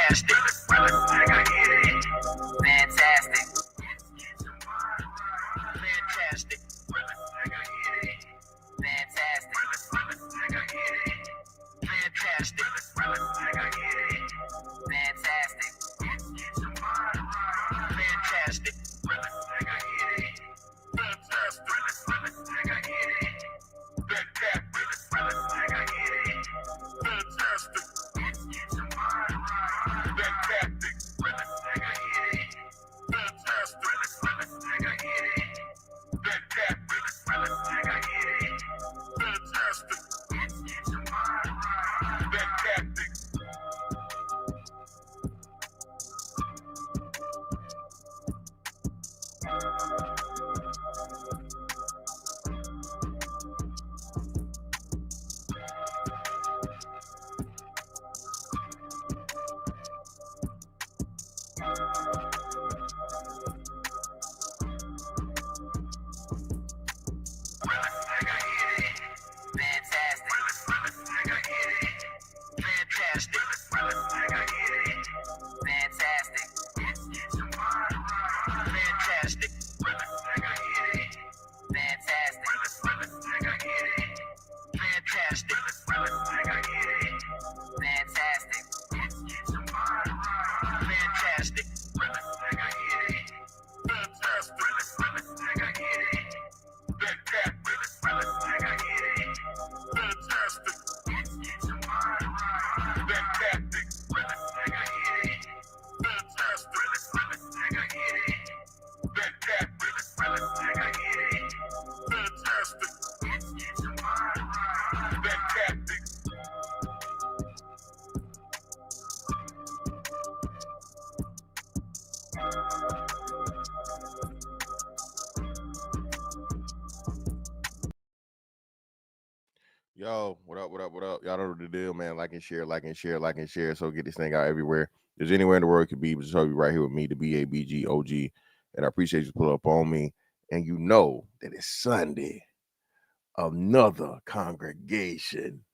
Fantastic. Fantastic. Fantastic. Fantastic. Fantastic. Yo, what up, what up, what up? Y'all know the deal, man. Like and share, like and share, like and share. So get this thing out everywhere. There's anywhere in the world it could be, but just hope you right here with me, the BABG. And I appreciate you pull up on me. And you know that it's Sunday, another congregation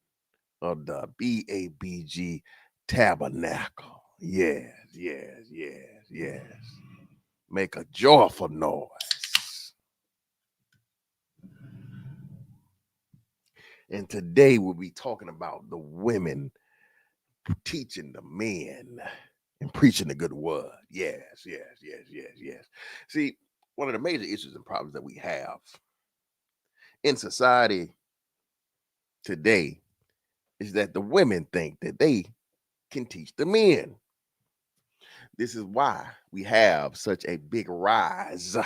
of the BABG Tabernacle. Yes, yes, yes, yes. Make a joyful noise. And today we'll be talking about the women teaching the men and preaching the good word. Yes, yes, yes, yes, yes. See, one of the major issues and problems that we have in society today is that the women think that they can teach the men. This is why we have such a big rise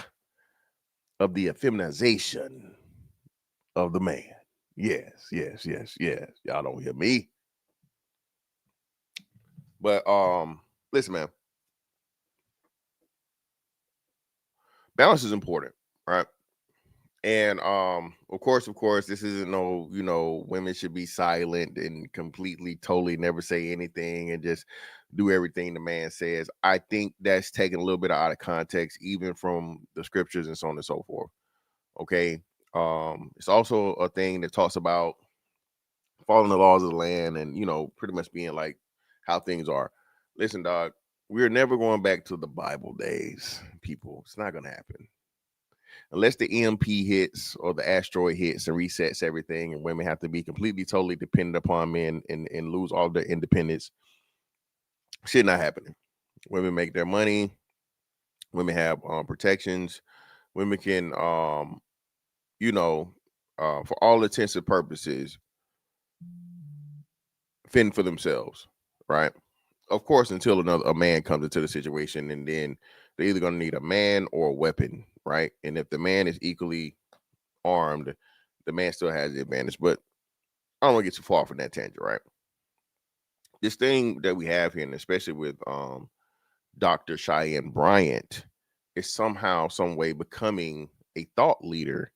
of the effeminization of the man. Yes, yes, yes, yes. Y'all don't hear me. But listen, man. Balance is important, right? And of course, this isn't no, women should be silent and completely, totally never say anything and just do everything the man says. I think that's taken a little bit out of context, even from the scriptures and so on and so forth. Okay. It's also a thing that talks about following the laws of the land and pretty much being like how things are. Listen, dog, we're never going back to the Bible days, people. It's not gonna happen unless the EMP hits or the asteroid hits and resets everything, and women have to be completely, totally dependent upon men and lose all their independence. Shit not happening. Women make their money. Women have protections. Women can, for all intents and purposes, fend for themselves, right? Of course, until a man comes into the situation, and then they're either going to need a man or a weapon, right? And if the man is equally armed, the man still has the advantage. But I don't want to get too far from that tangent, right? This thing that we have here, and especially with Dr. Chyenne Bryant, is somehow, some way becoming a thought leader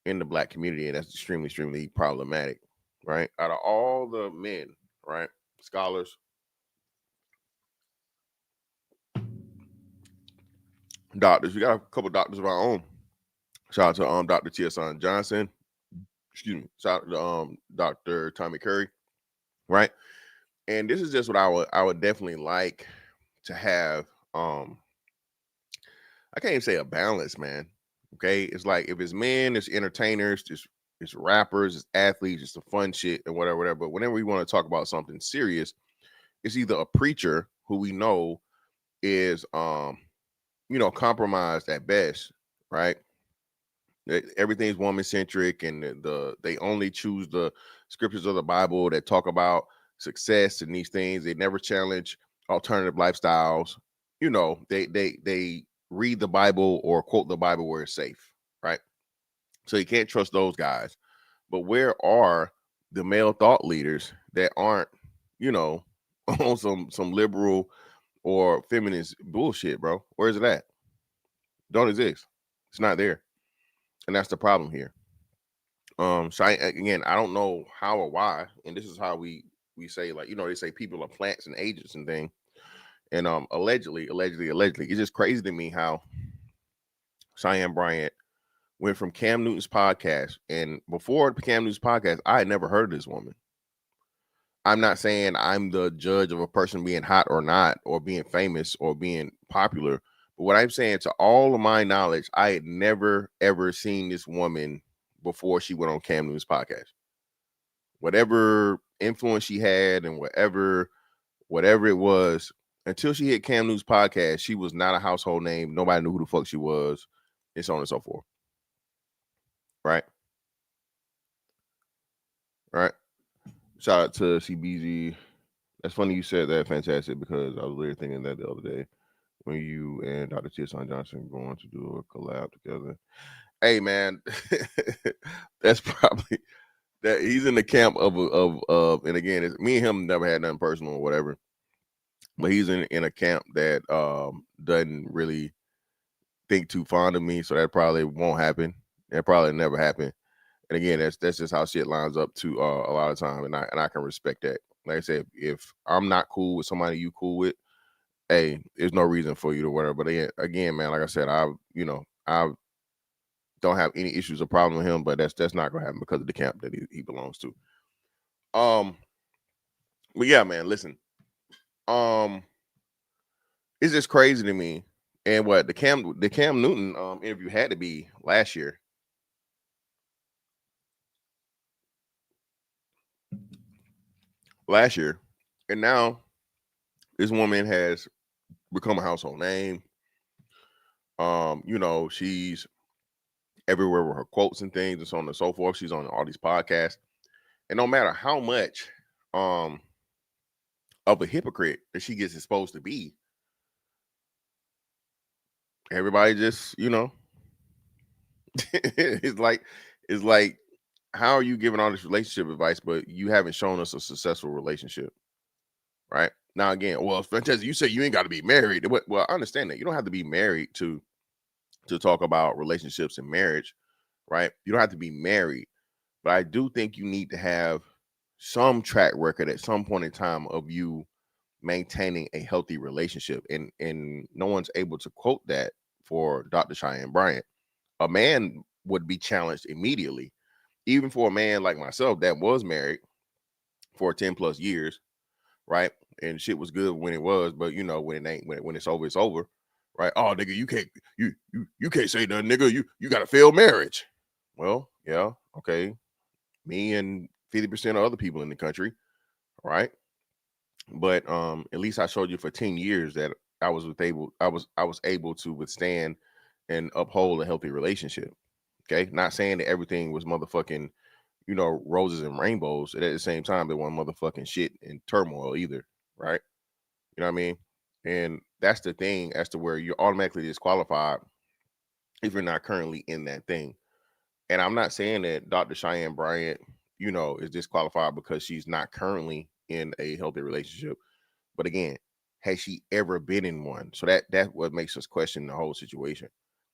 in the Black community, and that's extremely, extremely problematic, right? Out of all the men, right, scholars, doctors, we got a couple doctors of our own. Shout out to Dr. Chyenne Johnson. Excuse me. Shout out to Dr. Tommy Curry, right? And this is just what I would definitely like to have. I can't even say a balance, man. Okay, it's like if it's men, it's entertainers, it's rappers, it's athletes, it's the fun shit and whatever, whatever. But whenever we want to talk about something serious, it's either a preacher who we know is compromised at best, right? Everything's woman centric, and they only choose the scriptures of the Bible that talk about success and these things. They never challenge alternative lifestyles. They read the Bible or quote the Bible where it's safe, right? So you can't trust those guys. But where are the male thought leaders that aren't, you know, on some liberal or feminist bullshit, bro? Where is it at? Don't exist. It's not there, and that's the problem here. So again, I don't know how or why, and this is how we say, like, they say people are plants and agents and thing, and allegedly, it's just crazy to me how Chyenne Bryant went from Cam Newton's podcast, and before Cam Newton's podcast, I had never heard of this woman. I'm not saying I'm the judge of a person being hot or not, or being famous or being popular, but what I'm saying, to all of my knowledge, I had never ever seen this woman before she went on Cam Newton's podcast. Whatever influence she had and whatever it was, until she hit Cam Newton's podcast, she was not a household name. Nobody knew who the fuck she was, and so on and so forth. Right? Right? Shout out to CBZ. That's funny you said that. Fantastic, because I was literally thinking that the other day when you and Dr. Chyenne Johnson going to do a collab together. Hey man, that's probably that he's in the camp of and again, it's, me and him never had nothing personal or whatever, but he's in a camp that doesn't really think too fond of me, so that probably won't happen. That probably never happen. And again, that's just how shit lines up to a lot of time, and I can respect that. Like I said, if I'm not cool with somebody you cool with, hey, there's no reason for you to whatever. But again, man, like I said, I don't have any issues or problem with him, but that's not gonna happen because of the camp that he belongs to. Um, but yeah, man, listen. Um, it's just crazy to me. And what the Cam Newton interview had to be last year. Last year. And now this woman has become a household name. She's everywhere with her quotes and things and so on and so forth. She's on all these podcasts. And no matter how much um of a hypocrite that she gets exposed to be, everybody just, it's like how are you giving all this relationship advice, but you haven't shown us a successful relationship, right? Now again, well, Fantastic, you say you ain't got to be married. Well, I understand that you don't have to be married to talk about relationships and marriage, right? You don't have to be married, but I do think you need to have some track record at some point in time of you maintaining a healthy relationship, and no one's able to quote that for Dr. Chyenne Bryant. A man would be challenged immediately, even for a man like myself that was married for 10 plus years, right? And shit was good when it was, but when it ain't, when it's over, it's over, right? Oh, nigga, you can't say nothing, nigga. You got a failed marriage. Well, yeah, okay. Me and 50% of other people in the country, right? But at least I showed you for 10 years that I was able to withstand and uphold a healthy relationship. Okay. Not saying that everything was motherfucking, roses and rainbows. And at the same time, it wasn't motherfucking shit and turmoil either. Right. You know what I mean? And that's the thing as to where you're automatically disqualified if you're not currently in that thing. And I'm not saying that Dr. Chyenne Bryant, is disqualified because she's not currently in a healthy relationship. But again, has she ever been in one? So that's what makes us question the whole situation.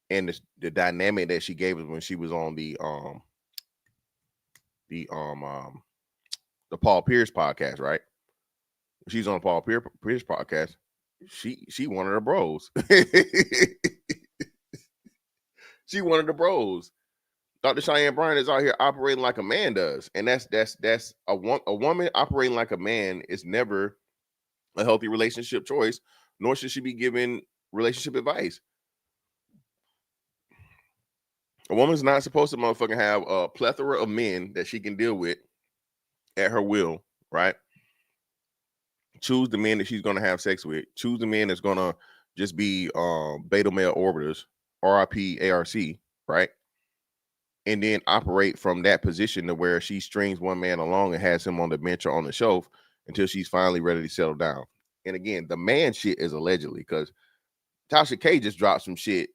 And the dynamic that she gave us when she was on the um um the Paul Pierce podcast, right? She's on Paul Pierce podcast. She one of the bros. She one of the bros. Dr. Chyenne Bryant is out here operating like a man does, and that's a woman operating like a man is never a healthy relationship choice, nor should she be given relationship advice. A woman's not supposed to motherfucking have a plethora of men that she can deal with at her will, right? Choose the men that she's gonna have sex with. Choose the men that's gonna just be beta male orbiters, RIP ARC, right? And then operate from that position to where she strings one man along and has him on the bench or on the shelf until she's finally ready to settle down. And again, the man shit is allegedly, because Tasha K just dropped some shit,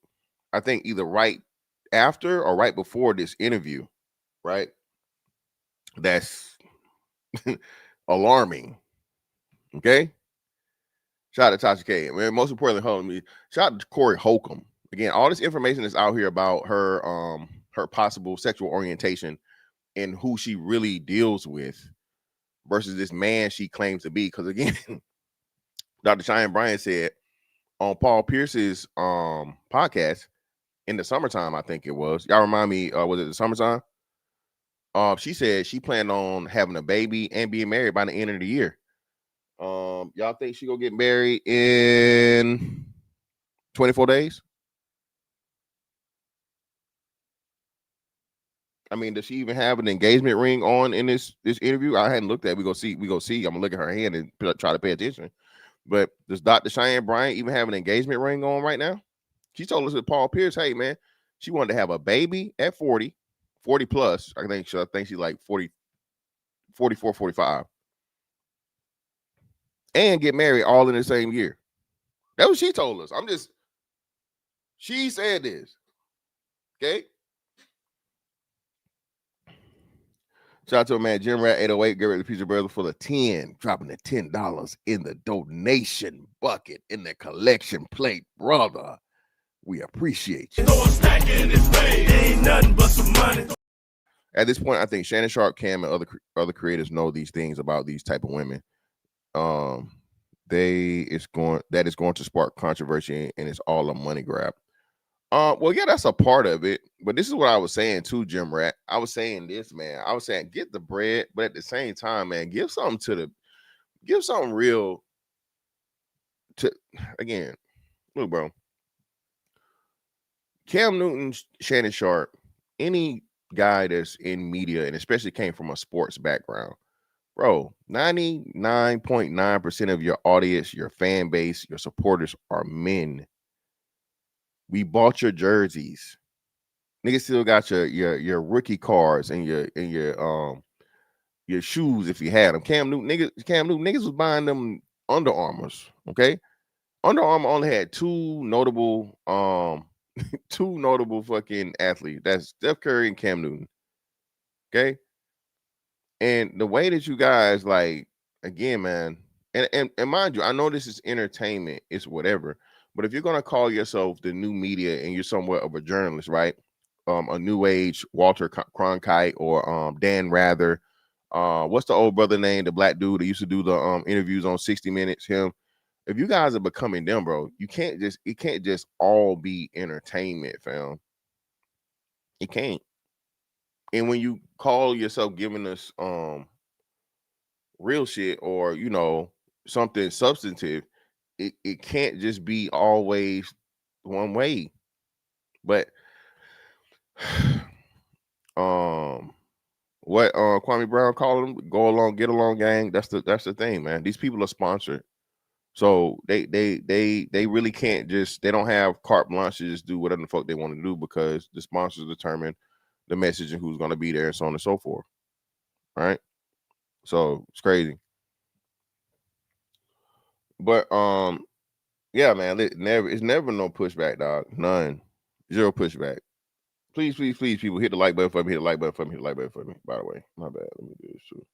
I think either right after or right before this interview, right? That's alarming. Okay. Shout out to Tasha K. Man, most importantly, hold on me. Shout out to Corey Holcomb. Again, all this information is out here about her possible sexual orientation and who she really deals with versus this man she claims to be. Because again, Dr. Chyenne Bryant said on Paul Pierce's podcast in the summertime, I think it was. Y'all remind me, was it the summertime? She said she planned on having a baby and being married by the end of the year. Y'all think she gonna get married in 24 days? I mean, does she even have an engagement ring on in this interview? I hadn't looked at it. We go see. I'm gonna look at her hand and try to pay attention. But does Dr. Chyenne Bryant even have an engagement ring on right now? She told us with Paul Pierce, hey man, she wanted to have a baby at 40 plus. I think she's like 40, 44, 45. And get married all in the same year. That's what she told us. She said this. Okay. Shout out to a man, Jim Rat 808. Get ready to Pizza Brother for the 10, dropping the $10 in the donation bucket in the collection plate, brother. We appreciate you. Ain't nothing but some money. At this point, I think Shannon Sharpe, Cam, and other creators know these things about these type of women. That is going to spark controversy, and it's all a money grab. Well, yeah, that's a part of it. But this is what I was saying too, Jim Rat. I was saying this, man. I was saying get the bread, but at the same time, man, give something real to, again, look, bro. Cam Newton, Shannon Sharpe, any guy that's in media and especially came from a sports background, bro, 99.9% of your audience, your fan base, your supporters are men. We bought your jerseys. Niggas still got your rookie cards and your shoes if you had them. Cam Newton niggas was buying them Under Armours. Okay, Under Armour only had two notable fucking athletes. That's Steph Curry and Cam Newton. Okay, and the way that you guys, like, again, man, and mind you, I know this is entertainment, it's whatever, but if you're gonna call yourself the new media and you're somewhat of a journalist, right? A new age Walter Cronkite or Dan Rather. What's the old brother name? The black dude that used to do the interviews on 60 Minutes. Him. If you guys are becoming them, bro, it can't just all be entertainment, fam. It can't. And when you call yourself giving us real shit or something substantive, it can't just be always one way. But what Kwame Brown called them, go along, get along, gang. That's the thing, man. These people are sponsored, so they really can't just, they don't have carte blanche to just do whatever the fuck they want to do because the sponsors determine the message and who's going to be there and so on and so forth. Right? So it's crazy. But yeah, man, it's never no pushback, dog. None. Zero pushback. Please, people, hit the like button for me. Hit the like button for me. Hit the like button for me. By the way, my bad. Let me do this too.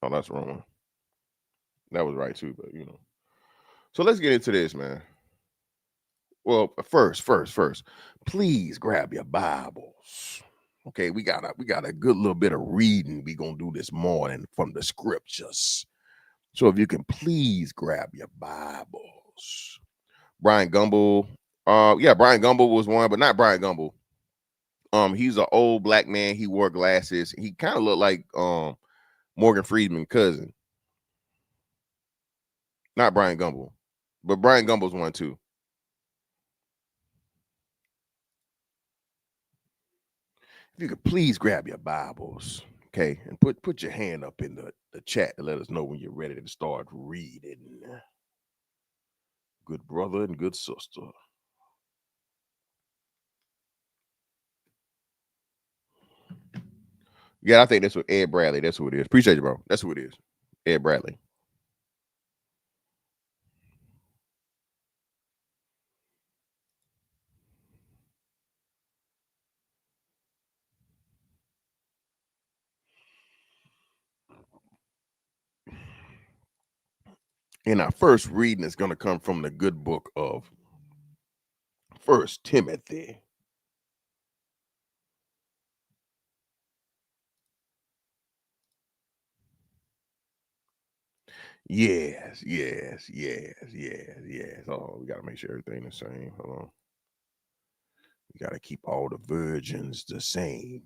Oh, that's the wrong one. That was right too, but So let's get into this, man. Well, first, please grab your Bibles. Okay, we got a good little bit of reading we gonna do this morning from the scriptures. So if you can please grab your Bibles. Brian Gumble Yeah, Brian Gumble was one, but not Brian Gumble. He's an old black man. He wore glasses. He kind of looked like Morgan Freeman's cousin. Not Brian Gumble, but Brian Gumble's one too. If you could please grab your Bibles, okay, and put your hand up in the chat to let us know when you're ready to start reading. Good brother and good sister. Yeah, I think that's what Ed Bradley. That's who it is. Appreciate you, bro. That's who it is. Ed Bradley. And our first reading is going to come from the good book of First Timothy. Yes. Oh, we got to make sure everything the same. Hold on. We got to keep all the virgins the same.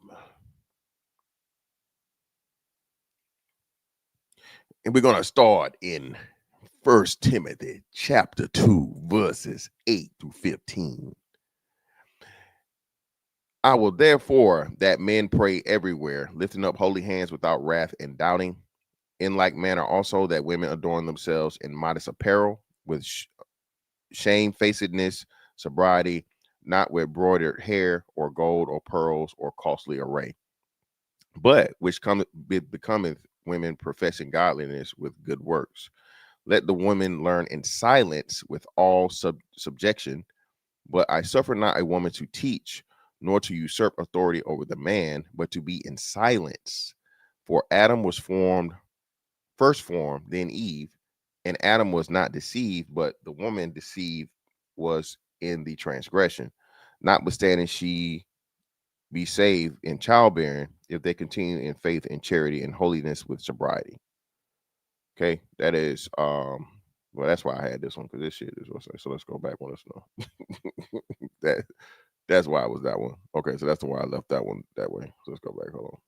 And we're going to start in First Timothy chapter 2, verses 8 through 15. I will therefore that men pray everywhere, lifting up holy hands without wrath and doubting. In like manner also that women adorn themselves in modest apparel, with shamefacedness, sobriety, not with broidered hair or gold or pearls or costly array, but which becometh women professing godliness with good works. Let the woman learn in silence with all subjection. But I suffer not a woman to teach, nor to usurp authority over the man, but to be in silence. For Adam was first formed, then Eve, and Adam was not deceived, but the woman deceived was in the transgression. Notwithstanding, she be saved in childbearing if they continue in faith and charity and holiness with sobriety. Okay, that is well, that's why I had this one, because this shit is what's so let's go back one. Let's know. That's why it was that one. Okay, so that's the why I left that one that way. So let's go back. Hold on.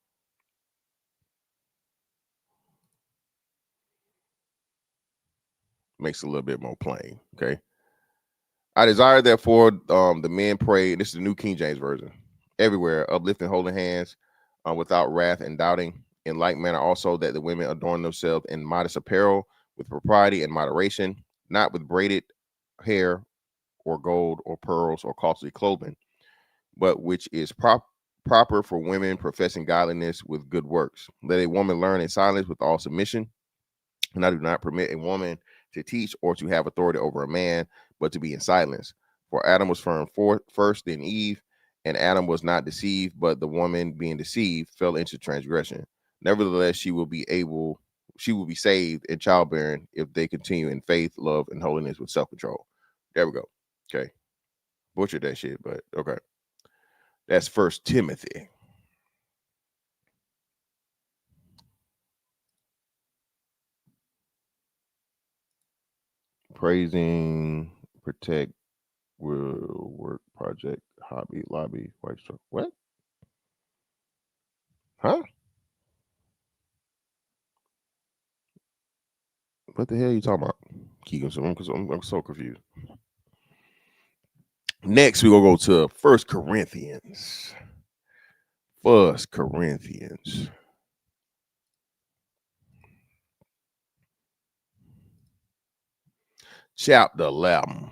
Makes it a little bit more plain. Okay. I desire, therefore, the men pray. This is the New King James Version. Everywhere, uplifting holy hands, without wrath and doubting. In like manner, also that the women adorn themselves in modest apparel, with propriety and moderation, not with braided hair or gold or pearls or costly clothing, but which is proper for women professing godliness with good works. Let a woman learn in silence with all submission. And I do not permit a woman to teach or to have authority over a man, but to be in silence. For Adam was formed first, then Eve, and Adam was not deceived, but the woman being deceived fell into transgression. Nevertheless, she will be saved in childbearing if they continue in faith, love, and holiness with self-control. There we go. Okay. Butchered that shit, but okay. That's First Timothy. Praising, protect, will work, project, hobby, lobby, white truck. What? Huh? What the hell are you talking about? Keegan, I'm so confused. Next, we're gonna go to First Corinthians. First Corinthians. Chapter 11,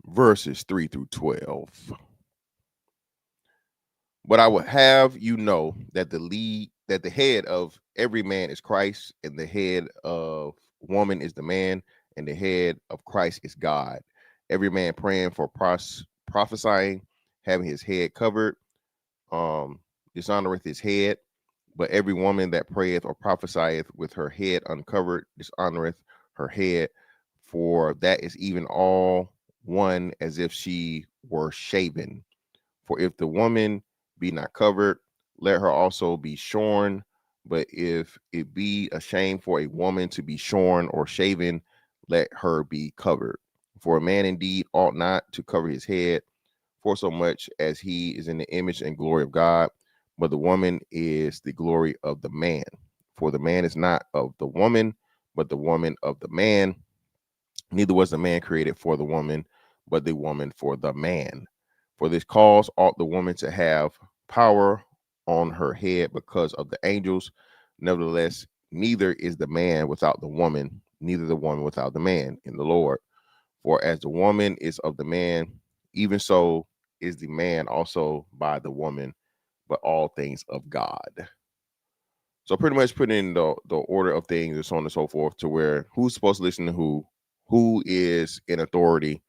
verses 3 through 12. But I would have you know that the head of every man is Christ, and the head of woman is the man, and the head of Christ is God. Every man praying for prophesying, having his head covered, dishonoreth his head, but every woman that prayeth or prophesieth with her head uncovered dishonoreth her head, for that is even all one as if she were shaven. For if the woman be not covered, let her also be shorn. But if it be a shame for a woman to be shorn or shaven, let her be covered. For a man indeed ought not to cover his head, for so much as he is in the image and glory of God, but the woman is the glory of the man. For the man is not of the woman, but the woman of the man. Neither was the man created for the woman, but the woman for the man. For this cause ought the woman to have power on her head because of the angels. Nevertheless, neither is the man without the woman, neither the woman without the man in the Lord. For as the woman is of the man, even so is the man also by the woman, but all things of God. So pretty much put in the order of things and so on and so forth to where who's supposed to listen to who is in authority,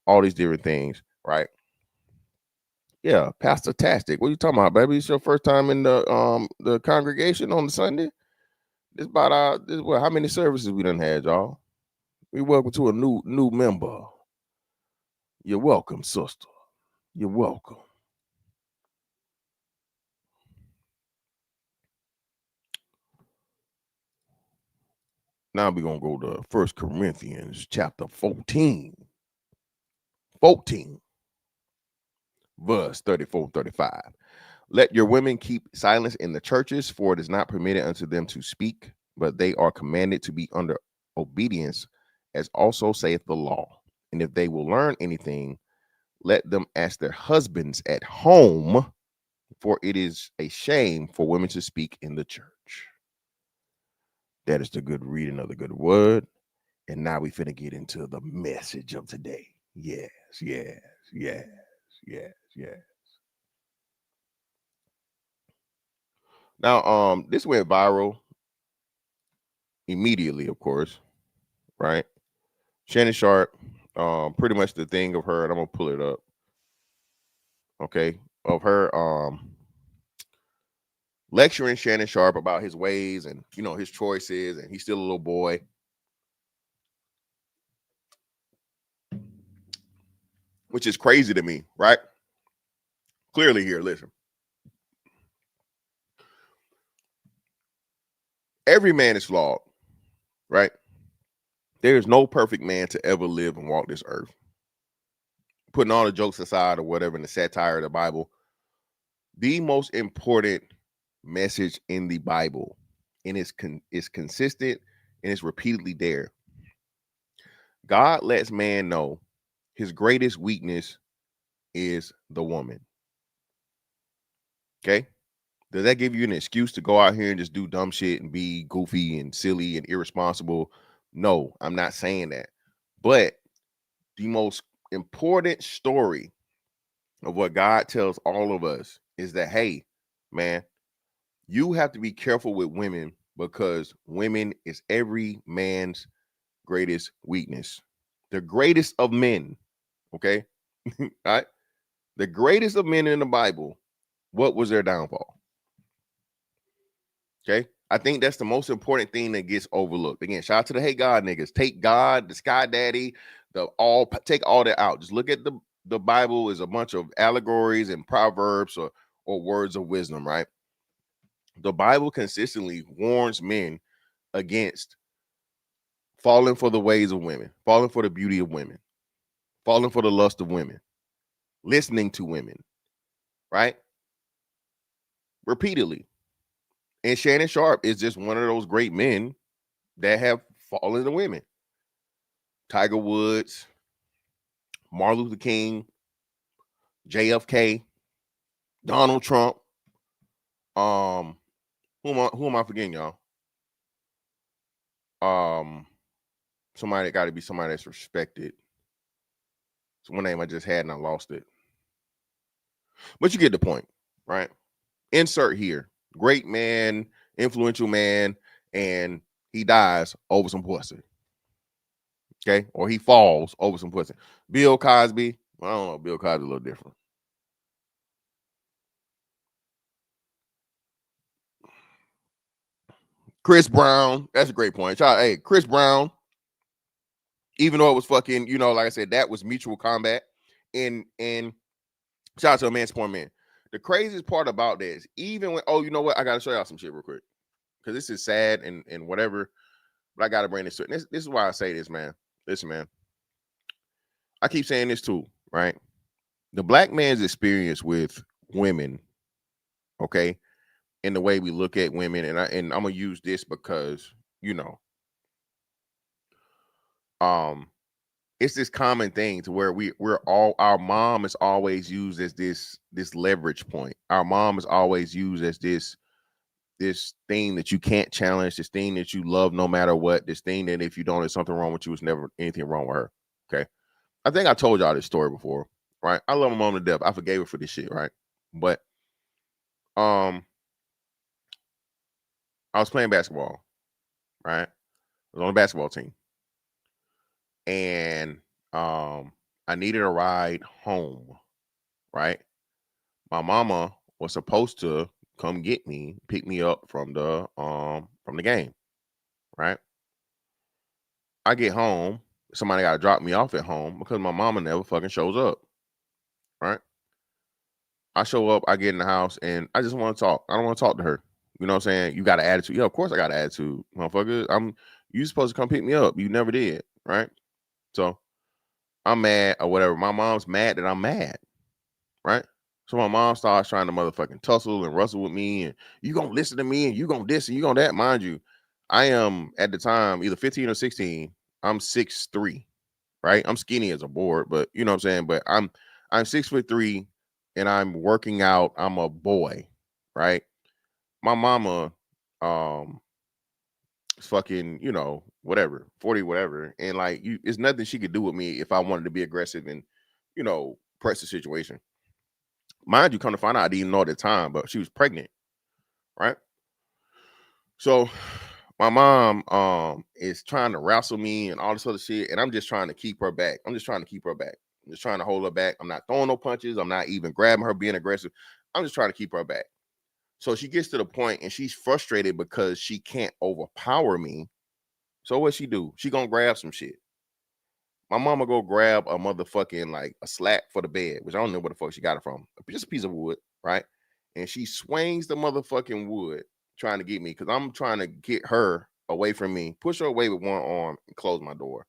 all these different things, right? Yeah, Pastor Tastic. What are you talking about, baby? It's your first time in the congregation on the Sunday? This about this what how many services we done had, y'all? We welcome to a new member. You're welcome, sister. You're welcome. Now we're gonna go to 1 Corinthians chapter 14. 14, verse 34, 35. Let your women keep silence in the churches, for it is not permitted unto them to speak, but they are commanded to be under obedience, as also saith the law. And if they will learn anything, let them ask their husbands at home, for it is a shame for women to speak in the church. That is the good reading of the good word. And now we finna get into the message of today. Yes, yes, yes, yes, yes. Now, this went viral immediately, of course, right? Shannon Sharpe, pretty much the thing of her, and I'm gonna pull it up, okay, of her lecturing Shannon Sharpe about his ways and his choices, and he's still a little boy. Which is crazy to me, right? Clearly here, listen. Every man is flawed, right? There is no perfect man to ever live and walk this earth. Putting all the jokes aside or whatever in the satire of the Bible, the most important message in the Bible, and it's consistent and it's repeatedly there. God lets man know his greatest weakness is the woman. Okay? Does that give you an excuse to go out here and just do dumb shit and be goofy and silly and irresponsible? No, I'm not saying that. But the most important story of what God tells all of us is that, hey, man, you have to be careful with women because women is every man's greatest weakness. The greatest of men, okay? All right? The greatest of men in the Bible, what was their downfall? Okay. I think that's the most important thing that gets overlooked. Again, shout out to the Hey God niggas. Take God, the Sky Daddy, take all that out. Just look at the Bible is a bunch of allegories and proverbs or words of wisdom, right? The Bible consistently warns men against falling for the ways of women, falling for the beauty of women, falling for the lust of women, listening to women, right? Repeatedly. And Shannon Sharpe is just one of those great men that have fallen to women. Tiger Woods, Martin Luther King, JFK, Donald Trump. Who am I forgetting, y'all? Somebody got to be somebody that's respected. It's one name I just had and I lost it. But you get the point, right? Insert here. Great man, influential man, and he dies over some pussy. Okay? Or he falls over some pussy. Bill Cosby. I don't know. Bill Cosby a little different. Chris Brown. That's a great point. Hey, Chris Brown, even though it was fucking, like I said, that was mutual combat. And shout out to a man's point man. The craziest part about that is even when, you know what? I gotta show y'all some shit real quick. Because this is sad and whatever. But I gotta bring this to it. This is why I say this, man. Listen, man. I keep saying this too, right? The black man's experience with women, okay, in the way we look at women, and I'm gonna use this because you know, um, it's this common thing to where we're all our mom is always used as this leverage point. Our mom is always used as this thing that you can't challenge, this thing that you love no matter what, this thing that if you don't, there's something wrong with you. It's never anything wrong with her. Okay. I think I told y'all this story before, right? I love my mom to death. I forgave her for this shit, right? But um, I was playing basketball, right? I was on a basketball team. And I needed a ride home, right? My mama was supposed to come get me, pick me up from the game, right? I get home, somebody got to drop me off at home because my mama never fucking shows up, right? I show up, I get in the house, and I just want to talk. I don't want to talk to her. You know what I'm saying? You got an attitude. Yeah, of course I got an attitude, motherfucker. You supposed to come pick me up. You never did, right? So I'm mad or whatever. My mom's mad that I'm mad, right? So my mom starts trying to motherfucking tussle and wrestle with me, and you gonna listen to me, and you gonna this, and you gonna that. Mind you, I am at the time either 15 or 16. I'm 6'3", right? I'm skinny as a board, but you know what I'm saying. But I'm 6'3", and I'm working out. I'm a boy, right? My mama, um, is fucking, whatever, 40, whatever, and like it's nothing she could do with me if I wanted to be aggressive and, press the situation. Mind you, come to find out, I didn't even know at the time, but she was pregnant, right? So my mom is trying to wrestle me and all this other shit, and I'm just trying to keep her back. I'm just trying to keep her back. I'm just trying to hold her back. I'm not throwing no punches. I'm not even grabbing her, being aggressive. I'm just trying to keep her back. So she gets to the point and she's frustrated because she can't overpower me. So what she do? She gonna grab some shit. My mama go grab a motherfucking like a slat for the bed, which I don't know where the fuck she got it from. Just a piece of wood, right? And she swings the motherfucking wood trying to get me because I'm trying to get her away from me, push her away with one arm and close my door.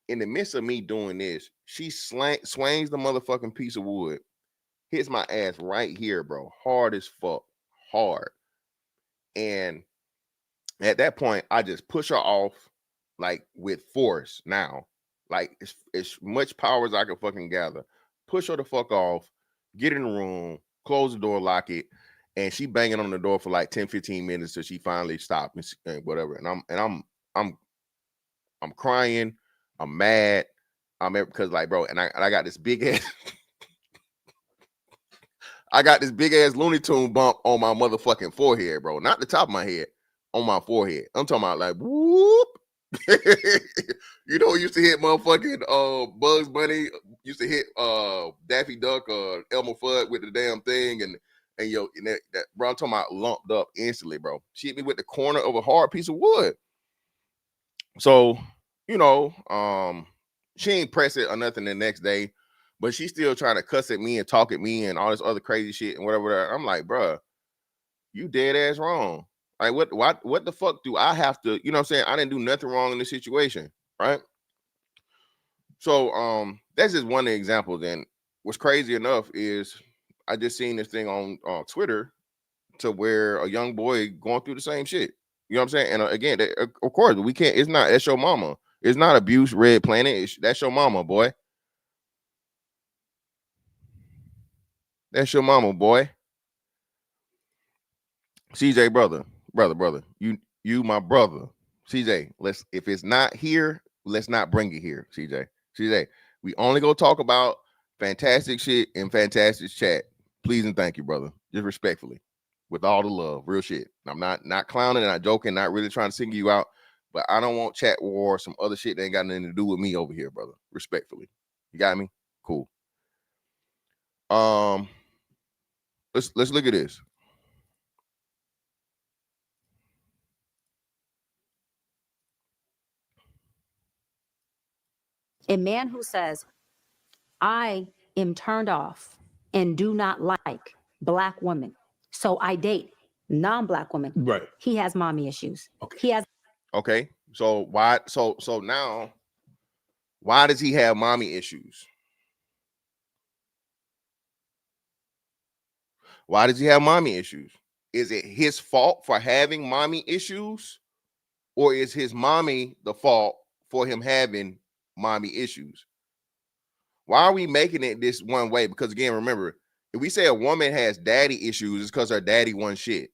In the midst of me doing this, she swings the motherfucking piece of wood, hits my ass right here, bro. Hard as fuck. Hard. And at that point, I just push her off like with force now. Like as much power as I can fucking gather. Push her the fuck off, get in the room, close the door, lock it, and she banging on the door for like 10, 15 minutes till she finally stopped and whatever. I'm crying, I'm mad. Because like, bro, and I got this big ass I got this big ass Looney Tune bump on my motherfucking forehead, bro. Not the top of my head, on my forehead. I'm talking about like whoop. Used to hit motherfucking Bugs Bunny, used to hit Daffy Duck or Elmer Fudd with the damn thing, and that bro, I'm talking about lumped up instantly, bro. She hit me with the corner of a hard piece of wood. So, she ain't press it or nothing the next day, but she's still trying to cuss at me and talk at me and all this other crazy shit and whatever. I'm like, bro, you dead ass wrong. Like, what the fuck do I have to, you know what I'm saying? I didn't do nothing wrong in this situation, right? So, that's just one of the examples. And what's crazy enough is I just seen this thing on Twitter to where a young boy going through the same shit. You know what I'm saying? And again, of course, we can't. It's not. That's your mama. It's not abuse. Red Planet. That's your mama, boy. That's your mama, boy. CJ, brother. You, my brother. CJ, if it's not here, let's not bring it here. CJ, we only go talk about fantastic shit in fantastic chat. Please and thank you, brother. Just respectfully, with all the love, real shit. I'm not clowning, not joking, not really trying to single you out, but I don't want chat war, some other shit that ain't got nothing to do with me over here, brother. Respectfully, you got me? Cool. Let's look at this. A man who says, I am turned off and do not like Black women, so I date non-Black women. Right. He has mommy issues. Okay. He has. Okay. So why? So now Why does he have mommy issues? Why does he have mommy issues? Is it his fault for having mommy issues? Or is his mommy the fault for him having mommy issues? Why are we making it this one way? Because again, remember, if we say a woman has daddy issues, it's because her daddy won shit.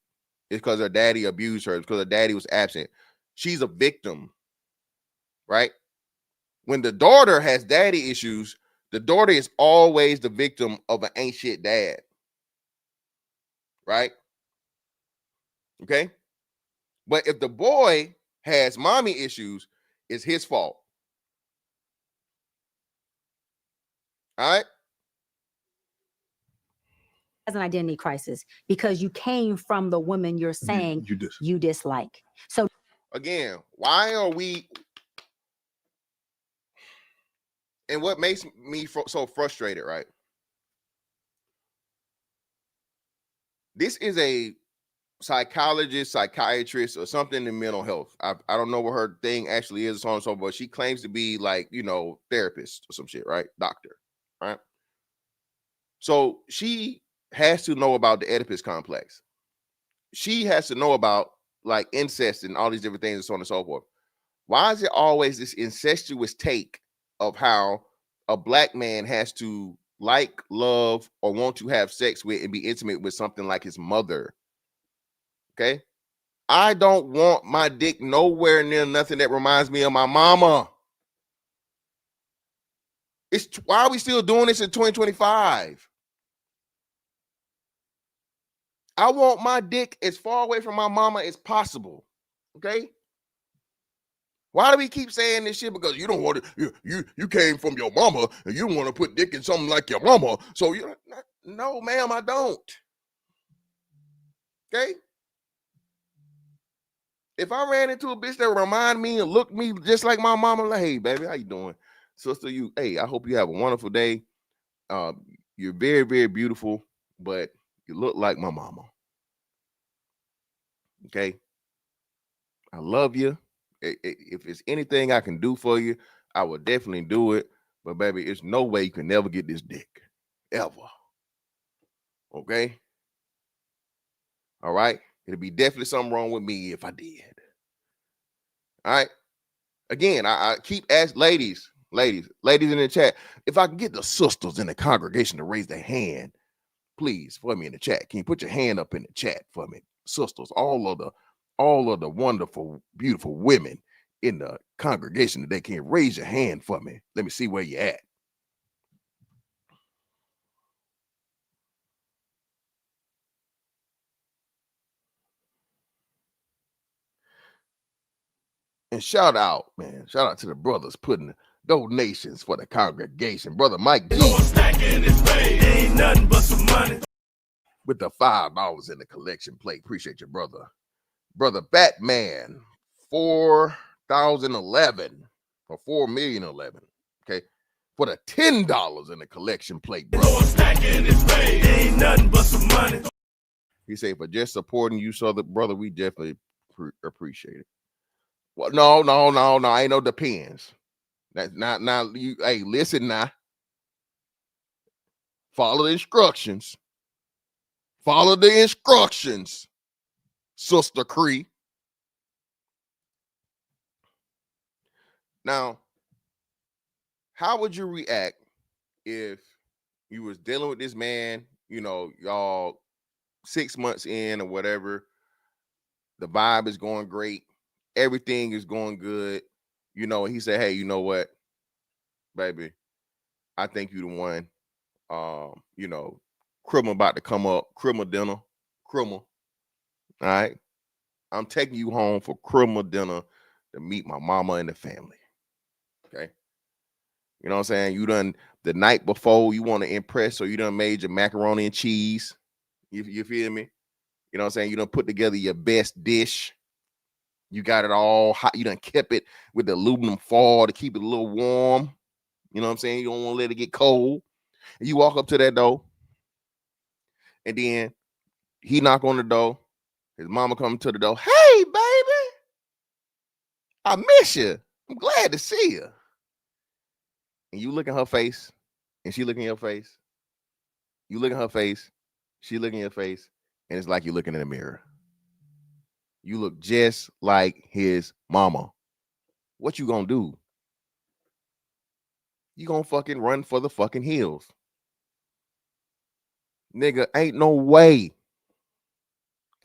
It's because her daddy abused her. It's because her daddy was absent. She's a victim, right? When the daughter has daddy issues, the daughter is always the victim of an ain't shit dad, right? Okay? But if the boy has mommy issues, it's his fault. All right? As an identity crisis because you came from the woman you're saying you dislike. So again, why are we, and what makes me so frustrated, right? This is a psychologist, psychiatrist, or something in mental health. I don't know what her thing actually is, so on and so forth. She claims to be like, therapist or some shit, right? Doctor, right? So she has to know about the Oedipus complex. She has to know about like incest and all these different things and so on and so forth. Why is it always this incestuous take of how a black man has to like, love, or want to have sex with and be intimate with something like his mother? Okay. I don't want my dick nowhere near nothing that reminds me of my mama. Why are we still doing this in 2025? I want my dick as far away from my mama as possible. Okay. Why do we keep saying this shit? Because you don't want to, you came from your mama and you want to put dick in something like your mama. So no, ma'am, I don't. Okay. If I ran into a bitch that remind me and looked me just like my mama, like, hey, baby, how you doing? Sister, I hope you have a wonderful day. You're very, very beautiful, but you look like my mama. Okay. I love you. If it's anything I can do for you, I will definitely do it. But baby, it's no way you can never get this dick. Ever. Okay. All right. It'll be definitely something wrong with me if I did. All right. Again, I keep asking ladies in the chat, if I can get the sisters in the congregation to raise their hand, please, for me in the chat. Can you put your hand up in the chat for me? Sisters, all of the wonderful, beautiful women in the congregation today, can you raise your hand for me? Let me see where you're at. And shout out to the brothers putting donations for the congregation. Brother Mike G, ain't nothing but some money, with the $5 in the collection plate. Appreciate you, brother. Brother Batman, 4,011 or 4,011,011. Okay, for the $10 in the collection plate, bro. Ain't nothing but some money. He said, for just supporting you, so brother, we definitely appreciate it. Well, no, ain't no depends. That's not you. Hey, listen now. Follow the instructions. Follow the instructions, Sister Cree. Now, how would you react if you was dealing with this man, y'all 6 months in or whatever, the vibe is going great, everything is going good, and he said, hey, you know what, baby, I think you the one. Criminal about to come up, criminal dinner, criminal. All right. I'm taking you home for criminal dinner to meet my mama and the family. Okay. You know what I'm saying? You done the night before, you want to impress, so you done made your macaroni and cheese. You feel me? You know what I'm saying? You done put together your best dish. You got it all hot. You done kept it with the aluminum foil to keep it a little warm. You know what I'm saying? You don't want to let it get cold. And you walk up to that door, and then he knock on the door. His mama come to the door. Hey, baby, I miss you. I'm glad to see you. and you look in her face, and she look in your face. You look in her face, she look in your face, and it's like you're looking in a mirror. You look just like his mama. What you gonna do? You gonna fucking run for the fucking hills. Nigga, ain't no way.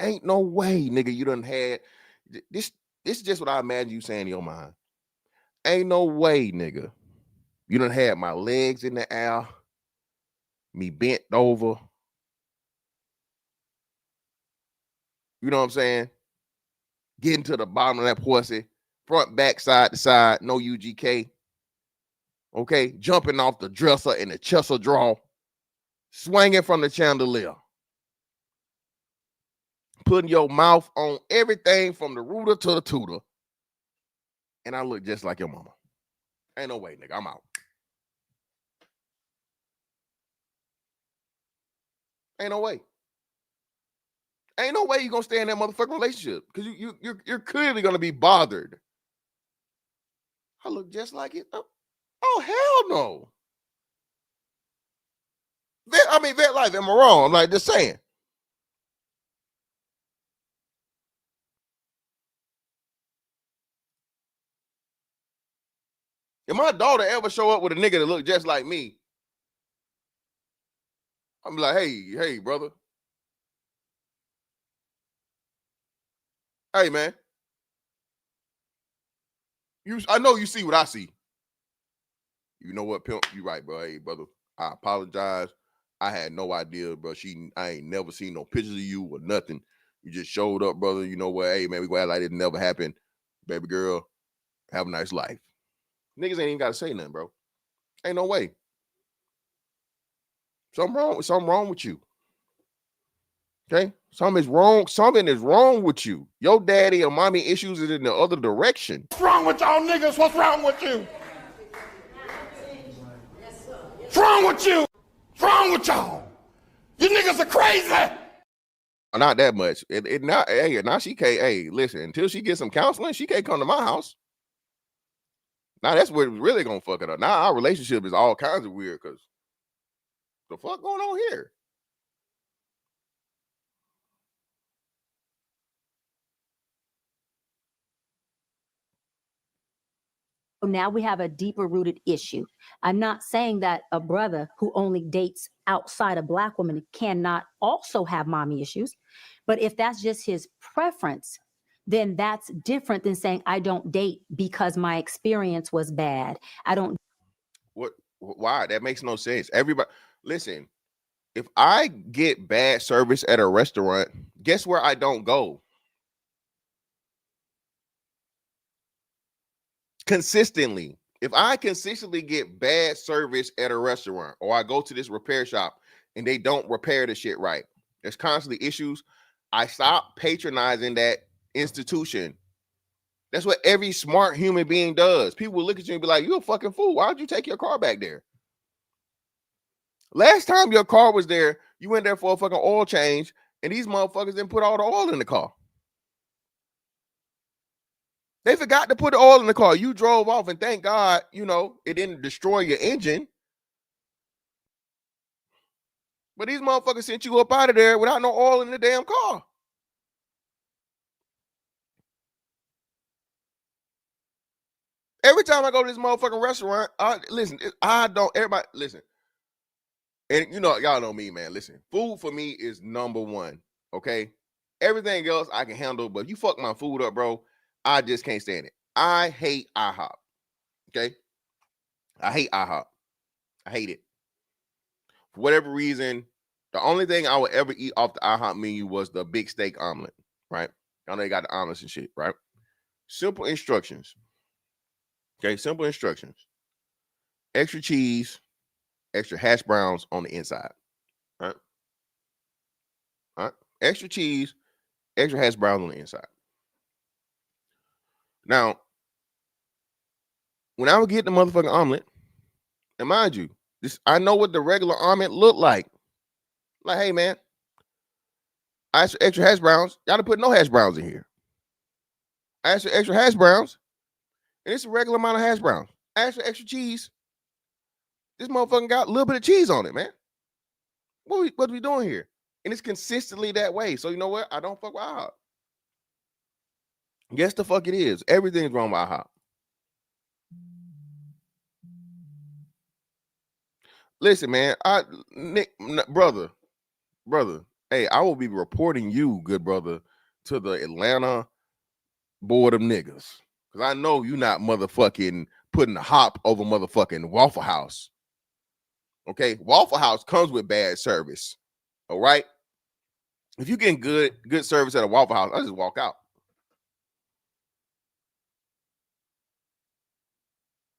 Ain't no way, nigga, you done had this. This is just what I imagine you saying in your mind. Ain't no way, nigga. You done had my legs in the air, me bent over. You know what I'm saying? Getting to the bottom of that pussy, front, back, side to side, no UGK. Okay, jumping off the dresser in the Chester draw, swinging from the chandelier, putting your mouth on everything from the rooter to the tutor, and I look just like your mama. Ain't no way, nigga. I'm out. Ain't no way. Ain't no way you gonna stay in that motherfucking relationship because you're clearly gonna be bothered. I look just like it. Oh hell no. I mean, vet life. Am I wrong? I'm like just saying. If my daughter ever show up with a nigga that look just like me, I'm like, hey, brother. Hey, man. I know you see what I see. You know what, pimp? You right, bro. Hey, brother. I apologize. I had no idea, bro. I ain't never seen no pictures of you or nothing. You just showed up, brother. You know what? Hey, man, we go act like it never happened. Baby girl, have a nice life. Niggas ain't even got to say nothing, bro. Ain't no way. Something wrong with you. Okay? Something is wrong with you. Your daddy or mommy issues is in the other direction. What's wrong with y'all niggas? What's wrong with you? What's wrong with you? What's wrong with y'all? You niggas are crazy. Not that much. Now she can't. Hey, listen. Until she gets some counseling, she can't come to my house. Now that's what's really gonna fuck it up. Now our relationship is all kinds of weird because the fuck going on here? Now we have a deeper rooted issue. I'm not saying that a brother who only dates outside a Black woman cannot also have mommy issues. But if that's just his preference, then that's different than saying I don't date because my experience was bad. I don't. What? Why? That makes no sense. Everybody, listen. If I get bad service at a restaurant, guess where I don't go? Consistently. If I consistently get bad service at a restaurant or I go to this repair shop and they don't repair the shit right, there's constantly issues, I stop patronizing that institution. That's what every smart human being does. People will look at you and be like, you're a fucking fool. Why'd you take your car back there? Last time your car was there, you went there for a fucking oil change and these motherfuckers didn't put all the oil in the car. They forgot to put the oil in the car. You drove off and thank God, it didn't destroy your engine. But these motherfuckers sent you up out of there without no oil in the damn car. Every time I go to this motherfucking restaurant, everybody, listen. And y'all know me, man. Listen, food for me is number one, okay? Everything else I can handle, but if you fuck my food up, bro, I just can't stand it. I hate IHOP, okay? I hate IHOP. I hate it. For whatever reason, the only thing I would ever eat off the IHOP menu was the big steak omelet, right? I know they got the omelets and shit, right? Simple instructions. Okay, simple instructions. Extra cheese, extra hash browns on the inside. Right? All right. Extra cheese, extra hash browns on the inside. Now, when I would get the motherfucking omelet, and mind you, I know what the regular omelet looked like. Like, hey man, I asked for extra hash browns. Y'all done put no hash browns in here. I asked for extra hash browns, and it's a regular amount of hash browns. I asked for extra cheese. This motherfucker got a little bit of cheese on it, man. What are we doing here? And it's consistently that way. So you know what? I don't fuck with IHOP. Yes, the fuck it is. Everything's wrong with IHOP. Listen, man. Brother. Hey, I will be reporting you, good brother, to the Atlanta Board of Niggas. Because I know you not motherfucking putting a hop over motherfucking Waffle House. Okay? Waffle House comes with bad service. All right? If you getting good service at a Waffle House, I just walk out.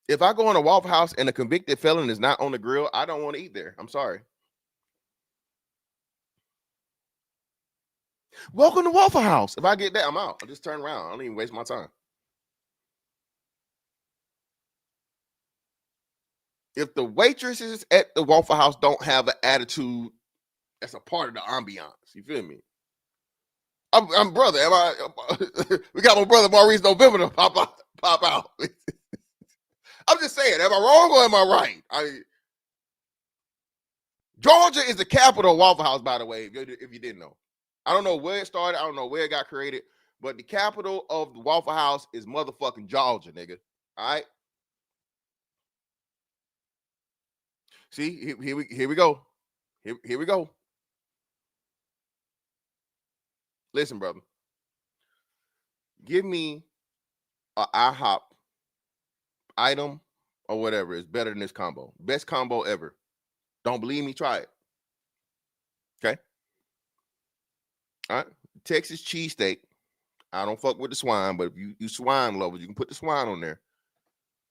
If I go in a Waffle House and a convicted felon is not on the grill, I don't want to eat there. I'm sorry. Welcome to Waffle House. If I get that, I'm out. I just turn around. I don't even waste my time. If the waitresses at the Waffle House don't have an attitude, that's a part of the ambiance. You feel me? I'm brother. We got my brother Maurice November to pop out. I'm just saying, am I wrong or am I right? Georgia is the capital of Waffle House, by the way, if you didn't know. I don't know where it started. I don't know where it got created, but the capital of the Waffle House is motherfucking Georgia, nigga. All right? See, here we go. Here we go. Listen, brother. Give me a IHOP item or whatever is better than this combo. Best combo ever. Don't believe me? Try it. Okay? All right. Texas cheesesteak. I don't fuck with the swine, but if you swine lovers, you can put the swine on there.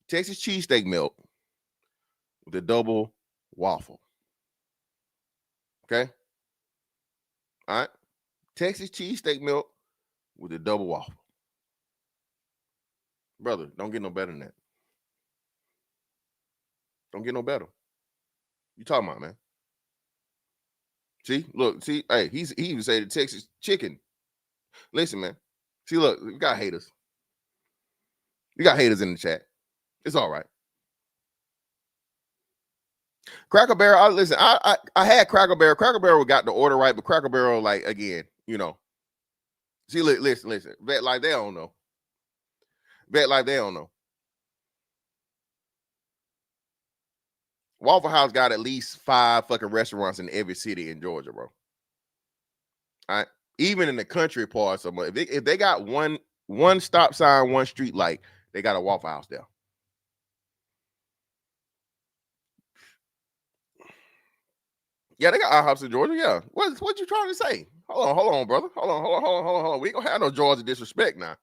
Texas cheesesteak milk with a double waffle. Okay? All right. Texas cheesesteak milk with a double waffle. Brother, don't get no better than that. Don't get no better. You talking about, man? See, look, see, hey, he even say the Texas chicken. Listen, man. See, look, we got haters. We got haters in the chat. It's all right. Cracker Barrel, listen, I had Cracker Barrel. Cracker Barrel got the order right, but Cracker Barrel, like, again, you know. See, listen. Bet like they don't know. Bet like they don't know. Waffle House got at least 5 fucking restaurants in every city in Georgia, bro. All right. Even in the country parts of it, if they got one stop sign, one street light, they got a Waffle House there. Yeah, they got IHOPs in Georgia. Yeah. What you trying to say? Hold on, brother. Hold on. We ain't gonna have no Georgia disrespect now.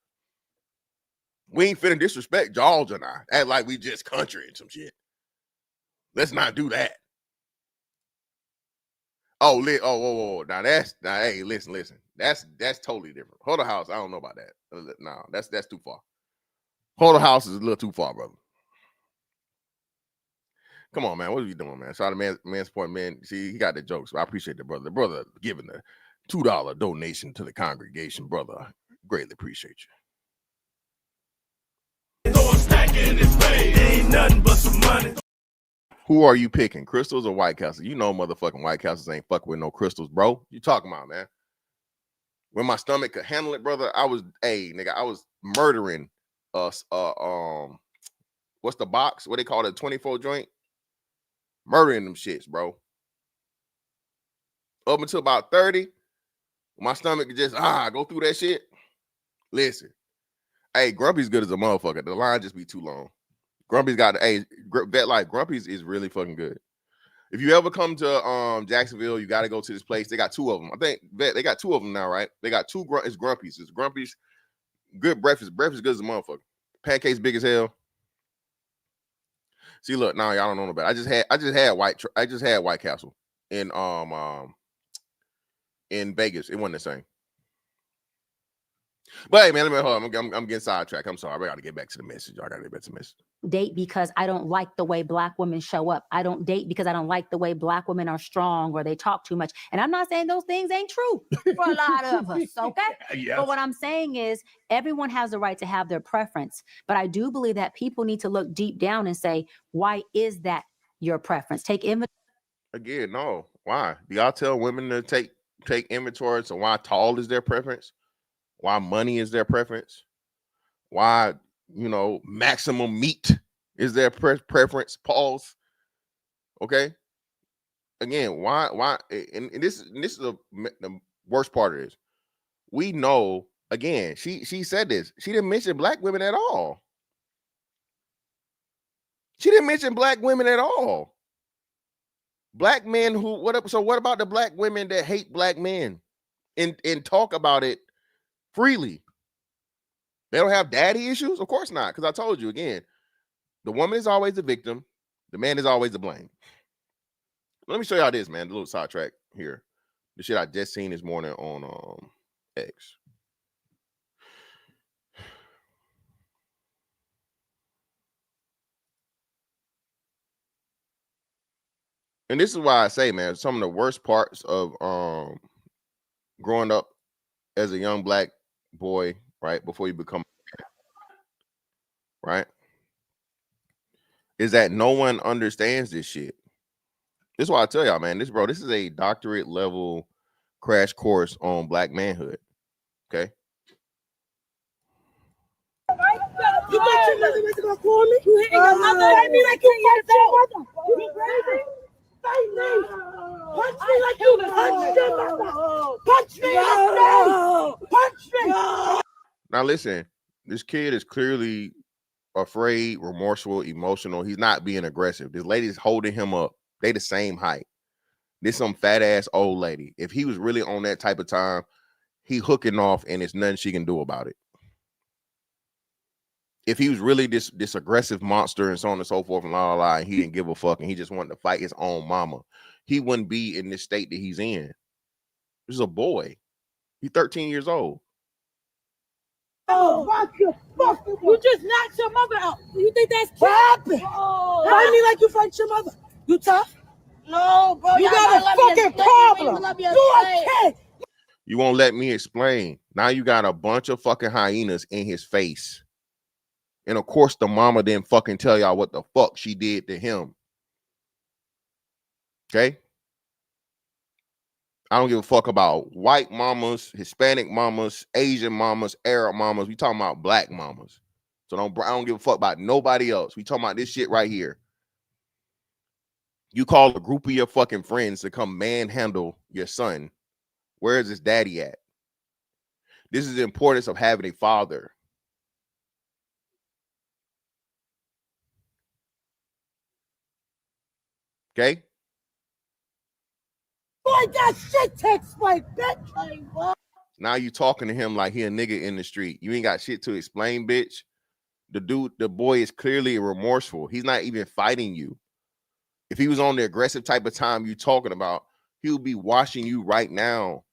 We ain't finna disrespect Georgia now. Act like we just country and some shit. Let's not do that. Oh, whoa. Hey, listen. That's totally different. Holder House, I don't know about that. No, that's too far. Holder House is a little too far, brother. Come on, man. What are you doing, man? Shout out to man's point, man. See, he got the jokes. I appreciate the brother. The brother giving the $2 donation to the congregation, brother. I greatly appreciate you. Ain't nothing but some money. Who are you picking, Crystals or White Castle? You know motherfucking White Castles ain't fucking with no Crystals, bro. You talking about, man? When my stomach could handle it, brother, I was murdering us. What's the box? What they call it? 24 joint? Murdering them shits, bro. Up until about 30, my stomach could just go through that shit. Listen, hey, Grumpy's good as a motherfucker. The line just be too long. Grumpy's got Grumpy's is really fucking good. If you ever come to Jacksonville, you got to go to this place. They got 2 of them. I think they got 2 of them now, right? They got 2 Grumpy's. It's Grumpy's. Good breakfast. Breakfast good as a motherfucker. Pancakes big as hell. See, look, now y'all don't know about it. I just had White Castle in Vegas. It wasn't the same. But hey, man, hold on. I'm getting sidetracked. I'm sorry. I got to get back to the message. Date because I don't like the way Black women show up. I don't date because I don't like the way Black women are strong or they talk too much. And I'm not saying those things ain't true for a lot of us, okay? Yes. But what I'm saying is everyone has the right to have their preference. But I do believe that people need to look deep down and say, why is that your preference. Take inventory. Again, no. Why? Do y'all tell women to take inventory? So why tall is their preference? Why money is their preference? Why, maximum meat is their preference? Pause. Okay. Again, why? And this is the worst part of this. We know. Again, she said this. She didn't mention black women at all. She didn't mention black women at all. Black men who so what about the black women that hate black men and talk about it freely? They don't have daddy issues? Of course not, because I told you again, the woman is always the victim, the man is always the blame. Let me show y'all this, man. The little sidetrack here. The shit I just seen this morning on X. And this is why I say, man, some of the worst parts of growing up as a young black boy, right, before you become, right, is that no one understands this shit. This is why I tell y'all, man, this is a doctorate level crash course on black manhood. Okay. You thought your mother was gonna call me? You hitting your mother at me like you fight your mother? You crazy? Fight me! Punch me like you punched your mother! Punch me! Punch me! Now listen, this kid is clearly afraid, remorseful, emotional. He's not being aggressive. This lady's holding him up. They the same height. This some fat ass old lady. If he was really on that type of time, he hooking off and there's nothing she can do about it. If he was really this aggressive monster and so on and so forth and and he didn't give a fuck and he just wanted to fight his own mama, he wouldn't be in this state that he's in. This is a boy. He's 13 years old. Oh, fuck you. Fuck you. You just knocked your mother out. You think that's cute? What happened? Fight me like you fight your mother. You tough? No, bro. You got a fucking problem. You okay? You won't let me explain. Now you got a bunch of fucking hyenas in his face. And of course, the mama didn't fucking tell y'all what the fuck she did to him. Okay? I don't give a fuck about white mamas, Hispanic mamas, Asian mamas, Arab mamas. We talking about black mamas. So I don't give a fuck about nobody else. We talking about this shit right here. You call a group of your fucking friends to come manhandle your son. Where is his daddy at? This is the importance of having a father. Okay? Boy, that shit takes my bitch. Now you talking to him like he a nigga in the street. You ain't got shit to explain, bitch. The boy is clearly remorseful. He's not even fighting you. If he was on the aggressive type of time you talking about, he would be watching you right now.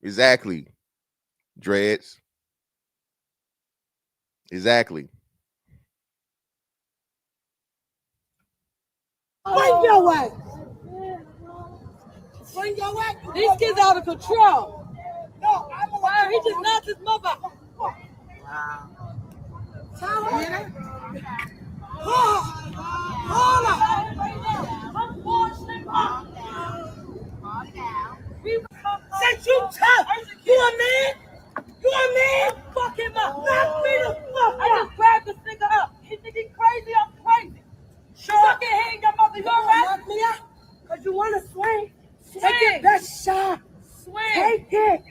Exactly. Dreads. Exactly. Bring your ass. Bring your ass. These kids out of control. No, I'm he just knocked his mother. Wow. Hold on. Since you tough, you a man? You a man? Fuck him up. Knock me the fuck up. I just grabbed this nigga up. He think he crazy, I'm crazy. Fucking hang your mother, you alright? Knock me up. Cause you wanna swing. Take your best shot. Swing. Take it.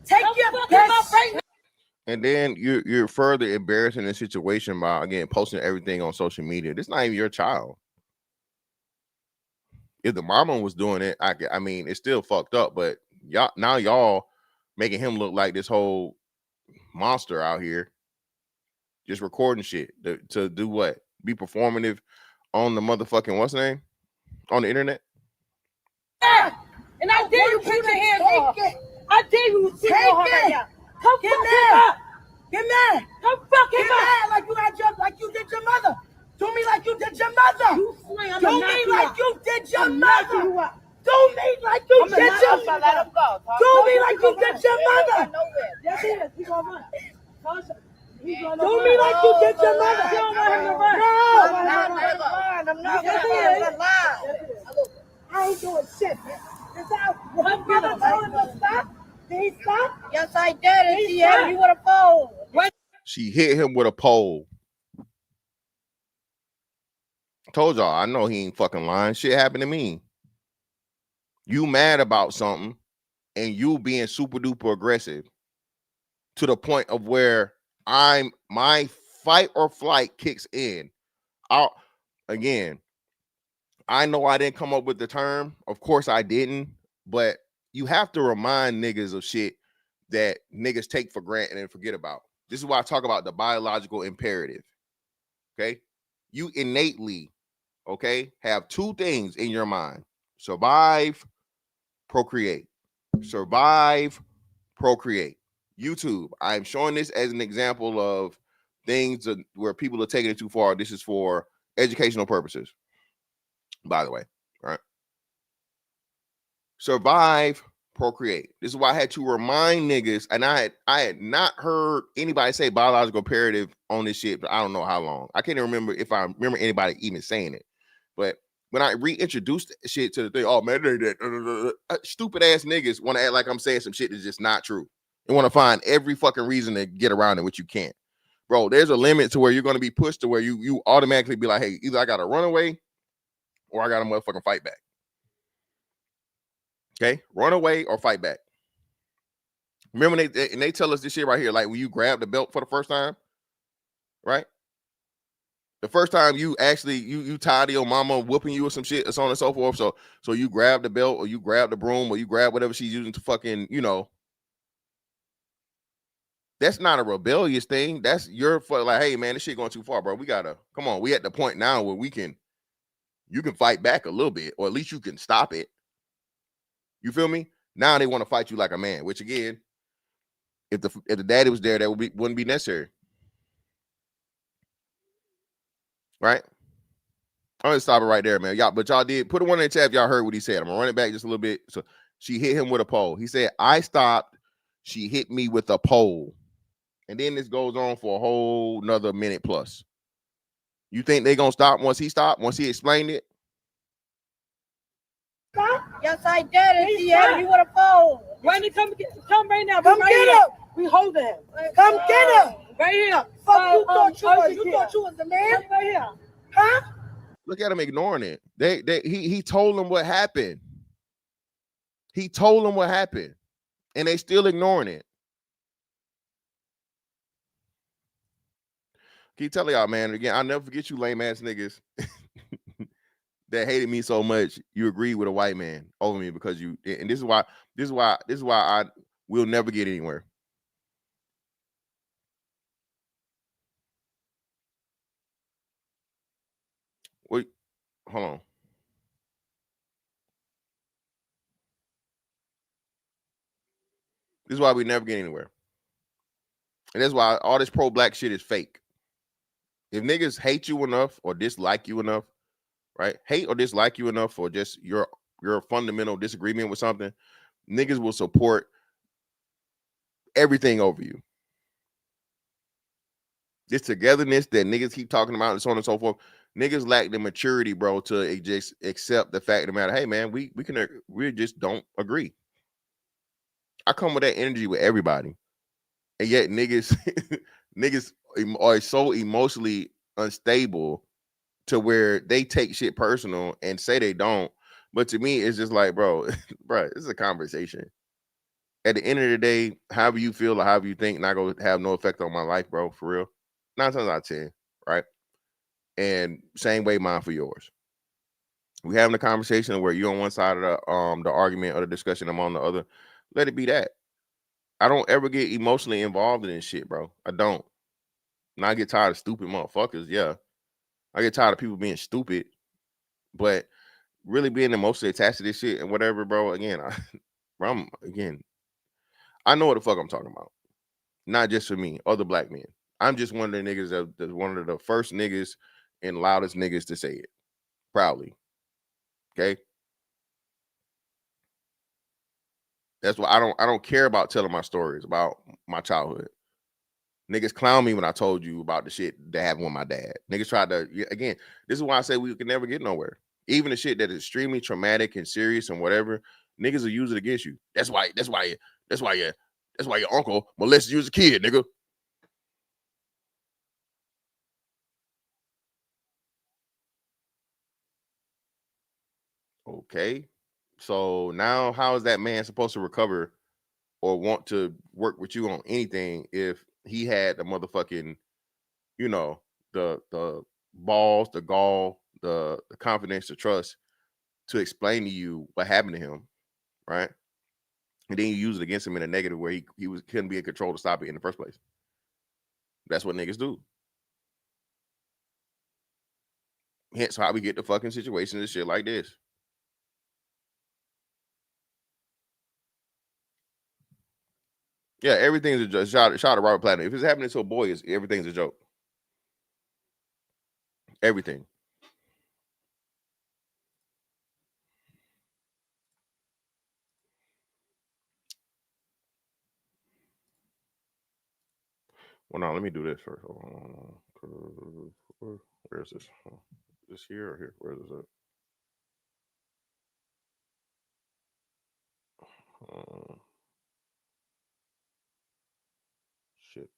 Take your best shot. And then you're further embarrassing the situation by, again, posting everything on social media. This is not even your child. If the mama was doing it, I mean, it's still fucked up, but y'all making him look like this whole monster out here, just recording shit to do what? Be performative on the motherfucking what's name? On the internet? Yeah. And I dare you put your hands off. I dare you to take it. Come get mad. Get mad. Come fucking get mad like you did your mother. Do me like you did your mother. Do me like you did your mother. Do me like you did your mother. Do me like you did your mother. Yes, he is. He gonna run. Do me like you did your mother. You don't want him to run. No, I'm not gonna lie. I ain't doing shit, man. Her brother told him to stop. Did he stop? Yes, I did. And he hit me with a pole. She hit him with a pole. Told y'all, I know he ain't fucking lying. Shit happened to me. You mad about something and you being super duper aggressive to the point of where my fight or flight kicks in. Again, I know I didn't come up with the term. Of course I didn't, but you have to remind niggas of shit that niggas take for granted and forget about. This is why I talk about the biological imperative. Okay? You innately, okay, have two things in your mind: survive, procreate. Survive, procreate. YouTube, I'm showing this as an example of things where people are taking it too far. This is for educational purposes, by the way. All right. Survive, procreate. This is why I had to remind niggas, and I had not heard anybody say biological imperative on this shit, but I don't know how long. I can't even remember if I remember anybody even saying it. But when I reintroduced shit to the thing, oh man, stupid ass niggas want to act like I'm saying some shit that's just not true. They want to find every fucking reason to get around it, which you can't. Bro, there's a limit to where you're going to be pushed to where you automatically be like, hey, either I got to run away or I got to motherfucking fight back. Okay? Run away or fight back. Remember, they tell us this shit right here, like when you grab the belt for the first time, right? The first time you actually you tired of your mama whooping you or some shit, so on and so forth. So you grab the belt or you grab the broom or you grab whatever she's using to fucking, that's not a rebellious thing. That's your like, hey man, this shit going too far, bro. We gotta come on. We at the point now where you can fight back a little bit, or at least you can stop it. You feel me? Now they want to fight you like a man, which again, if the daddy was there, that wouldn't be necessary. Right? I'm gonna stop it right there, man. Y'all did put a one in the chat if y'all heard what he said. I'm gonna run it back just a little bit. So she hit him with a pole. He said, I stopped, she hit me with a pole. And then this goes on for a whole another minute plus. You think they gonna stop once he stopped? Once he explained it? Stop? Yes, I did. And he hit me with a pole. Randy, come right now. Come right get him. We holding him. Come get him. Right here. Fuck you thought you was. You thought you was the man? Right here. Huh? Look at him ignoring it. He told them what happened. He told them what happened. And they still ignoring it. Keep telling y'all, man. Again, I'll never forget you lame ass niggas that hated me so much. You agreed with a white man over me because you, and this is why I will never get anywhere. Wait, hold on. This is why we never get anywhere. And that's why all this pro-black shit is fake. If niggas hate you enough or dislike you enough, right? Hate or dislike you enough for just your fundamental disagreement with something, niggas will support everything over you. This togetherness that niggas keep talking about and so on and so forth, niggas lack the maturity, bro, to just accept the fact of the matter. Hey, man, we just don't agree. I come with that energy with everybody. And yet niggas are so emotionally unstable to where they take shit personal and say they don't. But to me, it's just like, bro, this is a conversation. At the end of the day, however you feel or however you think, not going to have no effect on my life, bro, for real. 9 times out of 10, right? And same way mine for yours. We having a conversation where you're on one side of the argument or the discussion, I'm on the other. Let it be that. I don't ever get emotionally involved in this shit, bro. I don't. And I get tired of stupid motherfuckers, yeah. I get tired of people being stupid, but really being emotionally attached to this shit and whatever, bro. Again, I know what the fuck I'm talking about. Not just for me, other black men. I'm just one of the niggas that's one of the first niggas and loudest niggas to say it. Proudly. Okay? That's why I don't care about telling my stories about my childhood. Niggas clown me when I told you about the shit that happened with my dad. Niggas tried to, again, this is why I say we can never get nowhere. Even the shit that is extremely traumatic and serious and whatever, niggas will use it against you. That's why your uncle molested you as a kid, nigga. Okay. So now how is that man supposed to recover or want to work with you on anything if he had the motherfucking, you know, the balls, the gall, the confidence, the trust to explain to you what happened to him, right? And then you use it against him in a negative where he couldn't be in control to stop it in the first place. That's what niggas do. Hence how we get the fucking situations and shit like this. Yeah, everything's a joke. Shout out to Robert Platinum. If it's happening to a boy, everything's a joke. Everything. Well, no, let me do this first. Hold on. Where is this? Is this here or here? Where is this at? Shit.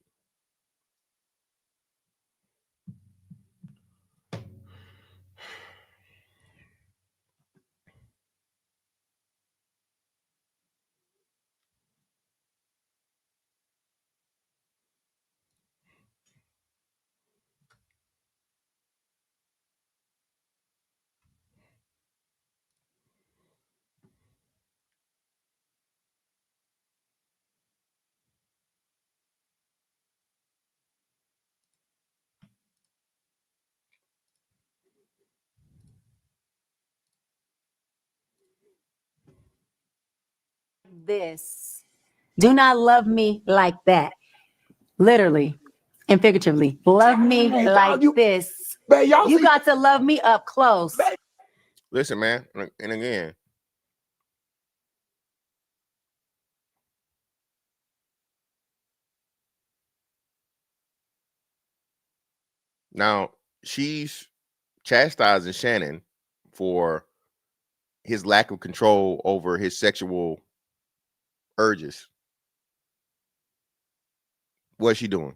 This. Do not love me like that. Literally and figuratively. Love me like this. Man, y'all You see, got to love me up close. Listen, man, and again, now she's chastising Shannon for his lack of control over his sexual urges. What's she doing?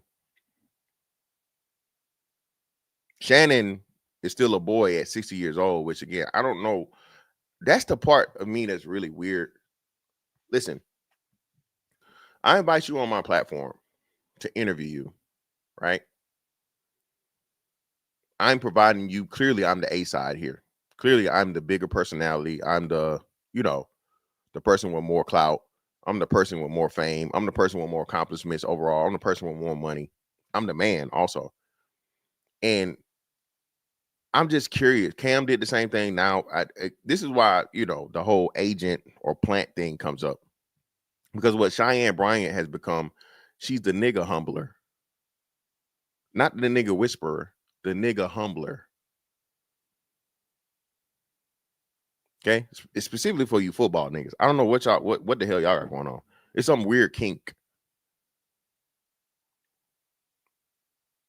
Shannon is still a boy at 60 years old, which again, I don't know. That's the part of me that's really weird. Listen, I invite you on my platform to interview you, right? I'm providing you, clearly I'm the A side here. Clearly I'm the bigger personality. I'm the, the person with more clout. I'm the person with more fame. I'm the person with more accomplishments overall. I'm the person with more money. I'm the man also. And I'm just curious. Cam did the same thing. Now, this is why, the whole agent or plant thing comes up. Because what Chyenne Bryant has become, she's the nigga humbler. Not the nigga whisperer, the nigga humbler. Okay? It's specifically for you football niggas. I don't know what the hell y'all got going on. It's some weird kink.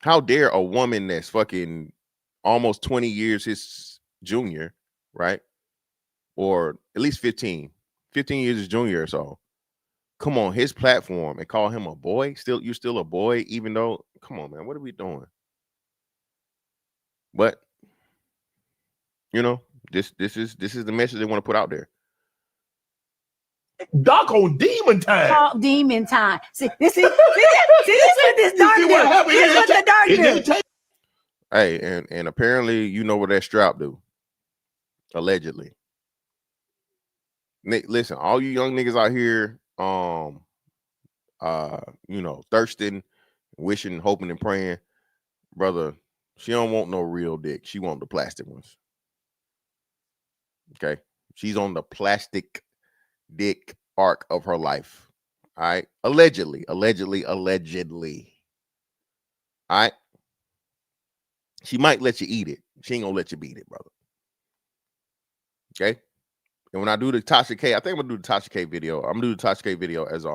How dare a woman that's fucking almost 20 years his junior, right? Or at least 15 years his junior or so, come on his platform and call him a boy? You're still a boy, even though, come on, man, what are we doing? But this is the message they want to put out there. Doc on demon time. Talk demon time. See, this is what this dark do. This is what the dark do. Hey, and apparently you know what that strap do. Allegedly. Listen, all you young niggas out here, thirsting, wishing, hoping, and praying, brother, she don't want no real dick. She want the plastic ones. Okay? She's on the plastic dick arc of her life. All right? Allegedly. All right? She might let you eat it. She ain't gonna let you beat it, brother. Okay? And when I do the Tasha K, I think I'm gonna do the Tasha K video. I'm gonna do the Tasha K video as a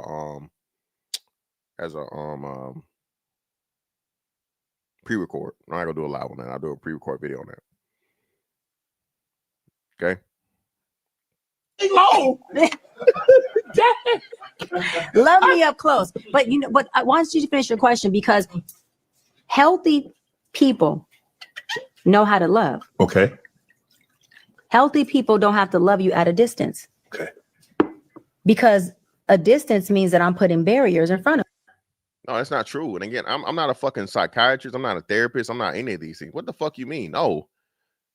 pre-record. I'm not gonna do a live on that. I'll do a pre-record video on that. Okay. Long. Love me up close. But you know, but I want you to finish your question, because healthy people know how to love. Okay. Healthy people don't have to love you at a distance, Okay. because a distance means that I'm putting barriers in front of No, that's not true. And again, I'm not a fucking psychiatrist. I'm not a therapist. I'm not any of these things. What the fuck you mean? No.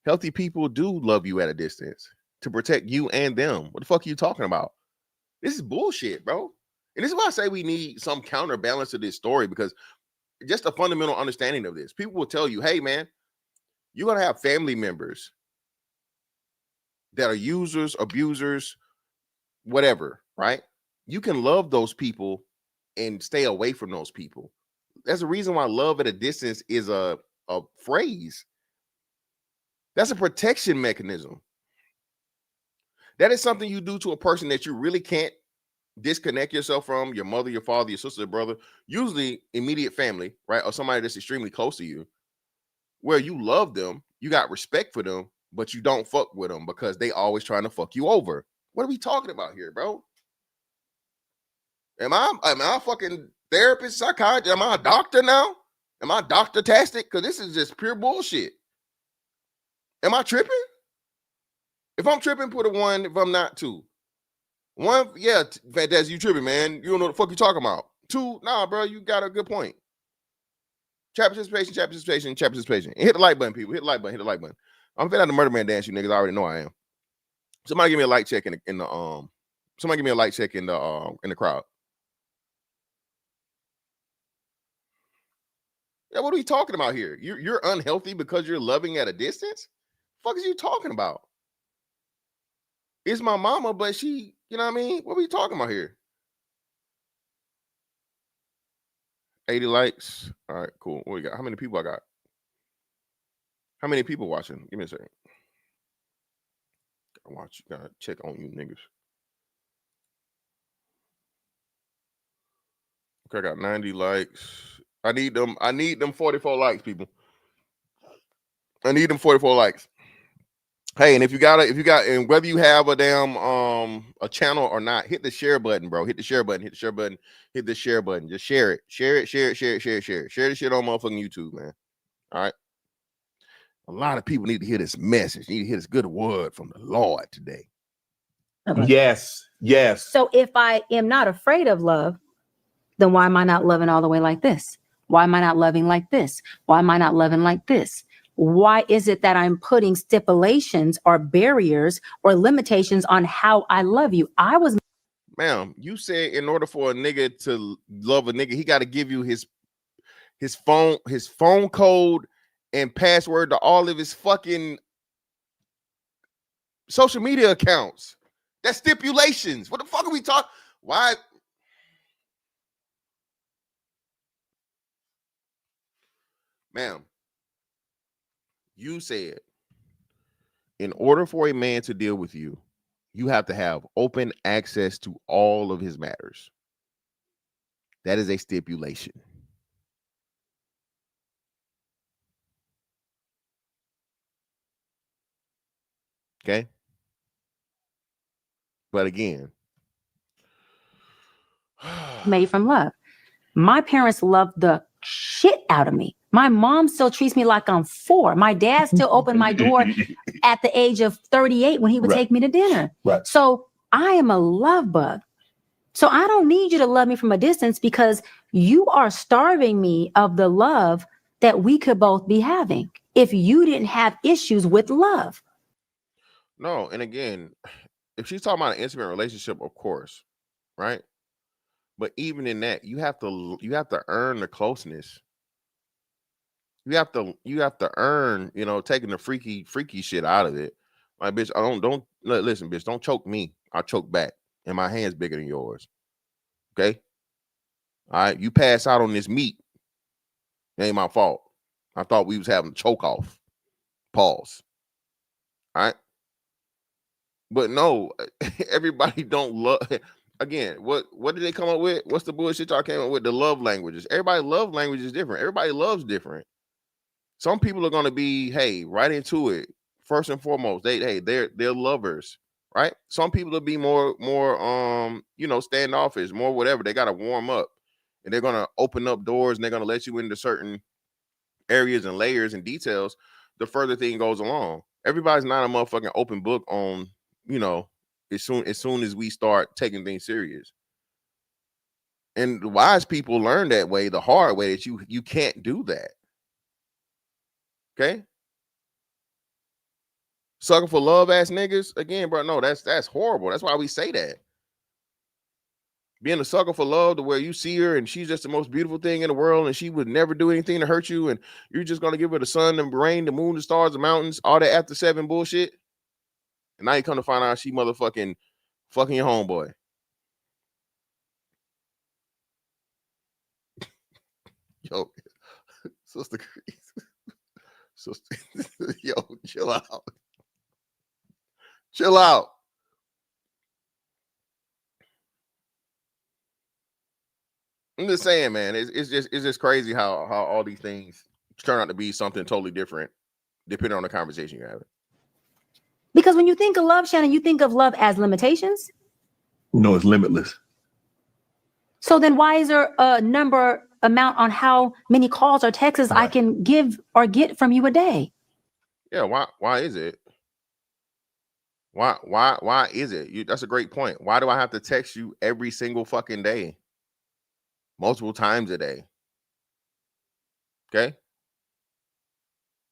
Healthy people do love you at a distance to protect you and them. What the fuck are you talking about? This is bullshit, bro. And this is why I say we need some counterbalance to this story, because just a fundamental understanding of this. People will tell you, hey, man, you're going to have family members that are users, abusers, whatever, right? You can love those people and stay away from those people. That's the reason why love at a distance is a phrase. That's a protection mechanism. That is something you do to a person that you really can't disconnect yourself from, your mother, your father, your sister, your brother, usually immediate family, right? Or somebody that's extremely close to you, where you love them, you got respect for them, but you don't fuck with them because they always trying to fuck you over. What are we talking about here, bro? Am I a fucking therapist, psychiatrist? Am I a doctor now? Am I doctor-tastic? Because this is just pure bullshit. Am I tripping? If I'm tripping, put a 1. If I'm not, 2. 1, yeah, Fantastic, you tripping, man. You don't know what the fuck you talking about. 2, nah, bro, you got a good point. Chat participation. And hit the like button, people. Hit the like button. I'm finna have the murder man dance, you niggas. I already know I am. Somebody give me a like check in the somebody give me a like check in the crowd. Yeah, what are we talking about here? You're unhealthy because you're loving at a distance? What the fuck is you talking about? It's my mama, but she, you know what I mean? What are we talking about here? 80 likes. All right, cool. What we got? How many people I got? How many people watching? Give me a second. Gotta check on you niggas. Okay, I got 90 likes. I need them 44 likes, people. I need them 44 likes. Hey, and if you got, and whether you have a damn a channel or not, hit the share button, bro. Hit the share button. Just share it. Share the shit on motherfucking YouTube, man. All right. A lot of people need to hear this message. Need to hear this good word from the Lord today. Yes. So if I am not afraid of love, then why am I not loving all the way like this? Why am I not loving like this? Why am I not loving like this? Why is it that I'm putting stipulations or barriers or limitations on how I love you? Ma'am, you said in order for a nigga to love a nigga, he got to give you his phone code and password to all of his fucking social media accounts. That's stipulations. What the fuck are we talking? Why? Ma'am, you said in order for a man to deal with you, you have to have open access to all of his matters. That is a stipulation. Okay? But again, made from love. My parents loved the shit out of me. My mom still treats me like I'm 4. My dad still opened my door at the age of 38 when he would take me to dinner. Right. So I am a love bug. So I don't need you to love me from a distance, because you are starving me of the love that we could both be having if you didn't have issues with love. no, and again, if she's talking about an intimate relationship, of course, right? But even in that, you have to earn the closeness. You have to earn, taking the freaky shit out of it. Like, bitch, don't listen, bitch, don't choke me. I'll choke back. And my hand's bigger than yours. Okay? All right. You pass out on this meat. It ain't my fault. I thought we was having a choke off. Pause. All right. But no, everybody don't love. Again, what did they come up with? What's the bullshit y'all came up with? The love languages. Everybody love language is different. Everybody loves different. Some people are gonna be, hey, right into it. First and foremost, they're lovers, right? Some people will be more standoffish, more whatever. They gotta warm up, and they're gonna open up doors, and they're gonna let you into certain areas and layers and details the further thing goes along. Everybody's not a motherfucking open book on, as soon as we start taking things serious. And the wise people learn that way, the hard way, that you can't do that. Okay? Sucker for love ass niggas, again, bro, no, that's horrible. That's why we say that. Being a sucker for love, to where you see her and she's just the most beautiful thing in the world, and she would never do anything to hurt you, and you're just gonna give her the sun, the rain, the moon, the stars, the mountains, all that after 7 bullshit. And now you come to find out she motherfucking fucking your homeboy. Yo, sister, yo, chill out. Chill out. I'm just saying, man, it's just crazy how all these things turn out to be something totally different depending on the conversation you're having. Because when you think of love, Shannon, you think of love as limitations. No, it's limitless. So then why is there a amount on how many calls or texts I can give or get from you a day? Yeah, why is it? Why is it? That's a great point. Why do I have to text you every single fucking day? Multiple times a day. Okay?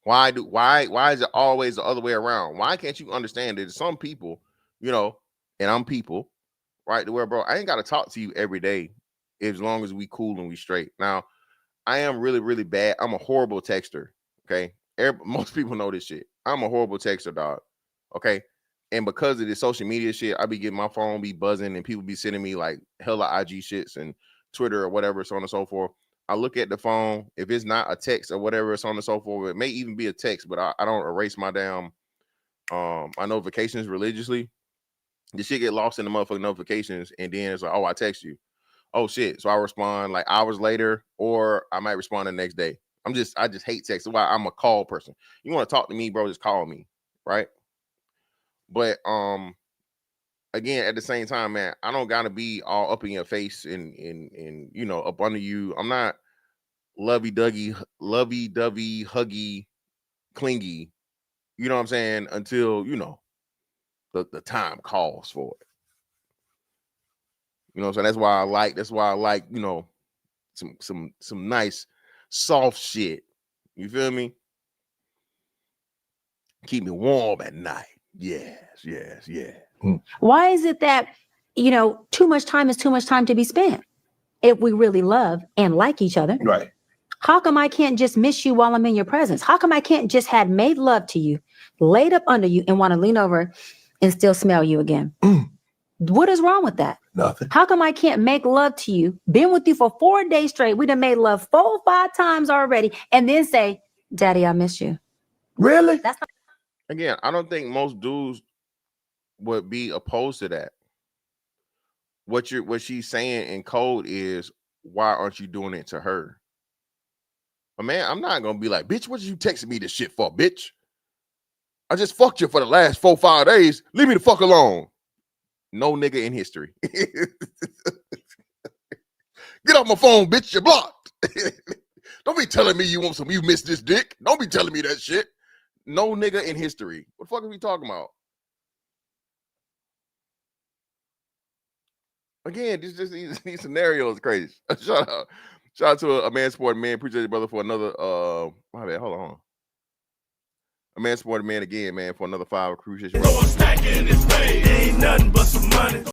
Why is it always the other way around? Why can't you understand that some people, and I'm people, right? To where, bro, I ain't got to talk to you every day as long as we cool and we straight. Now, I am really, really bad. I'm a horrible texter. Okay? Most people know this shit. I'm a horrible texter, dog. Okay? And because of this social media shit, I be getting my phone be buzzing and people be sending me like hella IG shits and Twitter or whatever, so on and so forth. I look at the phone. If it's not a text or whatever, so on and so forth, it may even be a text, but I don't erase my damn my notifications religiously. The shit get lost in the motherfucking notifications, and then it's like, oh, I text you. Oh shit. So I respond like hours later, or I might respond the next day. I just hate text. That's why I'm a call person. You want to talk to me, bro, just call me, right? But again, at the same time, man, I don't gotta be all up in your face and up under you. I'm not lovey-dovey, huggy, clingy. You know what I'm saying? Until the time calls for it. You know what I'm saying? That's why I like some nice soft shit. You feel me? Keep me warm at night. Yes. Why is it that, too much time is too much time to be spent if we really love and like each other? Right. How come I can't just miss you while I'm in your presence? How come I can't just have made love to you, laid up under you, and want to lean over and still smell you again? What is wrong with that? Nothing. How come I can't make love to you, been with you for 4 days straight, we done made love 4 or 5 times already, and then say, Daddy, I miss you? Really? That's not. Again, I don't think most dudes would be opposed to that. What she's saying in code is, why aren't you doing it to her? But man, I'm not gonna be like, bitch, what did you texting me this shit for, bitch? I just fucked you for the last 4 or 5 days. Leave me the fuck alone. No nigga in history. Get off my phone, bitch. You're blocked. Don't be telling me you missed this dick. Don't be telling me that shit. No nigga in history. What the fuck are we talking about? Again, these scenarios crazy. Shout out to a man supporting man. Appreciate you, brother, for another my bad. Hold on. A man supporting man again, man, for another 5. Appreciate you, brother. Ain't nothing but some money.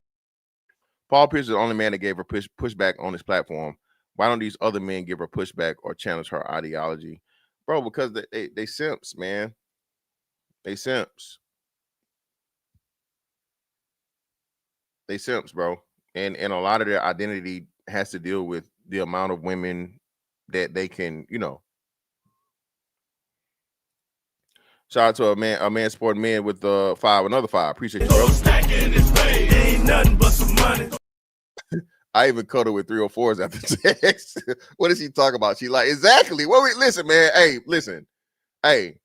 Paul Pierce is the only man that gave her pushback on his platform. Why don't these other men give her pushback or challenge her ideology? Bro, because they simps, man. They simps. They simps, bro. And a lot of their identity has to deal with the amount of women that they can, Shout out to a man supporting men with another 5. Appreciate you, bro. Ain't nothing but some money. I even cuddle with 304s after sex. What does she talk about? She like, exactly. Listen, man. Hey, listen. Hey,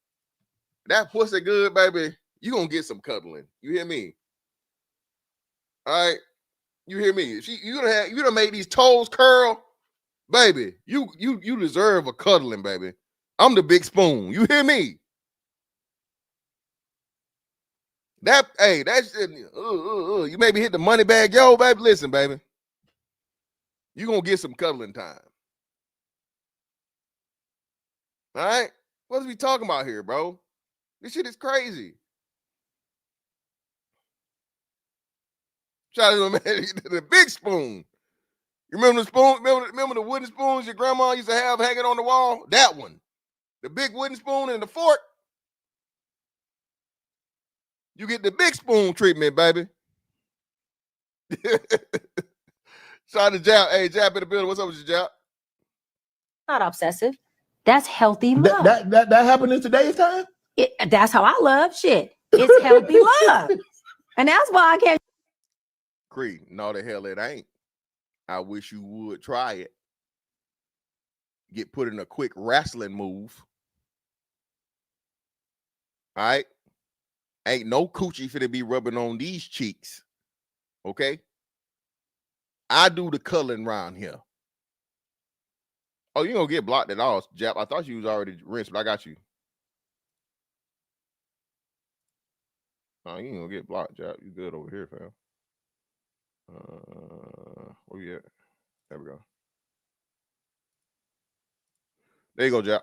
that pussy good, baby. You gonna get some cuddling. You hear me? All right. You hear me? You gonna make these toes curl, baby. You deserve a cuddling, baby. I'm the big spoon. You hear me? That's you maybe hit the money bag, yo, baby. Listen, baby, you gonna get some cuddling time. All right, what are we talking about here, bro? This shit is crazy. Shout out to the big spoon. You remember the spoon? Remember the wooden spoons your grandma used to have hanging on the wall? That one, the big wooden spoon and the fork. You get the big spoon treatment, baby. Shout out to Jap. Hey, Jap in the building. What's up with you, Jap? Not obsessive. That's healthy love. That happened in today's time? That's how I love shit. It's healthy love. And that's why I can't. Cree, no, the hell it ain't. I wish you would try it. Get put in a quick wrestling move. All right? Ain't no coochie finna be rubbing on these cheeks. Okay? I do the culling around here. Oh, you gonna get blocked at all, Jap. I thought you was already rinsed, but I got you. Oh, you ain't gonna get blocked, Jap. You good over here, fam. Where you at? There we go. There you go, Jap.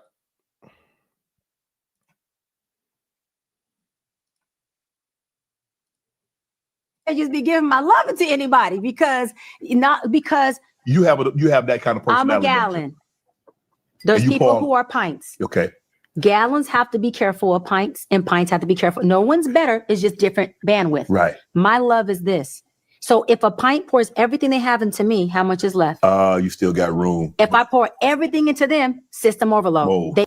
I just be giving my love to anybody because you have that kind of personality. I'm a gallon. There's people who are pints. Okay. Gallons have to be careful of pints, and pints have to be careful. No one's better. It's just different bandwidth. Right. My love is this. So if a pint pours everything they have into me, how much is left? You still got room. If I pour everything into them, system overload.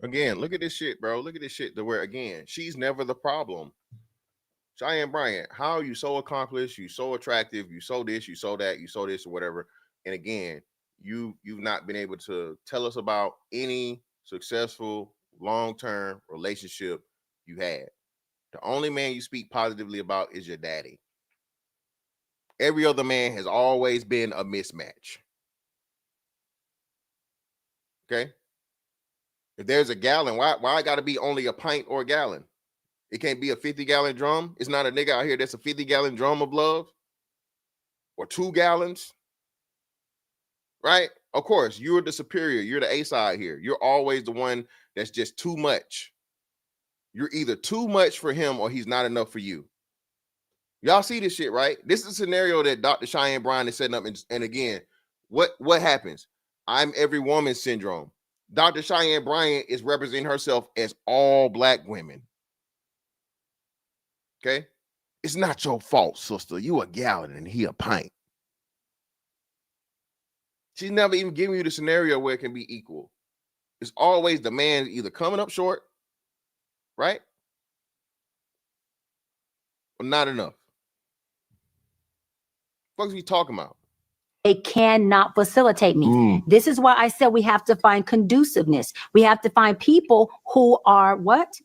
Again, look at this shit, bro. Look at this shit. Where again, she's never the problem. Chyenne Bryant, how are you so accomplished? You so attractive. You so this. You so that. You so this or whatever. And again, you've not been able to tell us about any successful long-term relationship you had. The only man you speak positively about is your daddy. Every other man has always been a mismatch. Okay? If there's a gallon, why got to be only a pint or a gallon? It can't be a 50-gallon drum. It's not a nigga out here that's a 50-gallon drum of love or 2 gallons. Right? Of course, you're the superior. You're the A side here. You're always the one that's just too much. You're either too much for him or he's not enough for you. Y'all see this shit, right? This is a scenario that Dr. Chyenne Bryant is setting up. And again, what happens? I'm every woman syndrome. Dr. Chyenne Bryant is representing herself as all black women. Okay? It's not your fault, sister. You a gallon and he a pint. She's never even giving you the scenario where it can be equal. It's always the man either coming up short, right? Or not enough. What are we talking about? They cannot facilitate me. This is why I said we have to find conduciveness. We have to find people who are what?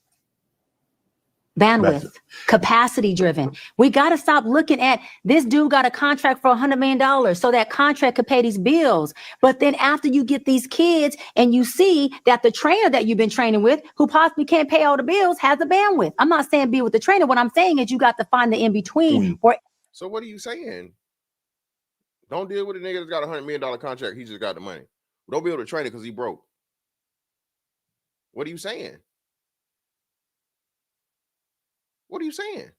Bandwidth, capacity driven. We got to stop looking at this dude got a contract for $100 million so that contract could pay these bills. But then after you get these kids and you see that the trainer that you've been training with, who possibly can't pay all the bills, has the bandwidth. I'm not saying be with the trainer. What I'm saying is you got to find the in between. So what are you saying? Don't deal with a nigga that's got a $100 million contract. He just got the money. Don't be able to train it because he broke. What are you saying? What are you saying?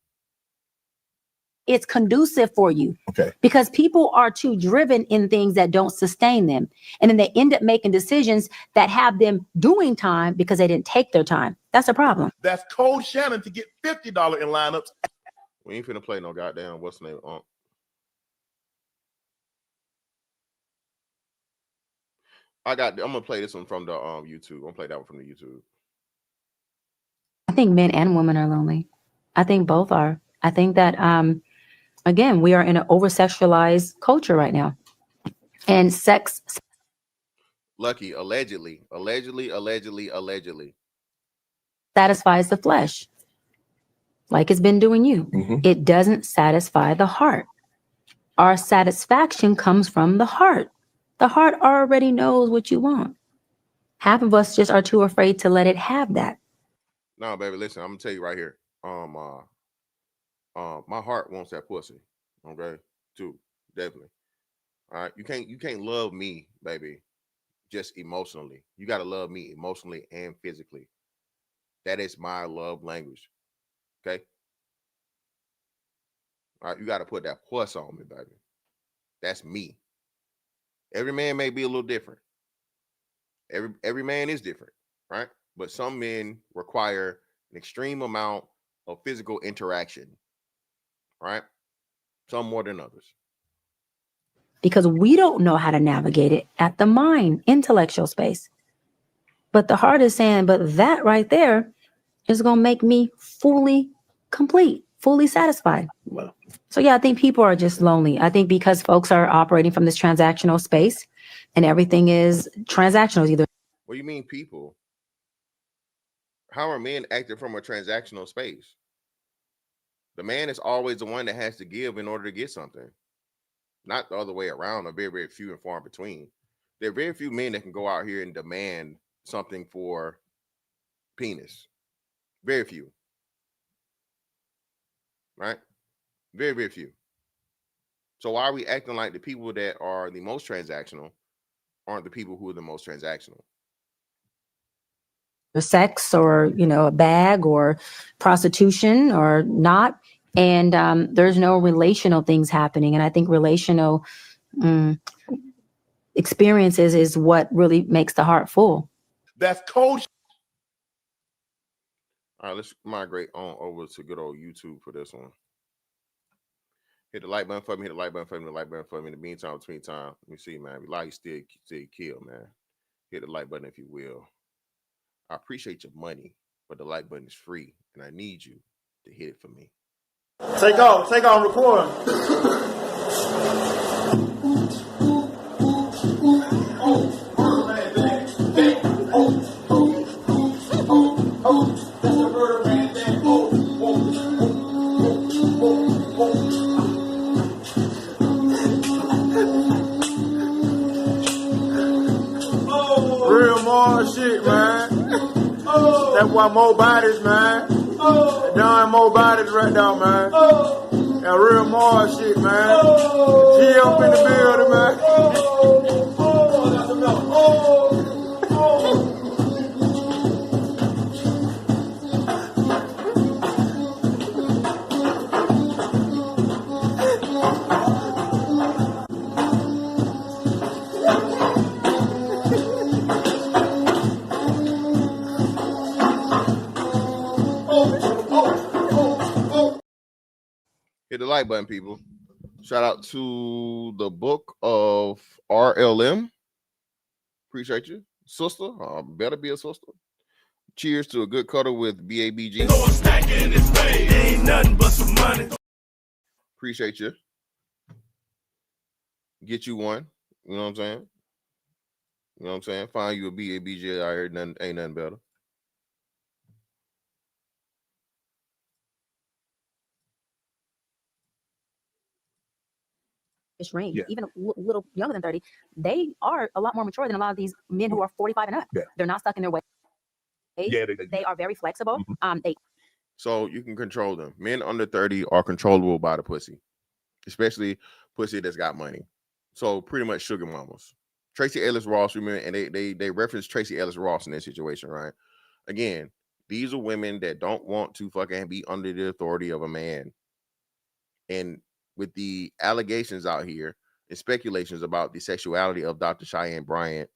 It's conducive for you. Okay. Because people are too driven in things that don't sustain them. And then they end up making decisions that have them doing time because they didn't take their time. That's a problem. That's Cold Shannon to get $50 in lineups. We ain't finna play no goddamn what's the name? I'm gonna play this one from the YouTube. I'm gonna play that one from the YouTube. I think men and women are lonely. I think both are. I think that again, we are in an over-sexualized culture right now. And sex. Lucky, allegedly. satisfies the flesh, like it's been doing you. Mhm. It doesn't satisfy the heart. Our satisfaction comes from the heart. The heart already knows what you want. Half of us just are too afraid to let it have that. No, baby, listen, I'm gonna tell you right here. My heart wants that pussy. Okay, too, definitely. All right, you can't love me, baby, just emotionally. You gotta love me emotionally and physically. That is my love language. Okay. All right, you gotta put that puss on me, baby. That's me. Every man may be a little different. Every man is different, right? But some men require an extreme amount of physical interaction, right? Some more than others. Because we don't know how to navigate it at the mind, intellectual space. But the heart is saying, but that right there is going to make me fully complete, fully satisfied. Well, So yeah, I think people are just lonely. I think because folks are operating from this transactional space and everything is transactional, either. What do you mean, people? How are men acting from a transactional space? The man is always the one that has to give in order to get something, not the other way around, or very, very few and far in between. There are very few men that can go out here and demand something for penis. Very few. Right? Very, very few. So why are we acting like the people that are the most transactional aren't the people who are the most transactional? Sex or, a bag or prostitution or not. And there's no relational things happening. And I think relational experiences is what really makes the heart full. that's cold. All right, let's migrate on over to good old YouTube for this one. Hit the like button for me, hit the like button for me, hit the like button for me. In the meantime, between time, let me see, man. We like still kill, man. Hit the like button if you will. I appreciate your money, but the like button is free, and I need you to hit it for me. Take off, record. Real more shit, man. That's why more bodies, man. Done more bodies right now, man. That real more shit, man. She up in the building, man. Hit the like button, people. Shout out to the book of RLM. Appreciate you, sister. Better be a sister. Cheers to a good cuddle with BABG. Ain't nothing but some money. Appreciate you. Get you one. You know what I'm saying? You know what I'm saying? Find you a BABG out here. Ain't nothing better. Range, Yeah. even a little younger than 30, they are a lot more mature than a lot of these men who are 45 and up. Yeah. They're not stuck in their ways. Yeah, They are very flexible. So you can control them. Men under 30 are controllable by the pussy, especially pussy that's got money. So pretty much sugar mamas. Tracy Ellis Ross, remember, and they reference Tracy Ellis Ross in that situation, right? Again, these are women that don't want to fucking be under the authority of a man. And with the allegations out here and speculations about the sexuality of Dr. Chyenne Bryant,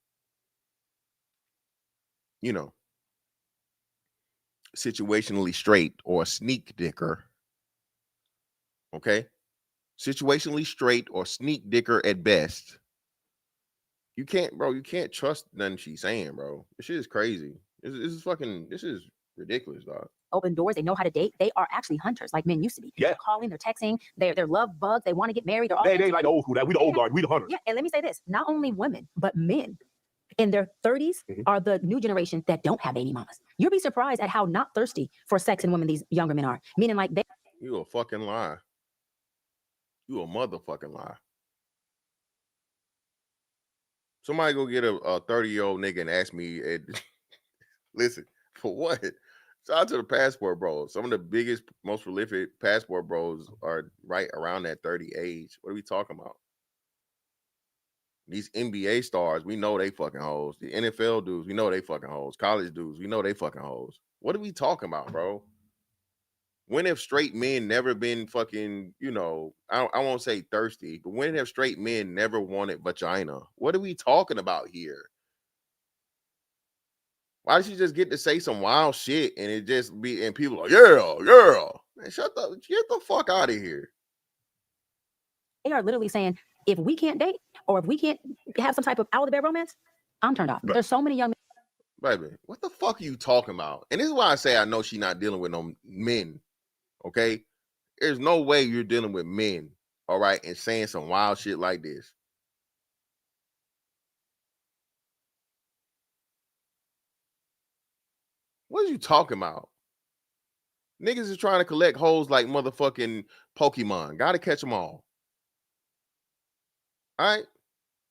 situationally straight or a sneak dicker. Okay? Situationally straight or sneak dicker at best. You can't trust nothing she's saying, bro. This shit is crazy. This is ridiculous, dog. Open doors. They know how to date. They are actually hunters like men used to be. Yeah. They're calling, they're texting, they're love bugs. They want to get married. They like the old school. We the old guard. We the hunters. Yeah, and let me say this: not only women, but men in their 30s are the new generation that don't have baby mamas. You'll be surprised at how not thirsty for sex and women these younger men are. Meaning like they You a fucking lie. You a motherfucking lie. Somebody go get a 30-year-old nigga and ask me, listen, for what? Shout out to the passport bros. Some of the biggest, most prolific passport bros are right around that 30 age. What are we talking about? These NBA stars, we know they fucking hoes. The NFL dudes, we know they fucking hoes. College dudes, we know they fucking hoes. What are we talking about, bro? When have straight men never been fucking, you know, I won't say thirsty, but when have straight men never wanted vagina? What are we talking about here? Why did she just get to say some wild shit and it just be, and people are like, yeah. Man, get the fuck out of here. they are literally saying, if we can't date or if we can't have some type of out of the bed romance, I'm turned off. Right. There's so many young men. Baby, what the fuck are you talking about? And this is why I say I know she's not dealing with no men. Okay? There's no way you're dealing with men, all right, and saying some wild shit like this. What are you talking about? Niggas is trying to collect hoes like motherfucking Pokemon. Gotta catch them all. All right?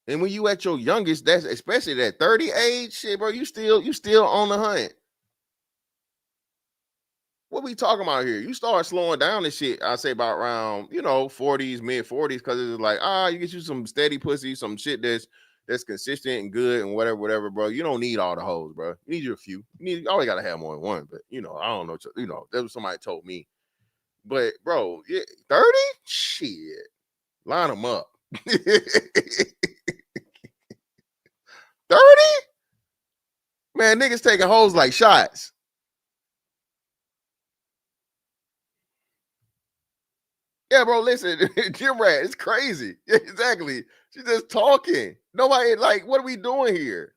And when you at your youngest, that's especially that 30 age shit, bro, you still on the hunt. What we talking about here? You start slowing down this shit, I say about around, 40s, mid-40s, because it's like, you get you some steady pussy, some shit that's consistent and good and whatever, bro. You don't need all the hoes, bro. You need you a few. You always gotta have more than one, but I don't know. That's what somebody told me. But bro, 30? Shit. Line them up. 30? Man, niggas taking hoes like shots. Yeah, bro, listen, Jim Rat, it's crazy. Yeah, exactly. She's just talking. Nobody, like, what are we doing here?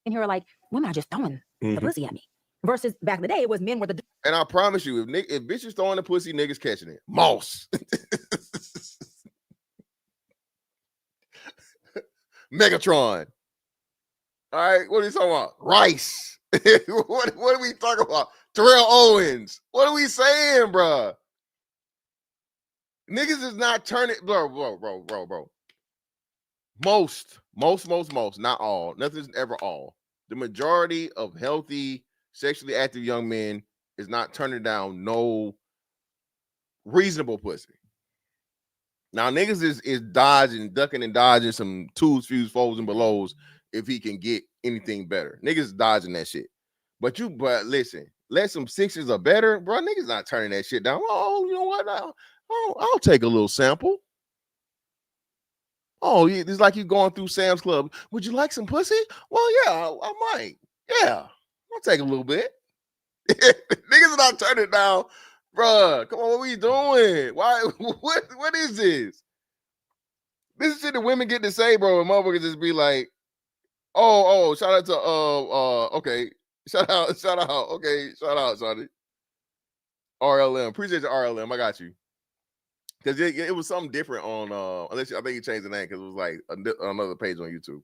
And here are like, women are just throwing the pussy at me. Versus back in the day, it was men were the. And I promise you, if bitches throwing the pussy, niggas catching it. Moss. Megatron. All right, what are we talking about? Rice. what are we talking about? Terrell Owens. What are we saying, bro? Niggas is not turning, bro. Most, not all. Nothing's ever all. The majority of healthy, sexually active young men is not turning down no reasonable pussy. Now, niggas is dodging, ducking and dodging some twos, fews, folds, and belows if he can get anything better. Niggas is dodging that shit. But listen, let some sixes or better, bro. Niggas not turning that shit down. Oh, you know what now? Oh, I'll take a little sample. Oh, it's like you going through Sam's Club. Would you like some pussy? Well, yeah, I might. Yeah, I'll take a little bit. Niggas are not turning it down, bruh. Come on, what are we doing? Why? What is this? This is shit that women get to say, bro. And motherfuckers just be like, oh, shout out to okay, shout out, okay, shout out, Sonny. RLM, appreciate your RLM. I got you. Because it was something different on, I think you changed the name because it was like another page on YouTube.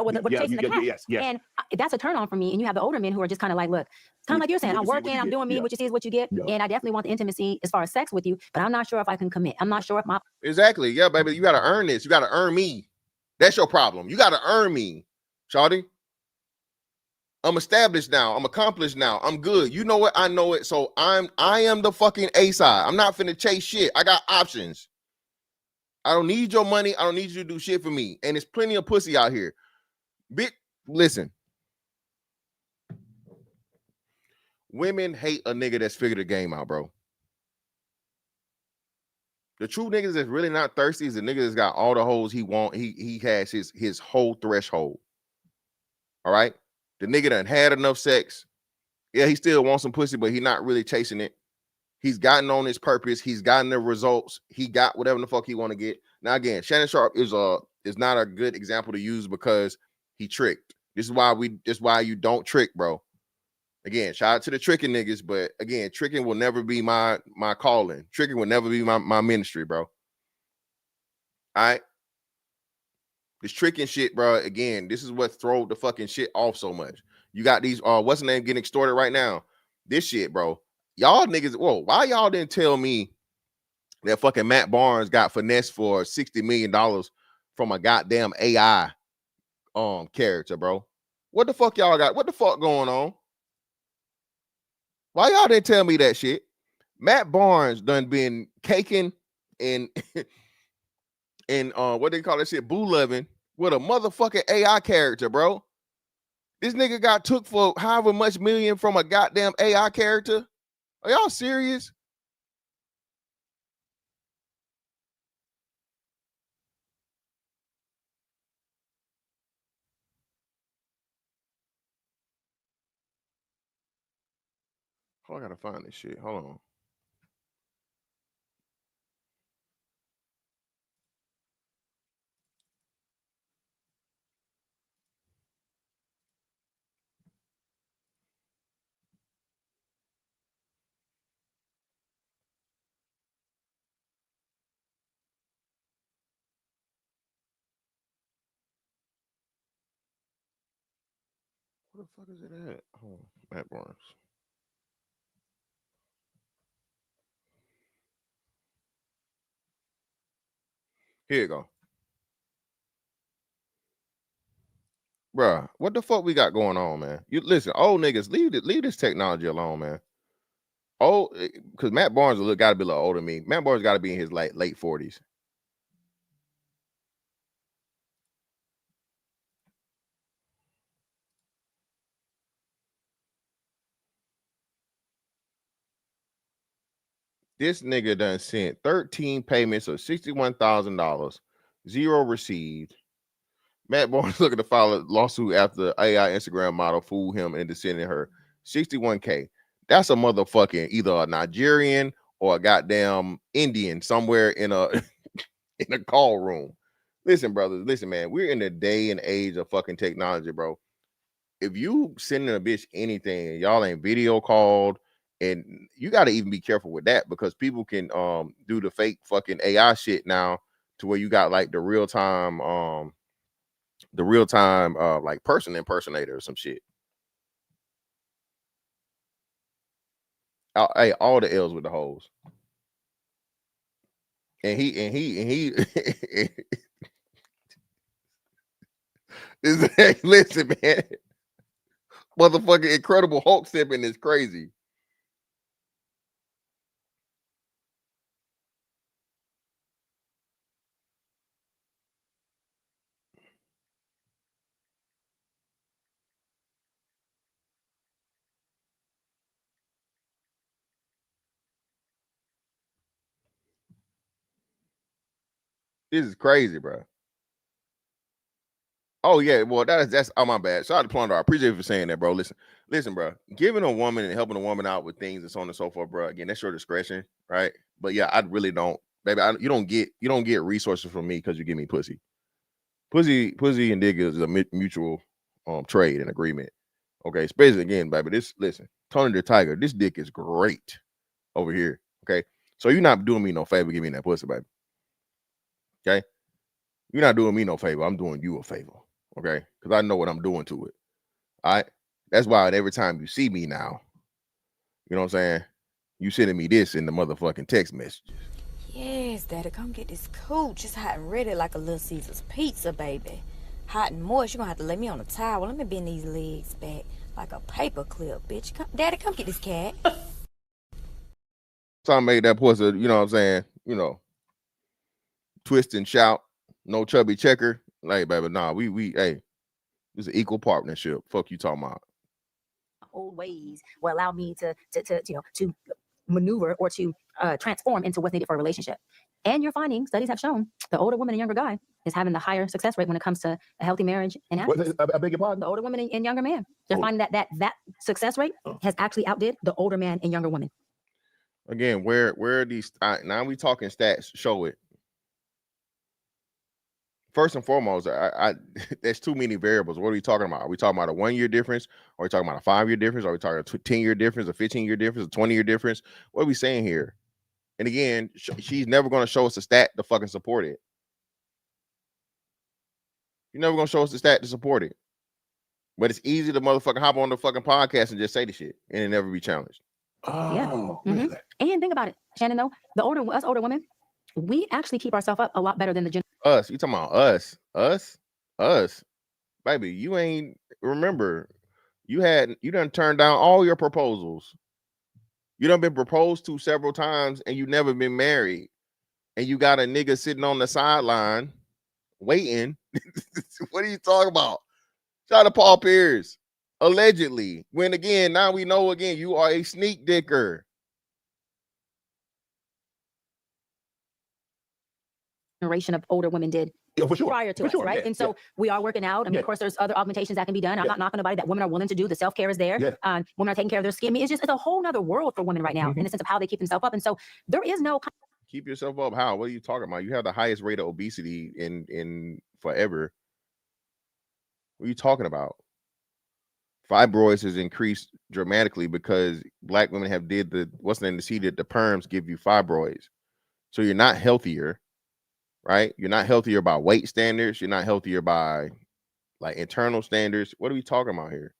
What the chasing the cat. Yes. And that's a turn on for me. And you have the older men who are just kind of like, look, kind of like you're saying, I'm working, I'm doing me, what you see is what you get. Yeah. And I definitely want the intimacy as far as sex with you, but I'm not sure if I can commit. I'm not sure if my. Exactly. Yeah, baby. You got to earn this. You got to earn me. That's your problem. You got to earn me, shawty. I'm established now. I'm accomplished now. I'm good. You know what? I know it. So I am the fucking A side. I'm not finna chase shit. I got options. I don't need your money. I don't need you to do shit for me. And there's plenty of pussy out here. Listen. Women hate a nigga that's figured the game out, bro. The true niggas that's really not thirsty is the nigga that's got all the hoes he want. He has his whole threshold. All right? The nigga done had enough sex. Yeah, he still wants some pussy, but he not really chasing it. He's gotten on his purpose. He's gotten the results. He got whatever the fuck he want to get. Now, again, Shannon Sharpe is not a good example to use because he tricked. This is why you don't trick, bro. Again, shout out to the tricking niggas, but again, tricking will never be my calling. Tricking will never be my ministry, bro. All right. This tricking shit, bro. Again, this is what throw the fucking shit off so much. You got these what's the name getting extorted right now? This shit, bro. Y'all niggas, whoa, why y'all didn't tell me that fucking Matt Barnes got finessed for $60 million from a goddamn AI character, bro? What the fuck y'all got? What the fuck going on? Why y'all didn't tell me that shit? Matt Barnes done been caking and and what they call that shit, boo loving with a motherfucking AI character, bro. This nigga got took for however much million from a goddamn AI character. Are y'all serious? Oh, I gotta find this shit. Hold on. Where the fuck is it at? Oh, Matt Barnes. Here you go. Bruh, what the fuck we got going on, man? You listen, old niggas, leave this technology alone, man. Oh, because Matt Barnes got to be a little older than me. Matt Barnes got to be in his late 40s. This nigga done sent 13 payments of $61,000, 0 received. Matt Barnes looking to file a lawsuit after AI Instagram model fooled him into sending her $61K. That's a motherfucking either a Nigerian or a goddamn Indian somewhere in a in a call room. Listen, brothers, listen, man. We're in the day and age of fucking technology, bro. If you sending a bitch anything and y'all ain't video called, and you got to even be careful with that because people can do the fake fucking AI shit now to where you got like the real time like person impersonator or some shit. Hey, all the L's with the hoes. And he listen, man. Motherfucking Incredible Hulk sipping is crazy. This is crazy, bro. Oh yeah, well that's my bad. Shout out to Plunder. I appreciate you for saying that, bro. Listen, bro. Giving a woman and helping a woman out with things and so on and so forth, bro. Again, that's your discretion, right? But yeah, I really don't, baby. You don't get resources from me because you give me pussy. Pussy and dick is a mutual trade and agreement. Okay, especially again, baby. Listen, Tony the Tiger. This dick is great over here. Okay, so you're not doing me no favor, giving me that pussy, baby. Okay, you're not doing me no favor. I'm doing you a favor. Okay, because I know what I'm doing to it. All right, that's why every time you see me now, you know what I'm saying, you sending me this in the motherfucking text messages. Yes, Daddy, come get this cooch. It's hot and ready like a Little Caesar's pizza, baby. Hot and moist. You're gonna have to lay me on a towel. Let me bend these legs back like a paper clip, bitch. Daddy, come get this cat. So I made that pussy, you know what I'm saying, twist and shout, no chubby checker. Like, baby, nah, we hey, it's an equal partnership. Fuck you talking about. Old ways will allow me to maneuver or to transform into what's needed for a relationship. And you're finding studies have shown the older woman and younger guy is having the higher success rate when it comes to a healthy marriage and happiness. I beg your pardon? The older woman and younger man, they're finding that success rate has actually outdid the older man and younger woman. Again, where are these? Now we talking stats. Show it. First and foremost, there's too many variables. What are we talking about? Are we talking about a 1 year difference? Are we talking about a 5 year difference? Are we talking a 10-year difference, a 15-year difference, a 20-year difference? What are we saying here? And again, she's never going to show us a stat to fucking support it. You're never going to show us the stat to support it. But it's easy to motherfucking hop on the fucking podcast and just say the shit and it never be challenged. Oh, And think about it, Shannon, though, us older women, we actually keep ourselves up a lot better than the Us. You talking about us? Us. Baby, you ain't, remember, you done turned down all your proposals. You done been proposed to several times and you never been married. And you got a nigga sitting on the sideline waiting. What are you talking about? Shout out to Paul Pierce. Allegedly. When again, now we know again, you are a sneak dicker. generation of older women did for sure. prior to For us, sure, right? yeah, And so we are working out. I mean, Yeah. of course, there's other augmentations that can be done. I'm Yeah. not knocking nobody that women are willing to do. The self-care is there. Yeah. Women are taking care of their skin. I mean, it's a whole nother world for women right now in the sense of how they keep themselves up. And so there is no Keep yourself up. How? What are you talking about? You have the highest rate of obesity in forever. What are you talking about? Fibroids has increased dramatically because black women have did the the perms give you fibroids. So you're not healthier, right? You're not healthier by weight standards. You're not healthier by like internal standards. What are we talking about here?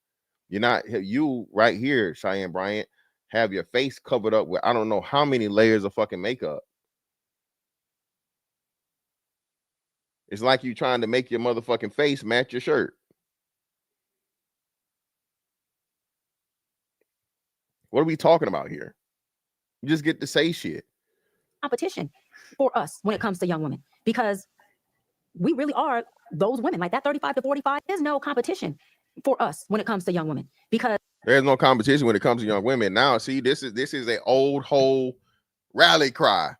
You're not, you right here, Chyenne Bryant, have your face covered up with I don't know how many layers of fucking makeup. It's like you trying to make your motherfucking face match your shirt. What are we talking about here? You just get to say shit. competition for us when it comes to young women because we really are those women. Like that 35 to 45, there's no competition for us when it comes to young women because there's no competition when it comes to young women. Now, see, this is an old whole rally cry.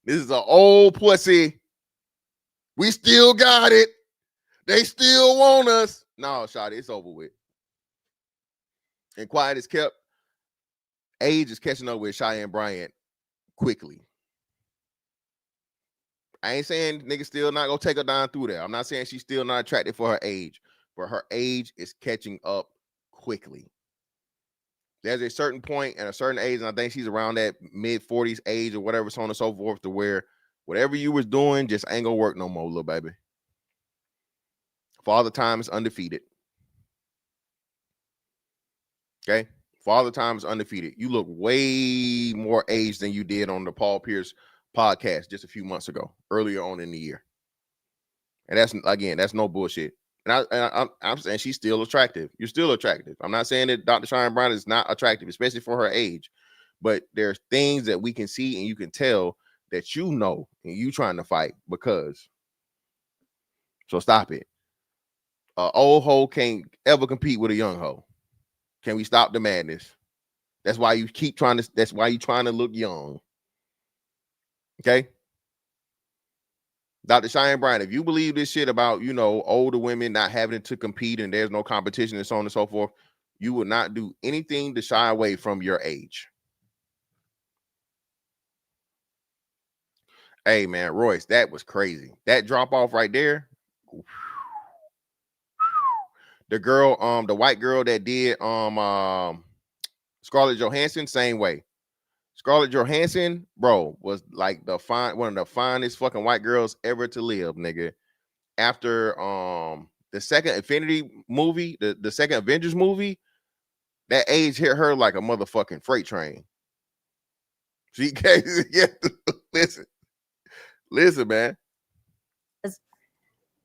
This is an old pussy. We still got it. They still want us. No, shot, it's over with. And quiet is kept. Age is catching up with Chyenne Bryant quickly. I ain't saying niggas still not gonna take her down through there. I'm not saying she's still not attractive for her age, but her age is catching up quickly. There's a certain point and a certain age, and I think she's around that mid-40s age or whatever, so on and so forth, to where whatever you was doing just ain't gonna work no more, little baby. Father Time is undefeated. Okay? Father Time is undefeated. You look way more aged than you did on the Paul Pierce podcast just a few months ago, earlier on in the year. And that's no bullshit. And I'm saying she's still attractive. You're still attractive. I'm not saying that Dr. Chyenne Bryant is not attractive, especially for her age. But there's things that we can see and you can tell that you know and you trying to fight because. So stop it. Old hoe can't ever compete with a young hoe. Can we stop the madness? That's why you keep trying to. That's why you trying to look young. Okay. Dr. Chyenne Bryant, if you believe this shit about, older women not having to compete and there's no competition and so on and so forth, you will not do anything to shy away from your age. Hey, man, Royce, that was crazy. That drop off right there. The girl, the white girl that did Scarlett Johansson, same way. Scarlett Johansson, bro, was like one of the finest fucking white girls ever to live, nigga. After the second Infinity movie, the second Avengers movie, that age hit her like a motherfucking freight train. She yeah, listen, man.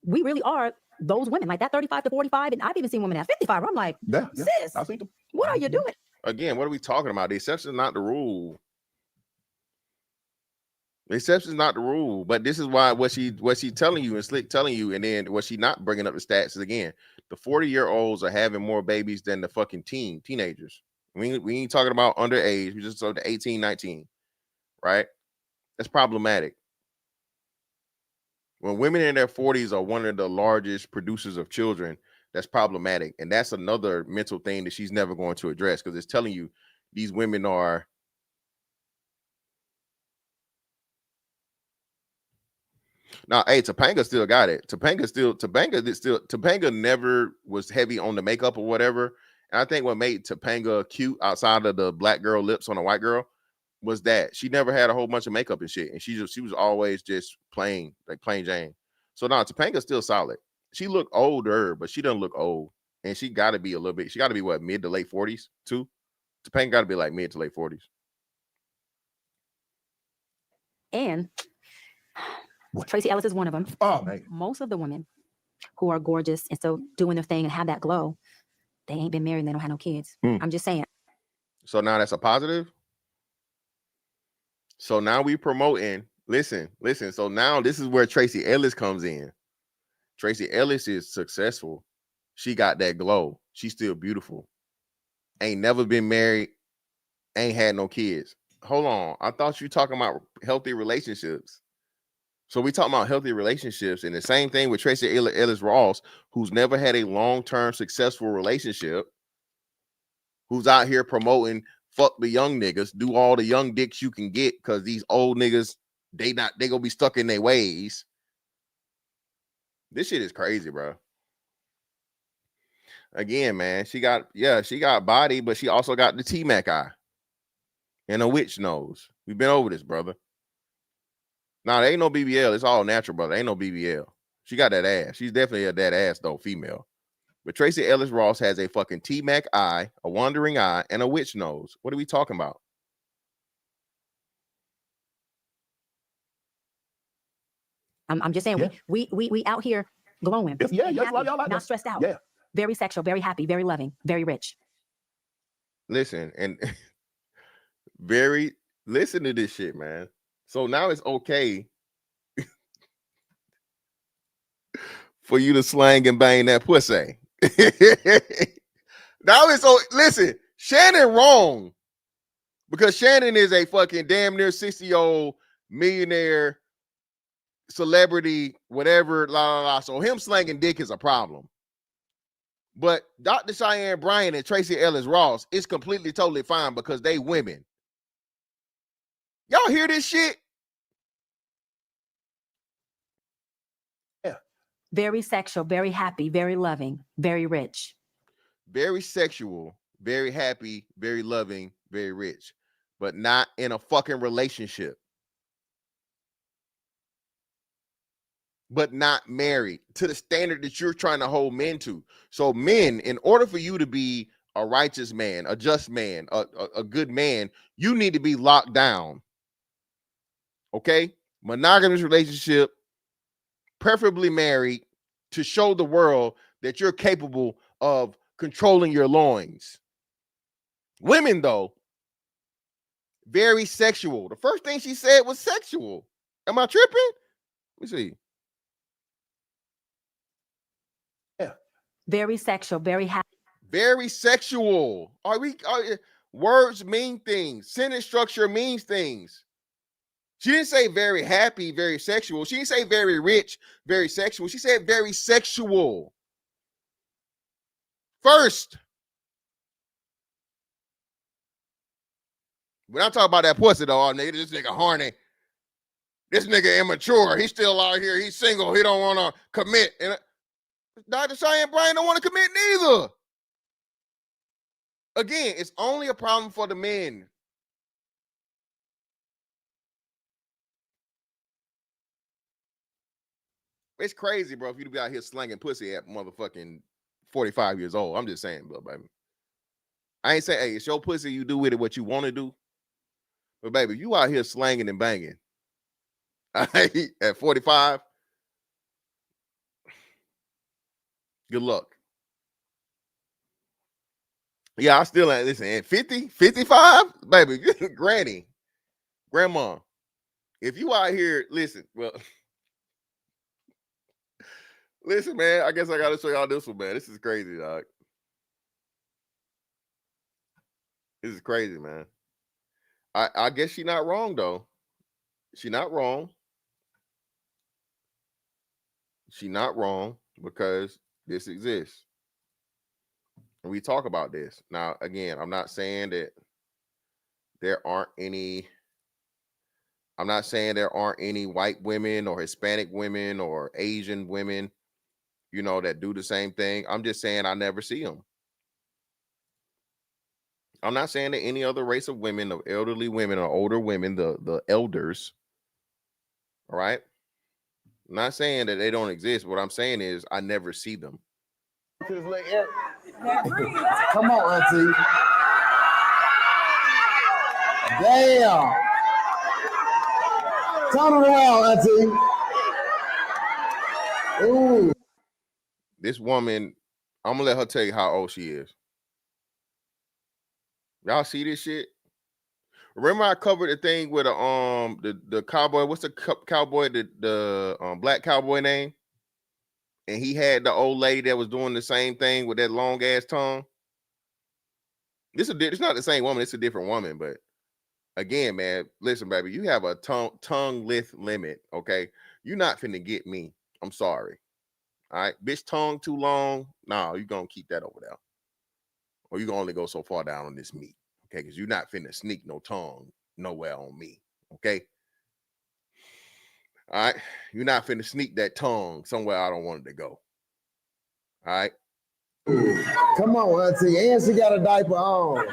We really are those women, like that 35 to 45, and I've even seen women at 55. I'm like, sis, I see them. what are you doing? Again, what are we talking about? The exception is not the rule. The exception is not the rule, but this is why what she telling you and Slick telling you, and then what she not bringing up the stats is again, the 40-year-olds are having more babies than the fucking teenagers. We ain't talking about underage. We just talking to 18, 19, right? That's problematic. When women in their 40s are one of the largest producers of children, that's problematic. And that's another mental thing that she's never going to address because it's telling you these women are Now, hey, Topanga still got it. Topanga never was heavy on the makeup or whatever. And I think what made Topanga cute outside of the black girl lips on a white girl was that she never had a whole bunch of makeup and shit. And she was always just plain, like plain Jane. So now Topanga's still solid. She look older, but she doesn't look old. And she gotta be a little bit, she gotta be what, mid to late 40s too? Topanga gotta be like mid to late 40s. And Tracy Ellis is one of them. Oh, man. Most of the women who are gorgeous and still doing their thing and have that glow, they ain't been married and they don't have no kids. I'm just saying. So now that's a positive. So now we promoting. Listen. So now this is where Tracy Ellis comes in. Tracy Ellis is successful. She got that glow. She's still beautiful. Ain't never been married. Ain't had no kids. Hold on. I thought you talking about healthy relationships. So we talking about healthy relationships, and the same thing with Tracy Ellis Ross, who's never had a long-term successful relationship, who's out here promoting fuck the young niggas, do all the young dicks you can get, because these old niggas, they gonna be stuck in their ways. This shit is crazy, bro. Again, man, she got body, but she also got the T-Mac eye and a witch nose. We've been over this, brother. Nah, there ain't no BBL. It's all natural, brother. Ain't no BBL. She got that ass. She's definitely that ass, though, female. But Tracy Ellis Ross has a fucking T-Mac eye, a wandering eye, and a witch nose. What are we talking about? I'm just saying, Yeah. we out here glowing. Yeah, and yeah, happy, y'all like not that. stressed out. Yeah. Very sexual, very happy, very loving, very rich. Listen, and listen to this shit, man. So now it's okay for you to slang and bang that pussy. Now it's listen, Shannon wrong, because Shannon is a fucking damn near 60-year-old millionaire, celebrity, whatever, la la la. So him slanging dick is a problem. But Dr. Chyenne Bryant and Tracy Ellis Ross is completely totally fine because they women. Y'all hear this shit? Yeah. Very sexual, very happy, very loving, very rich. Very sexual, very happy, very loving, very rich, but not in a fucking relationship. But not married to the standard that you're trying to hold men to. So men, in order for you to be a righteous man, a just man, a good man, you need to be locked down. Okay? Monogamous relationship, preferably married, to show the world that you're capable of controlling your loins. Women, though, very sexual. The first thing she said was sexual. Am I tripping? Let me see. Very sexual, very happy. Very sexual. Words mean things. Sentence structure means things. She didn't say very happy, very sexual. She didn't say very rich, very sexual. She said very sexual. First, when I talk about that pussy, though, oh, nigga, this nigga horny. This nigga immature. He's still out here. He's single. He don't want to commit. And Dr. Chyenne Bryant don't want to commit neither. Again, it's only a problem for the men. It's crazy, bro, if you to be out here slanging pussy at motherfucking 45 years old. I'm just saying, bro, baby. I ain't saying, hey, it's your pussy. You do with it what you want to do. But, baby, you out here slanging and banging at 45, good luck. Yeah, I still ain't listen. At 50, 55, baby, granny, grandma, if you out here, listen, well, listen, man, I guess I got to show y'all this one, man. This is crazy, dog. This is crazy, man. I guess she's not wrong, though. She's not wrong. She's not wrong because this exists. And we talk about this. Now, again, I'm not saying that there aren't any I'm not saying there aren't any white women or Hispanic women or Asian women, you know, that do the same thing. I'm just saying I never see them. I'm not saying that any other race of women, of elderly women or older women, the elders, all right? I'm not saying that they don't exist. What I'm saying is I never see them. Come on, auntie. Damn. Turn it around, auntie. Ooh. This woman, I'm gonna let her tell you how old she is. Y'all see this shit? Remember I covered the thing with the cowboy. What's the cowboy? The black cowboy name? And he had the old lady that was doing the same thing with that long ass tongue. It's not the same woman. It's a different woman. But again, man, listen, baby, you have a tongue length limit. Okay, you're not finna get me. I'm sorry. All right, bitch, tongue too long. No, you're gonna keep that over there, or you gonna only go so far down on this meat. Okay, because you're not finna sneak no tongue nowhere on me. Okay. All right. You're not finna sneak that tongue somewhere I don't want it to go. All right. Come on, auntie. And she got a diaper on.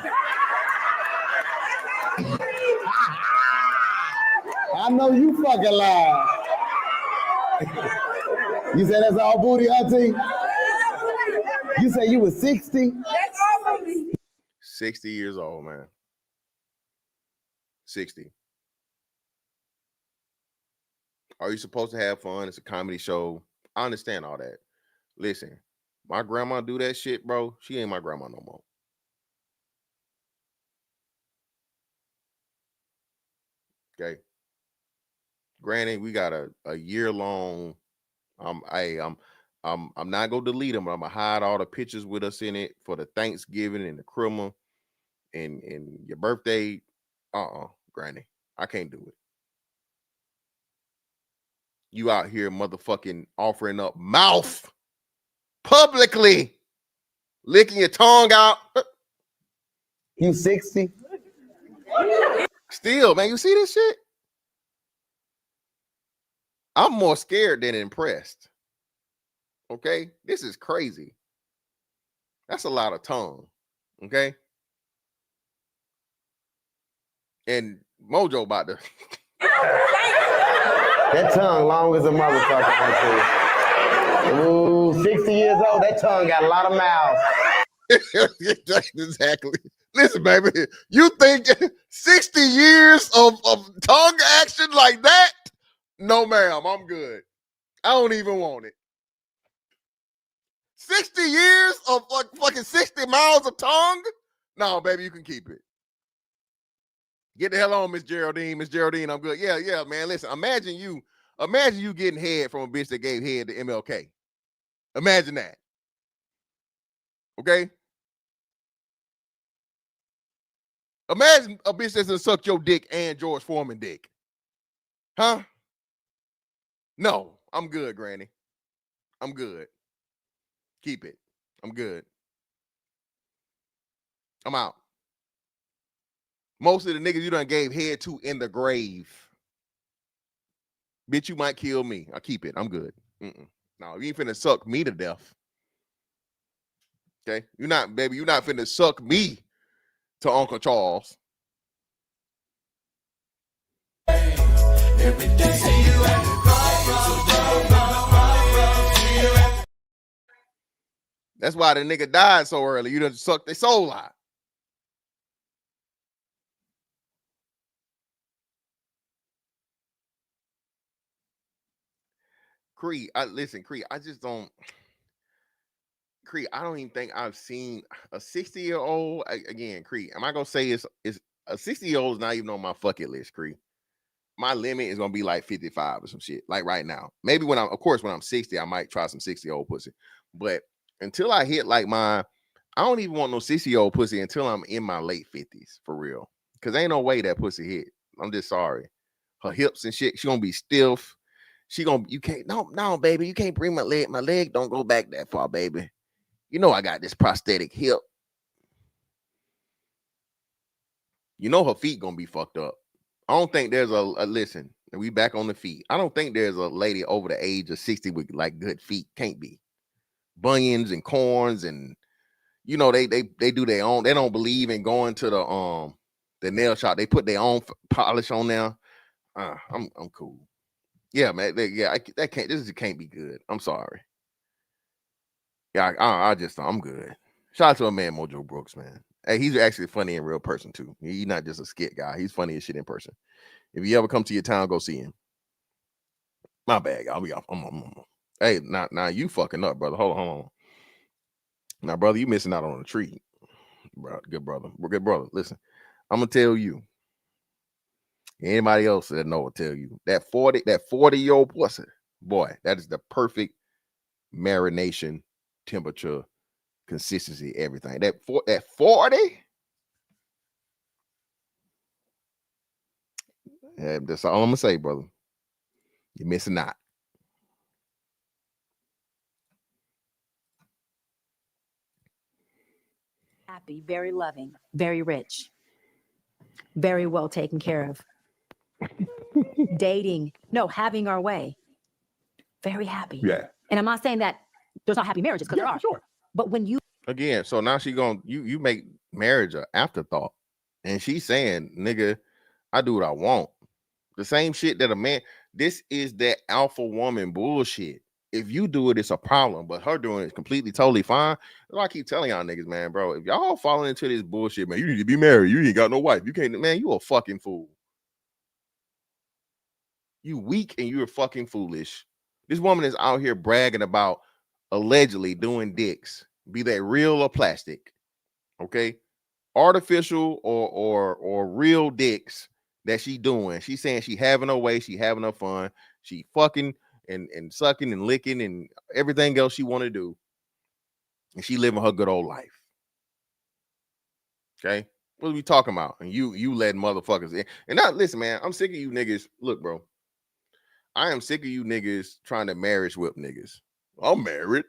I know you fucking lying. You said that's all booty, auntie? You said you was 60? 60 years old, man. 60. Are you supposed to have fun? It's a comedy show. I understand all that. Listen, my grandma do that shit, bro. She ain't my grandma no more. Okay. Granny, we got a year-long. I'm not gonna delete them, but I'm gonna hide all the pictures with us in it for the Thanksgiving and the Christmas and your birthday. Granny, I can't do it. You out here motherfucking offering up mouth publicly, licking your tongue out. You 60? Still, man, you see this shit? I'm more scared than impressed. Okay, this is crazy. That's a lot of tongue. Okay, and Mojo about to. That tongue long as a motherfucker, auntie. Ooh, 60 years old. That tongue got a lot of mouth. Exactly. Listen, baby, you think 60 years of tongue action like that? No, ma'am, I'm good. I don't even want it. 60 years of like fucking 60 miles of tongue? No, baby, you can keep it. Get the hell on, Miss Geraldine. Miss Geraldine, I'm good. Yeah, man. Listen, imagine you getting head from a bitch that gave head to MLK. Imagine that. Okay? Imagine a bitch that's gonna suck your dick and George Foreman dick. Huh? No, I'm good, Granny. I'm good. Keep it. I'm good. I'm out. Most of the niggas you done gave head to in the grave. Bitch, you might kill me. I'll keep it. I'm good. No, you ain't finna suck me to death. Okay? You're not finna suck me to Uncle Charles. Every day see you at the crossroads. That's why the nigga died so early. You done sucked their soul out. Cree, Cree, I just don't. Cree, I don't even think I've seen a 60-year-old. Again, Cree, am I gonna say it's a 60-year-old is not even on my bucket list, Cree? My limit is gonna be like 55 or some shit. Like right now. Maybe when I'm 60, I might try some 60-year-old pussy. But until I hit like I don't even want no 60-year-old pussy until I'm in my late 50s, for real. Cause ain't no way that pussy hit. I'm just sorry. Her hips and shit, she gonna be stiff. You can't, no, baby, you can't bring my leg. My leg don't go back that far, baby. You know I got this prosthetic hip. You know her feet gonna be fucked up. I don't think there's a listen. We back on the feet. I don't think there's a lady over the age of 60 with like good feet. Can't be. Bunions and corns and you know they do their own. They don't believe in going to the nail shop. They put their own polish on there. I'm cool. Yeah, man. That can't. This can't be good. I'm sorry. Yeah, I'm good. Shout out to a man, Mojo Brooks, man. Hey, he's actually funny in real person too. He's not just a skit guy. He's funny as shit in person. If you ever come to your town, go see him. My bad, I'll be off. Hey, now you fucking up, brother. Hold on. Now, brother, you missing out on a treat, bro. Good brother. Listen, I'm gonna tell you. Anybody else that know will tell you that 40-year-old pussy, boy, that is the perfect marination, temperature, consistency, everything. That 40. Yeah, that's all I'm gonna say, brother. You're missing out. Happy, very loving, very rich, very well taken care of. Dating, no, having our way. Very happy. Yeah. And I'm not saying that there's not happy marriages, because there are. Sure. But when you Again, so now she going you make marriage an afterthought. And she's saying, nigga, I do what I want. The same shit that a man, this is that alpha woman bullshit. If you do it, it's a problem. But her doing it is completely, totally fine. That's why I keep telling y'all niggas, man, bro, if y'all falling into this bullshit, man, you need to be married. You ain't got no wife. You can't, man, you a fucking fool. You weak and you're fucking foolish. This woman is out here bragging about allegedly doing dicks, be they real or plastic, okay? Artificial or real dicks that she doing. She's saying she having her way, she having her fun, she fucking and sucking and licking and everything else she want to do, and she living her good old life. Okay, what are we talking about? And you letting motherfuckers in. And now listen, man, I'm sick of you niggas. Look, bro, I am sick of you niggas trying to marriage whip niggas. I'm married.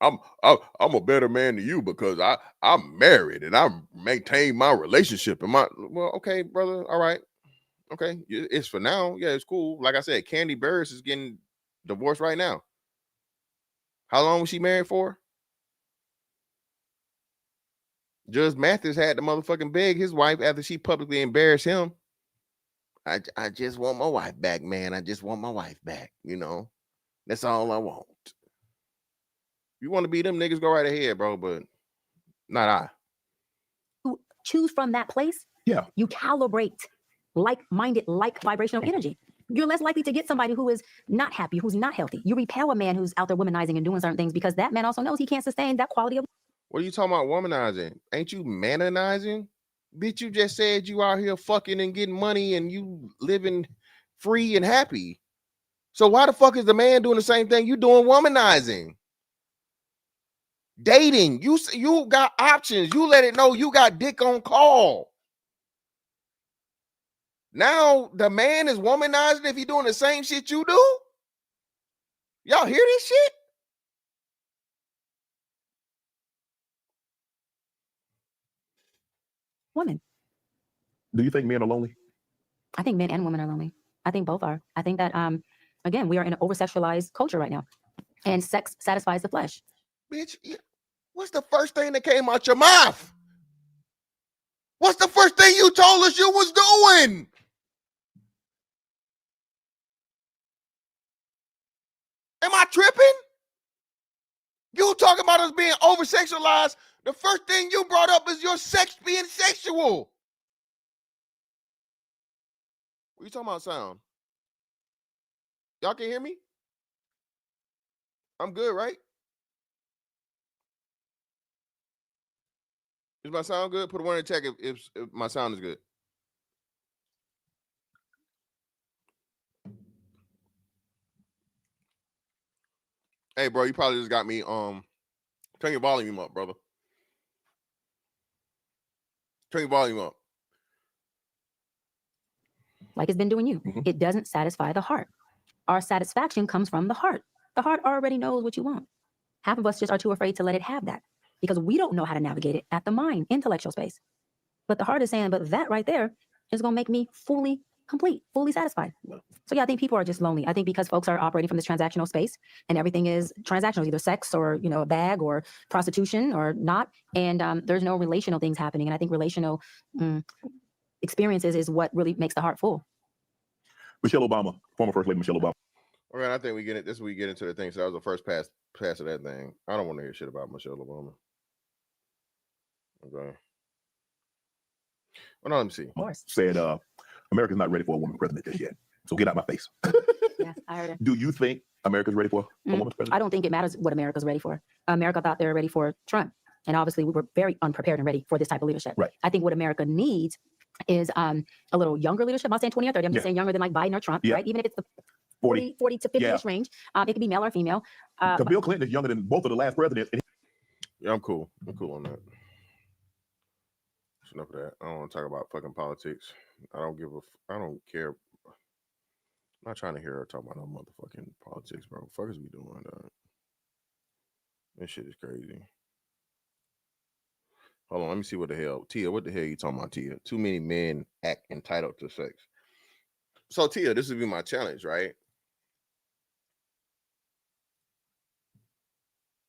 I'm a better man than you because I'm married and I maintain my relationship and well, okay, brother, all right, okay, it's for now, yeah, it's cool. Like I said, Candy Burris is getting divorced right now. How long was she married for? Judge Mathis had to motherfucking beg his wife after she publicly embarrassed him. I just want my wife back, man. I just want my wife back. You know, that's all I want. You want to be them niggas, go right ahead, bro, but not I. you choose from that place, Yeah. you calibrate like-minded, like vibrational energy. You're less likely to get somebody who is not happy, who's not healthy. You repel a man who's out there womanizing and doing certain things because that man also knows he can't sustain that quality of. What are you talking about womanizing? Ain't you manonizing? Bitch, you just said you out here fucking and getting money and you living free and happy. So why the fuck is the man doing the same thing you doing womanizing? Dating, you got options. You let it know you got dick on call. Now the man is womanizing if he doing the same shit you do. Y'all hear this shit? Women. Do you think men are lonely? I think men and women are lonely. I think both are. I think that again, we are in an over-sexualized culture right now, and sex satisfies the flesh. Bitch, what's the first thing that came out your mouth? What's the first thing you told us you was doing? Am I tripping? You talking about us being over-sexualized. The first thing you brought up is your sex being sexual. What you talking about sound? Y'all can hear me? I'm good, right? Is my sound good? Put a 1 in the check if my sound is good. Hey, bro, you probably just got me. Turn your volume up, brother. Turn your volume up. Like it's been doing you. It doesn't satisfy the heart. Our satisfaction comes from the heart. The heart already knows what you want. Half of us just are too afraid to let it have that because we don't know how to navigate it at the mind, intellectual space. But the heart is saying, but that right there is going to make me fully complete, fully satisfied. So yeah, I think people are just lonely. I think because folks are operating from this transactional space and everything is transactional, either sex or, a bag or prostitution or not. And there's no relational things happening. And I think relational experiences is what really makes the heart full. Michelle Obama, former First Lady Michelle Obama. All right, I think we get it. This is we get into the thing. So that was the first pass of that thing. I don't want to hear shit about Michelle Obama. Okay. Well, no, let me see. Said America's not ready for a woman president just yet. So get out my face. Yeah, I heard it. Do you think America's ready for a woman president? I don't think it matters what America's ready for. America thought they were ready for Trump. And obviously we were very unprepared and ready for this type of leadership. Right. I think what America needs is a little younger leadership. I'm not saying 20 or 30. I'm just saying younger than like Biden or Trump, right? Even if it's the 40 to 50-ish range. It could be male or female. Bill Clinton is younger than both of the last presidents. Yeah, I'm cool. I'm cool on that. That's enough of that. I don't want to talk about fucking politics. I don't care. I'm not trying to hear her talk about no motherfucking politics, bro. What the fuck is we doing, dog? This shit is crazy. Hold on, let me see what the hell. Tia, what the hell you talking about, Tia? Too many men act entitled to sex. So, Tia, this would be my challenge, right?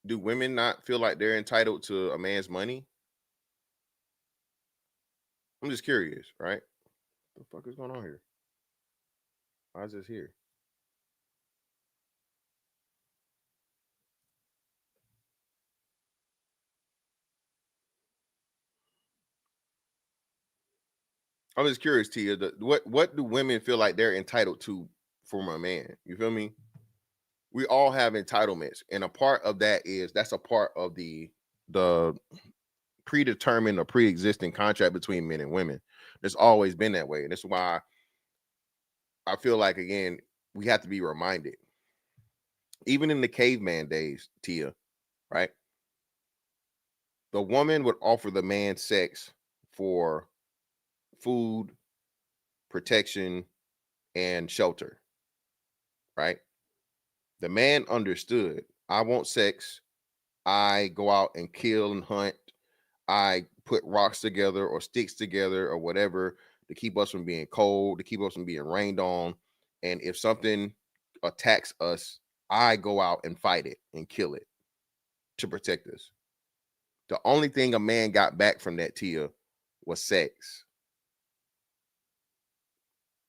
Do women not feel like they're entitled to a man's money? I'm just curious, right? What the fuck is going on here? Why is this here? I'm just curious, Tia. What do women feel like they're entitled to from a man? You feel me? We all have entitlements, and a part of that is that's a part of the predetermined or pre-existing contract between men and women. It's always been that way, and that's why I feel like, again, we have to be reminded. Even in the caveman days, Tia, right? The woman would offer the man sex for food, protection, and shelter, right? The man understood, I want sex. I go out and kill and hunt. I put rocks together or sticks together or whatever to keep us from being cold, to keep us from being rained on. And if something attacks us, I go out and fight it and kill it to protect us. The only thing a man got back from that, Tia, was sex.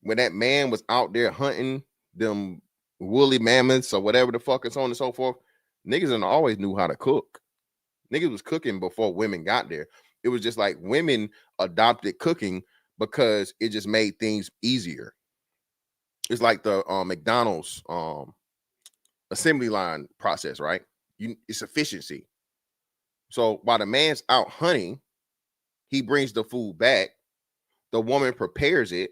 When that man was out there hunting them woolly mammoths or whatever the fuck is on and so forth, niggas always knew how to cook. Niggas was cooking before women got there. It was just like women adopted cooking because it just made things easier. It's like the McDonald's assembly line process, right? It's efficiency. So while the man's out hunting, he brings the food back. The woman prepares it.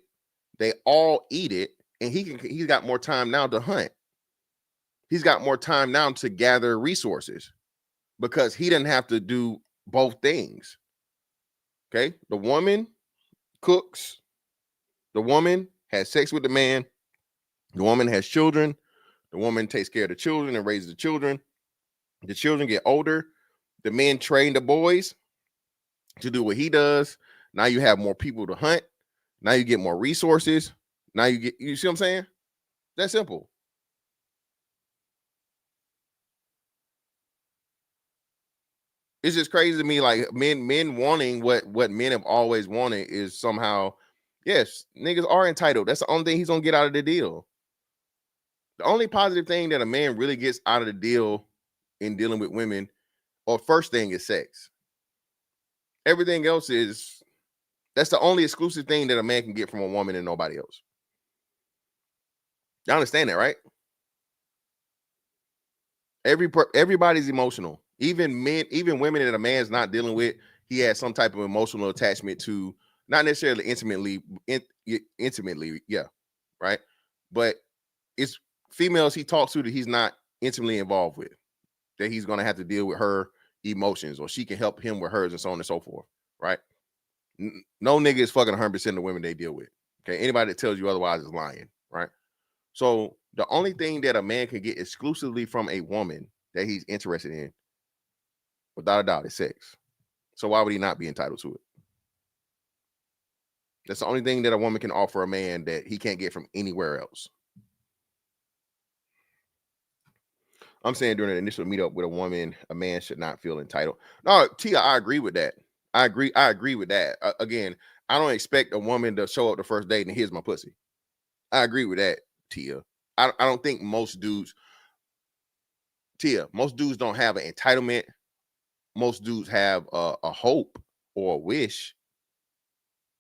They all eat it, and he's got more time now to hunt. He's got more time now to gather resources because he didn't have to do both things. Okay, the woman cooks. The woman has sex with the man. The woman has children. The woman takes care of the children and raises the children. The children get older. The men train the boys to do what he does. Now you have more people to hunt. Now you get more resources. Now you see what I'm saying? That's simple. It's just crazy to me, like men wanting what men have always wanted is somehow, yes, niggas are entitled. That's the only thing he's gonna get out of the deal. The only positive thing that a man really gets out of the deal in dealing with women, or first thing, is sex. Everything else that's the only exclusive thing that a man can get from a woman and nobody else. Y'all understand that, right? Everybody's emotional. Even men, even women that a man's not dealing with, he has some type of emotional attachment to, not necessarily intimately, yeah, right? But it's females he talks to that he's not intimately involved with, that he's going to have to deal with her emotions, or she can help him with hers, and so on and so forth, right? No nigga is fucking 100% of the women they deal with. Okay, anybody that tells you otherwise is lying, right? So the only thing that a man can get exclusively from a woman that he's interested in, without a doubt, is sex. So why would he not be entitled to it? That's the only thing that a woman can offer a man that he can't get from anywhere else. I'm saying during an initial meetup with a woman, a man should not feel entitled. No, Tia, I agree with that. I agree with that. Again, I don't expect a woman to show up the first date and here's my pussy. I agree with that, Tia. I don't think most dudes, Tia, most dudes don't have an entitlement. Most dudes have a hope or a wish.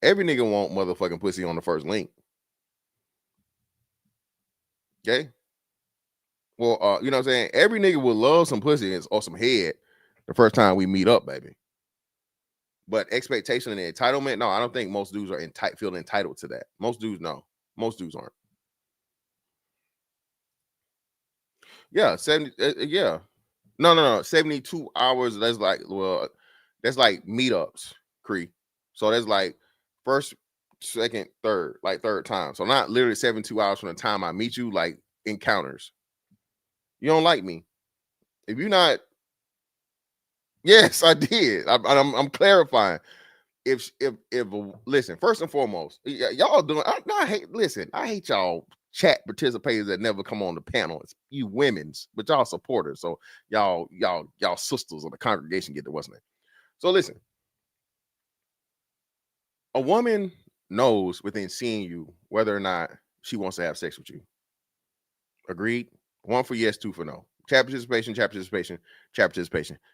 Every nigga want motherfucking pussy on the first link. Okay? Well, you know what I'm saying? Every nigga will love some pussy or some head the first time we meet up, baby. But expectation and entitlement, no, I don't think most dudes are feel entitled to that. Most dudes, no. Most dudes aren't. Yeah, 70, yeah. No. 72 hours, that's like meetups, Cree. So that's like first, second, third, like third time. So not literally 72 hours from the time I meet you, like encounters. You don't like me. If you're not, yes, I did. I'm clarifying. If listen, first and foremost, y'all doing. I hate y'all chat participators that never come on the panel. It's you women's, but y'all supporters. So y'all sisters of the congregation get the what's name. So listen, a woman knows within seeing you whether or not she wants to have sex with you. Agreed? 1 for yes, 2 for no. Chat participation.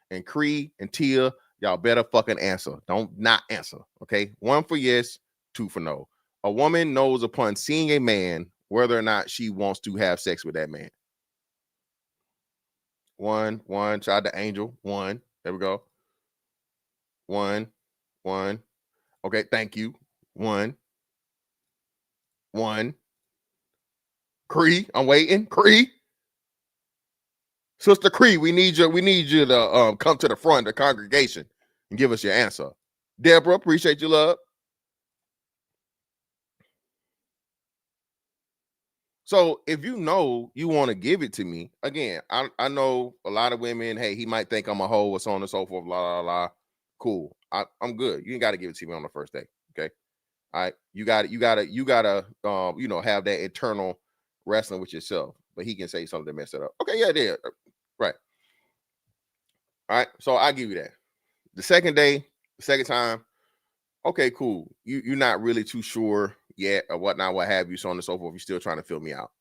And Cree and Tia, y'all better fucking answer. Don't not answer. Okay. 1 for yes, 2 for no. A woman knows upon seeing a man whether or not she wants to have sex with that man. 1. Shout out to Angel. 1. There we go. 1. Okay, thank you. 1. Cree, I'm waiting. Cree. Sister Cree, we need you to come to the front of the congregation and give us your answer. Deborah, appreciate your love. So if you know you want to give it to me, again, I know a lot of women, hey, he might think I'm a hoe or so on and so forth, blah, blah, blah. Cool. I'm good. You ain't got to give it to me on the first day. Okay. All right. You gotta have that internal wrestling with yourself. But he can say something to mess it up. Okay, yeah. Right. All right. So I give you that. The second day, the second time, okay, cool. You're not really too sure yet or whatnot, what have you, so on and so forth. You're still trying to fill me out.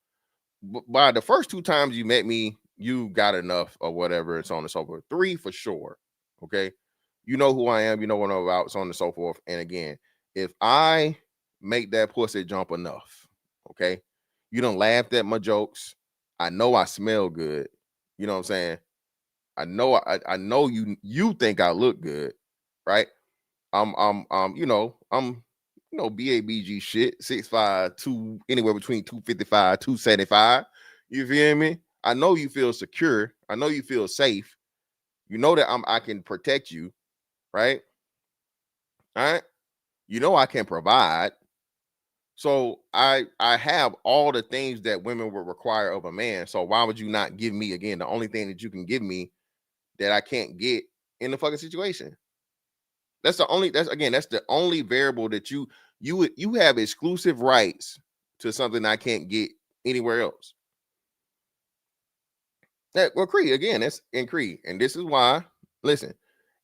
But by the first 2 times you met me, you got enough or whatever, and so on and so forth. 3 for sure. Okay. You know who I am, you know what I'm about, so on and so forth. And again, if I make that pussy jump enough, okay, you don't laugh at my jokes. I know I smell good. You know what I'm saying? I know you think I look good, right? I'm BABG shit, 6'5", 2, anywhere between 255, 275. You feel me? I know you feel secure. I know you feel safe. You know that I can protect you, right? All right. You know I can provide. So I have all the things that women would require of a man. So why would you not give me again the only thing that you can give me that I can't get in the fucking situation? That's the only variable that you have exclusive rights to something I can't get anywhere else. Well, Cree, again, that's in Cree. And this is why, listen,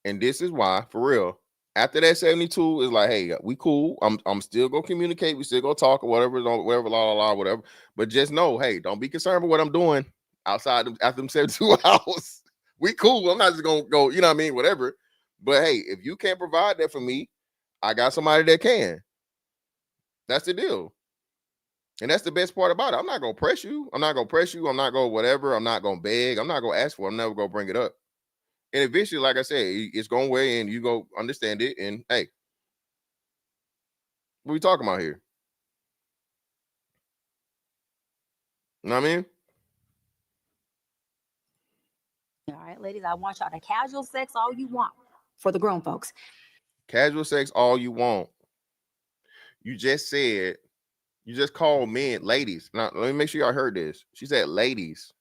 and this is why, for real, after that 72 is like, hey, we cool. I'm still gonna communicate, we still gonna talk or whatever, whatever. But just know, hey, don't be concerned with what I'm doing outside after them 72 hours. We cool. I'm not just gonna go, you know what I mean, whatever. But hey, if you can't provide that for me, I got somebody that can. That's the deal. And that's the best part about it. I'm not gonna press you. I'm not gonna whatever. I'm not gonna beg. I'm not gonna ask for it. I'm never gonna bring it up. And eventually, like I said, it's going away and you go understand it. And hey, what we talking about here? You know what I mean? All right, ladies, I want y'all to casual sex all you want for the grown folks. Casual sex all you want. You just called men ladies. Now, let me make sure y'all heard this. She said ladies.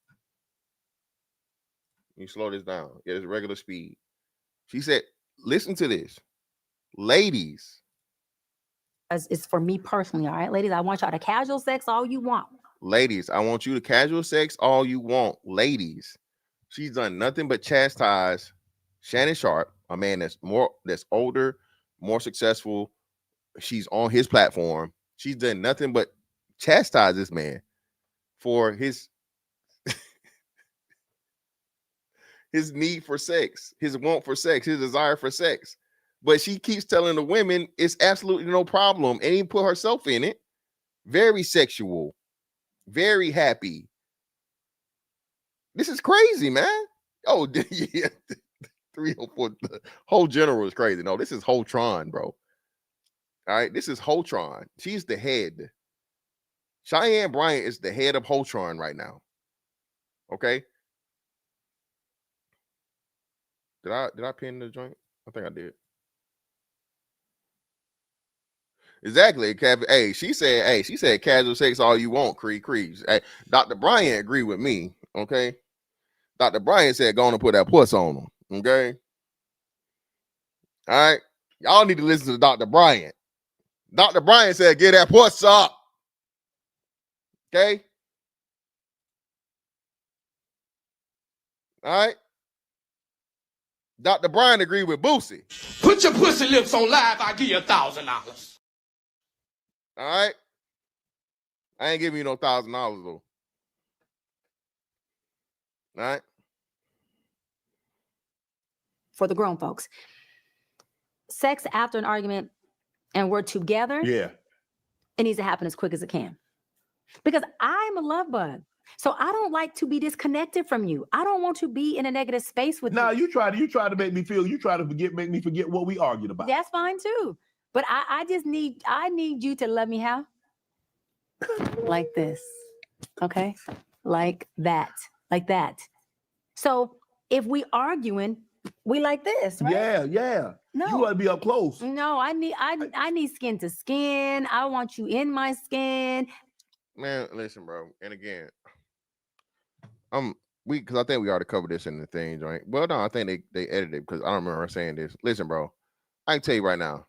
You slow this down. Get it regular speed. She said, listen to this. Ladies, it's for me personally. All right, ladies, I want y'all to casual sex all you want. Ladies, I want you to casual sex all you want. Ladies, she's done nothing but chastise Shannon Sharpe, a man that's older, more successful. She's on his platform. She's done nothing but chastise this man for his need for sex, his want for sex, his desire for sex. But she keeps telling the women it's absolutely no problem, and even put herself in it. Very sexual, very happy. This is crazy, man. Oh, yeah. 304. The whole general is crazy. No, this is Holtron, bro. All right, this is Holtron. She's the head. Chyenne Bryant is the head of Holtron right now. Okay. Did I pin the joint? I think I did. Exactly. Hey, she said casual sex all you want, Cree. Hey, Dr. Bryant agreed with me. Okay. Dr. Bryant said go on and put that puss on him. Okay. All right. Y'all need to listen to Dr. Bryant. Dr. Bryant said get that puss up. Okay. All right. Dr. Bryant agreed with Boosie. Put your pussy lips on live, I'll give you $1,000. All right. I ain't giving you no $1,000 though. All right. For the grown folks, sex after an argument and we're together, Yeah. it needs to happen as quick as it can. Because I'm a love bug. So I don't like to be disconnected from you. I don't want to be in a negative space with Now you. you try to make me feel. You try to make me forget what we argued about. That's fine too. But I need you to let me how? Like this. Okay? Like that. Like that. So if we arguing, we like this, right? Yeah. No. You want to be up close. No, I need skin to skin. I want you in my skin. Man, listen, bro. And again, because I think we already covered this in the things, right? Well, no, I think they edited it because I don't remember her saying this. Listen, bro, I can tell you right now.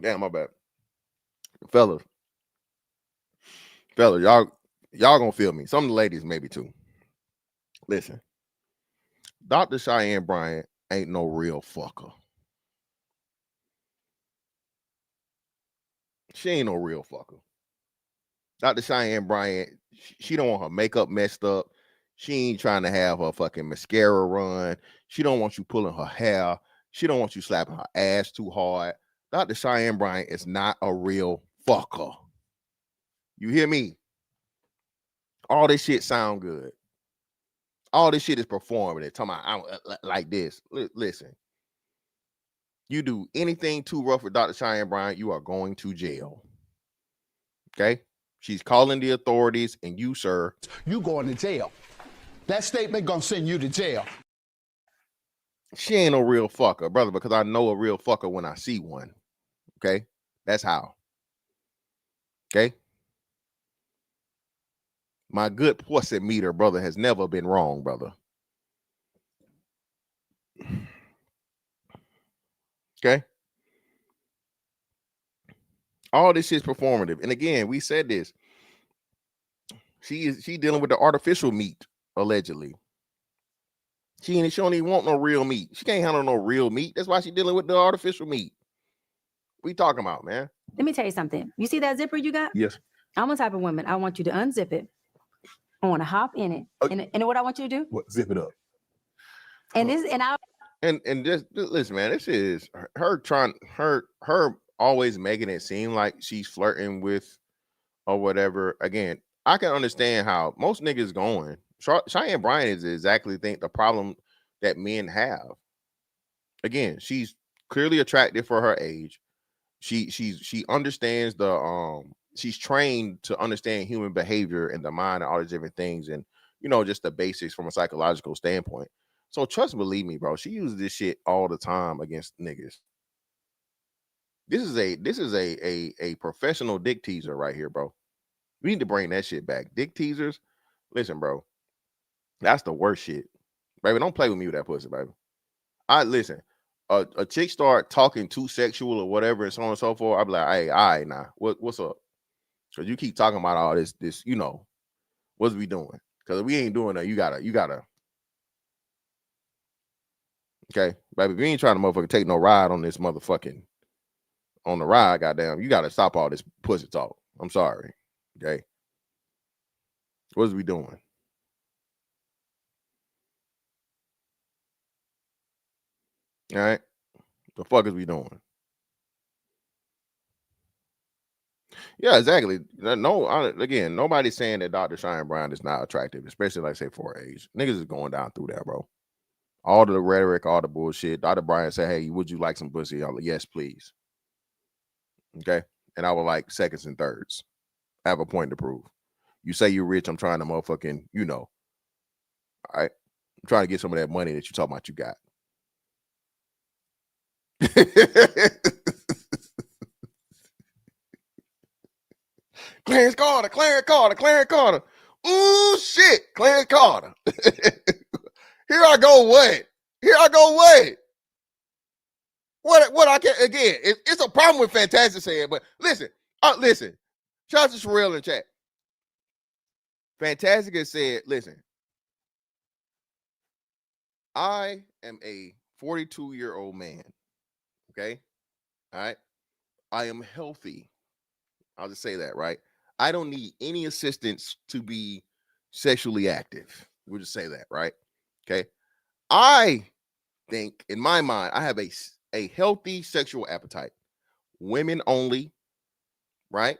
Damn, my bad. Fellas, y'all gonna feel me. Some of the ladies maybe too. Listen, Dr. Chyenne Bryant ain't no real fucker. She ain't no real fucker. Dr. Chyenne Bryant, she don't want her makeup messed up. She ain't trying to have her fucking mascara run. She don't want you pulling her hair. She don't want you slapping her ass too hard. Dr. Chyenne Bryant is not a real fucker. You hear me? All this shit sound good. All this shit is performative. Talking about like this. Listen. You do anything too rough with Dr. Chyenne Bryant, you are going to jail. Okay? She's calling the authorities, and you, sir, you going to jail. That statement gonna send you to jail. She ain't no real fucker, brother, because I know a real fucker when I see one. Okay? That's how. Okay? My good pussy meter, brother, has never been wrong, brother. Okay? All this shit's performative. And again, we said this. She dealing with the artificial meat, allegedly. She don't even want no real meat. She can't handle no real meat. That's why she dealing with the artificial meat. What you talking about, man? Let me tell you something. You see that zipper you got? Yes. I'm the type of woman. I want you to unzip it. I want to hop in it. And what I want you to do? What? Zip it up. And just listen, man. This is her always making it seem like she's flirting with or whatever. Again, I can understand how most niggas going. Chyenne Bryant is exactly the problem that men have. Again, she's clearly attractive for her age. She understands she's trained to understand human behavior and the mind and all these different things, and just the basics from a psychological standpoint. So trust and believe me, bro. She uses this shit all the time against niggas. This is a professional dick teaser right here, bro. We need to bring that shit back. Dick teasers. Listen, bro. That's the worst shit. Baby, don't play with me with that pussy, baby. I listen. A chick start talking too sexual or whatever, and so on and so forth. I'll be like, hey, all right, now, what's up? Because you keep talking about all this, what's we doing? Because if we ain't doing that, you gotta. Okay, baby, if you ain't trying to motherfucker take no ride on this motherfucking on the ride, goddamn, you gotta stop all this pussy talk. I'm sorry. Okay. What's we doing? All right. The fuck is we doing? Yeah, exactly. No, again, nobody's saying that Dr. Chyenne Bryant is not attractive, especially like say for her age. Niggas is going down through that, bro. All the rhetoric, all the bullshit. Dr. Bryant said, "Hey, would you like some pussy?" I'm like, "Yes, please." Okay, and I would like seconds and thirds. I have a point to prove. You say you're rich. I'm trying to motherfucking, all right. I'm trying to get some of that money that you talking about you got. Clarence Carter. Ooh, shit. Clarence Carter. Here I go, what? What I can again, it's a problem with Fantastic saying, but listen. Shout out to Sherelle in the chat. Fantastic has said, listen, I am a 42-year-old man. Okay. All right. I am healthy. I'll just say that, right? I don't need any assistance to be sexually active. We'll just say that, right? Okay. I think in my mind, I have a healthy sexual appetite. Women only, right?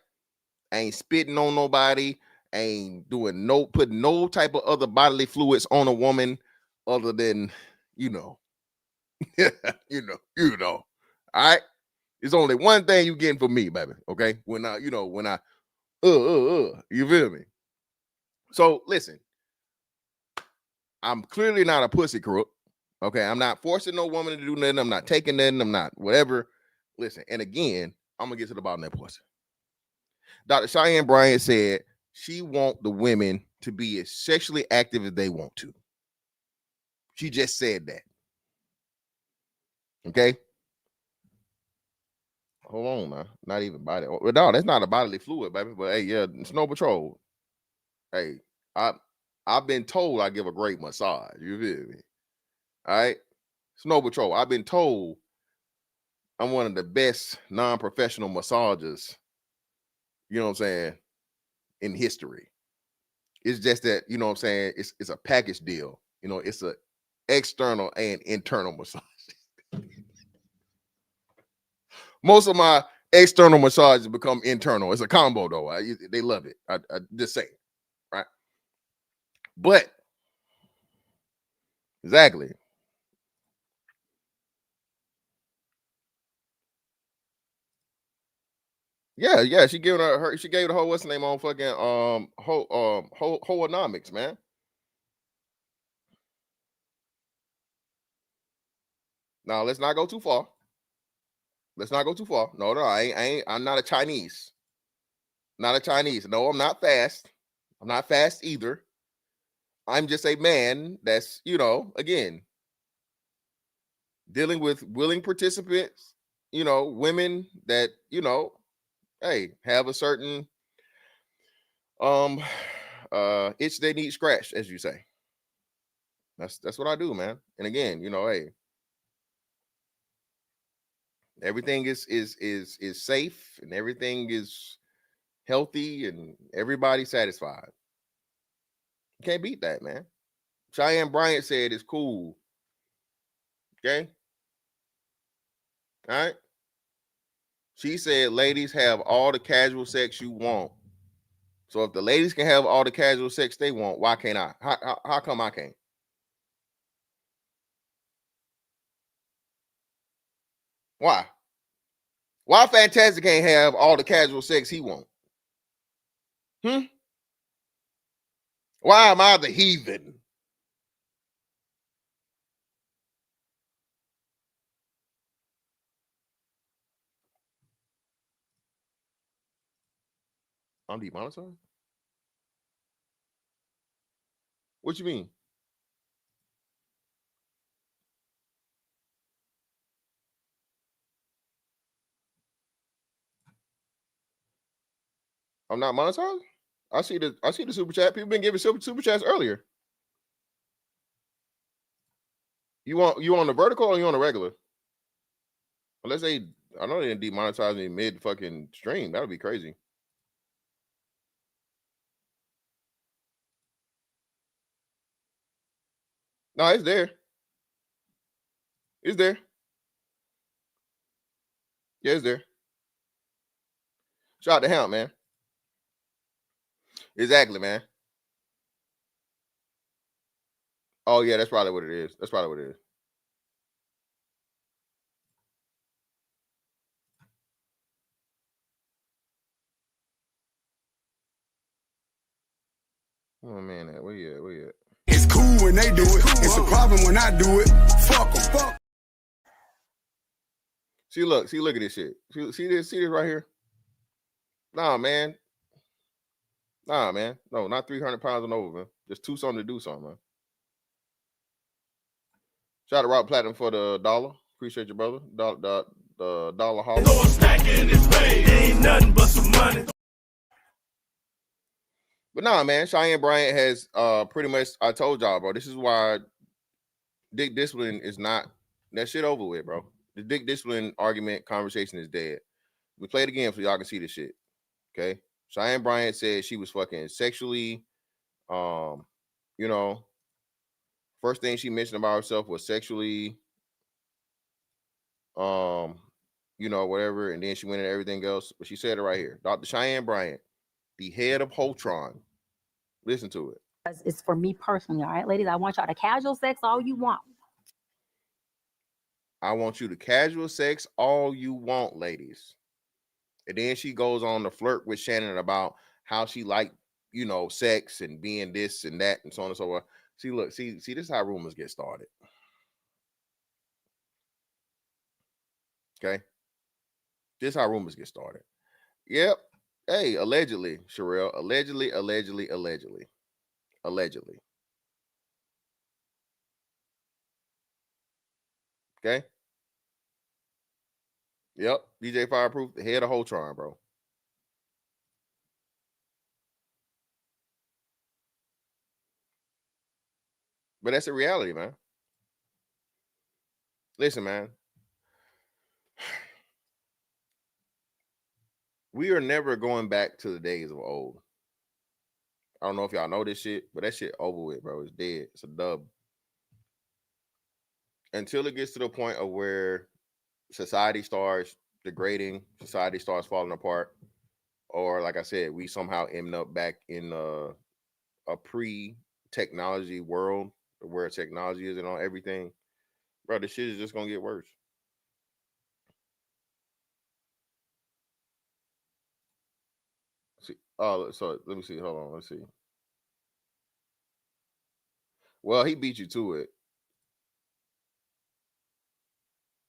Ain't spitting on nobody, ain't putting no type of other bodily fluids on a woman other than, you know. All right. It's only one thing you getting from me, baby. Okay. When I you feel me? So listen, I'm clearly not a pussy crook. Okay. I'm not forcing no woman to do nothing. I'm not taking nothing. I'm not whatever. Listen, and again, I'm gonna get to the bottom of that pussy. Dr. Chyenne Bryant said she want the women to be as sexually active as they want to. She just said that. Okay. Hold on now. Not even body. Well, no, that's not a bodily fluid, baby. But hey, yeah, Snow Patrol. Hey, I've been told I give a great massage. You feel me? All right. Snow Patrol. I've been told I'm one of the best non-professional massagers, you know what I'm saying, in history. It's just that, you know what I'm saying, it's a package deal. It's a external and internal massage. Most of my external massages become internal. It's a combo though. They love it. I just say, right? But exactly. Yeah. She gave the whole what's the name on fucking Hoenomics, man. Now let's not go too far. No, I'm not a Chinese. Not a Chinese. No, I'm not fast. I'm not fast either. I'm just a man that's, again, dealing with willing participants, women that, hey, have a certain itch they need scratched, as you say. That's what I do, man. And again, hey, everything is safe and everything is healthy and everybody's satisfied. You can't beat that, man. Chyenne Bryant said it's cool. Okay. All right. She said ladies have all the casual sex you want. So if the ladies can have all the casual sex they want, why can't I? How come I can't? Why? Why Fantastic can't have all the casual sex he want? Why am I the heathen? I'm demonetized? What you mean? I'm not monetized. I see the super chat. People been giving super chats earlier. You on the vertical or you on the regular? Unless I know they didn't demonetize me mid fucking stream. That would be crazy. No, it's there. It's there. Yeah, it's there. Shout out to him, man. Exactly, man. Oh yeah, that's probably what it is. That's probably what it is. Oh man, where you at? Where you at? It's cool when they do it. It's a problem when I do it. Fuck them. Fuck. See, look at this shit. See this right here? Nah, man. No, not 300 pounds and over, man. Just too something to do something, man. Shout out to Rob Platinum for the $1. Appreciate you, brother. The $1 haul. No stacking this pay. Ain't nothing but some money. But nah, man, Chyenne Bryant has pretty much, I told y'all, bro, this is why Dick Discipline is not, that shit over with, bro. The Dick Discipline argument conversation is dead. We play it again so y'all can see this shit. Okay. Chyenne Bryant said she was fucking sexually, you know, first thing she mentioned about herself was sexually, you know, whatever, and then she went into everything else. But she said it right here. Dr. Chyenne Bryant, the head of Holtron. Listen to it. It's for me personally, all right, ladies. I want y'all to casual sex all you want. I want you to casual sex all you want, ladies. And then she goes on to flirt with Shannon about how she liked, you know, sex and being this and that and so on and so forth. See, look, see, this is how rumors get started. Okay. This is how rumors get started. Yep. Hey, allegedly, Sherelle. Allegedly. Okay. Yep. DJ Fireproof, the head of Holtron, bro. But that's the reality, man. Listen, man. We are never going back to the days of old. I don't know if y'all know this shit, but that shit over with, bro. It's dead. It's a dub. Until it gets to the point of where society starts degrading, society starts falling apart, or like I said, we somehow end up back in a pre-technology world where technology isn't on everything, bro. This shit is just gonna get worse. See, oh, so let me see. Hold on, let's see. Well, he beat you to it.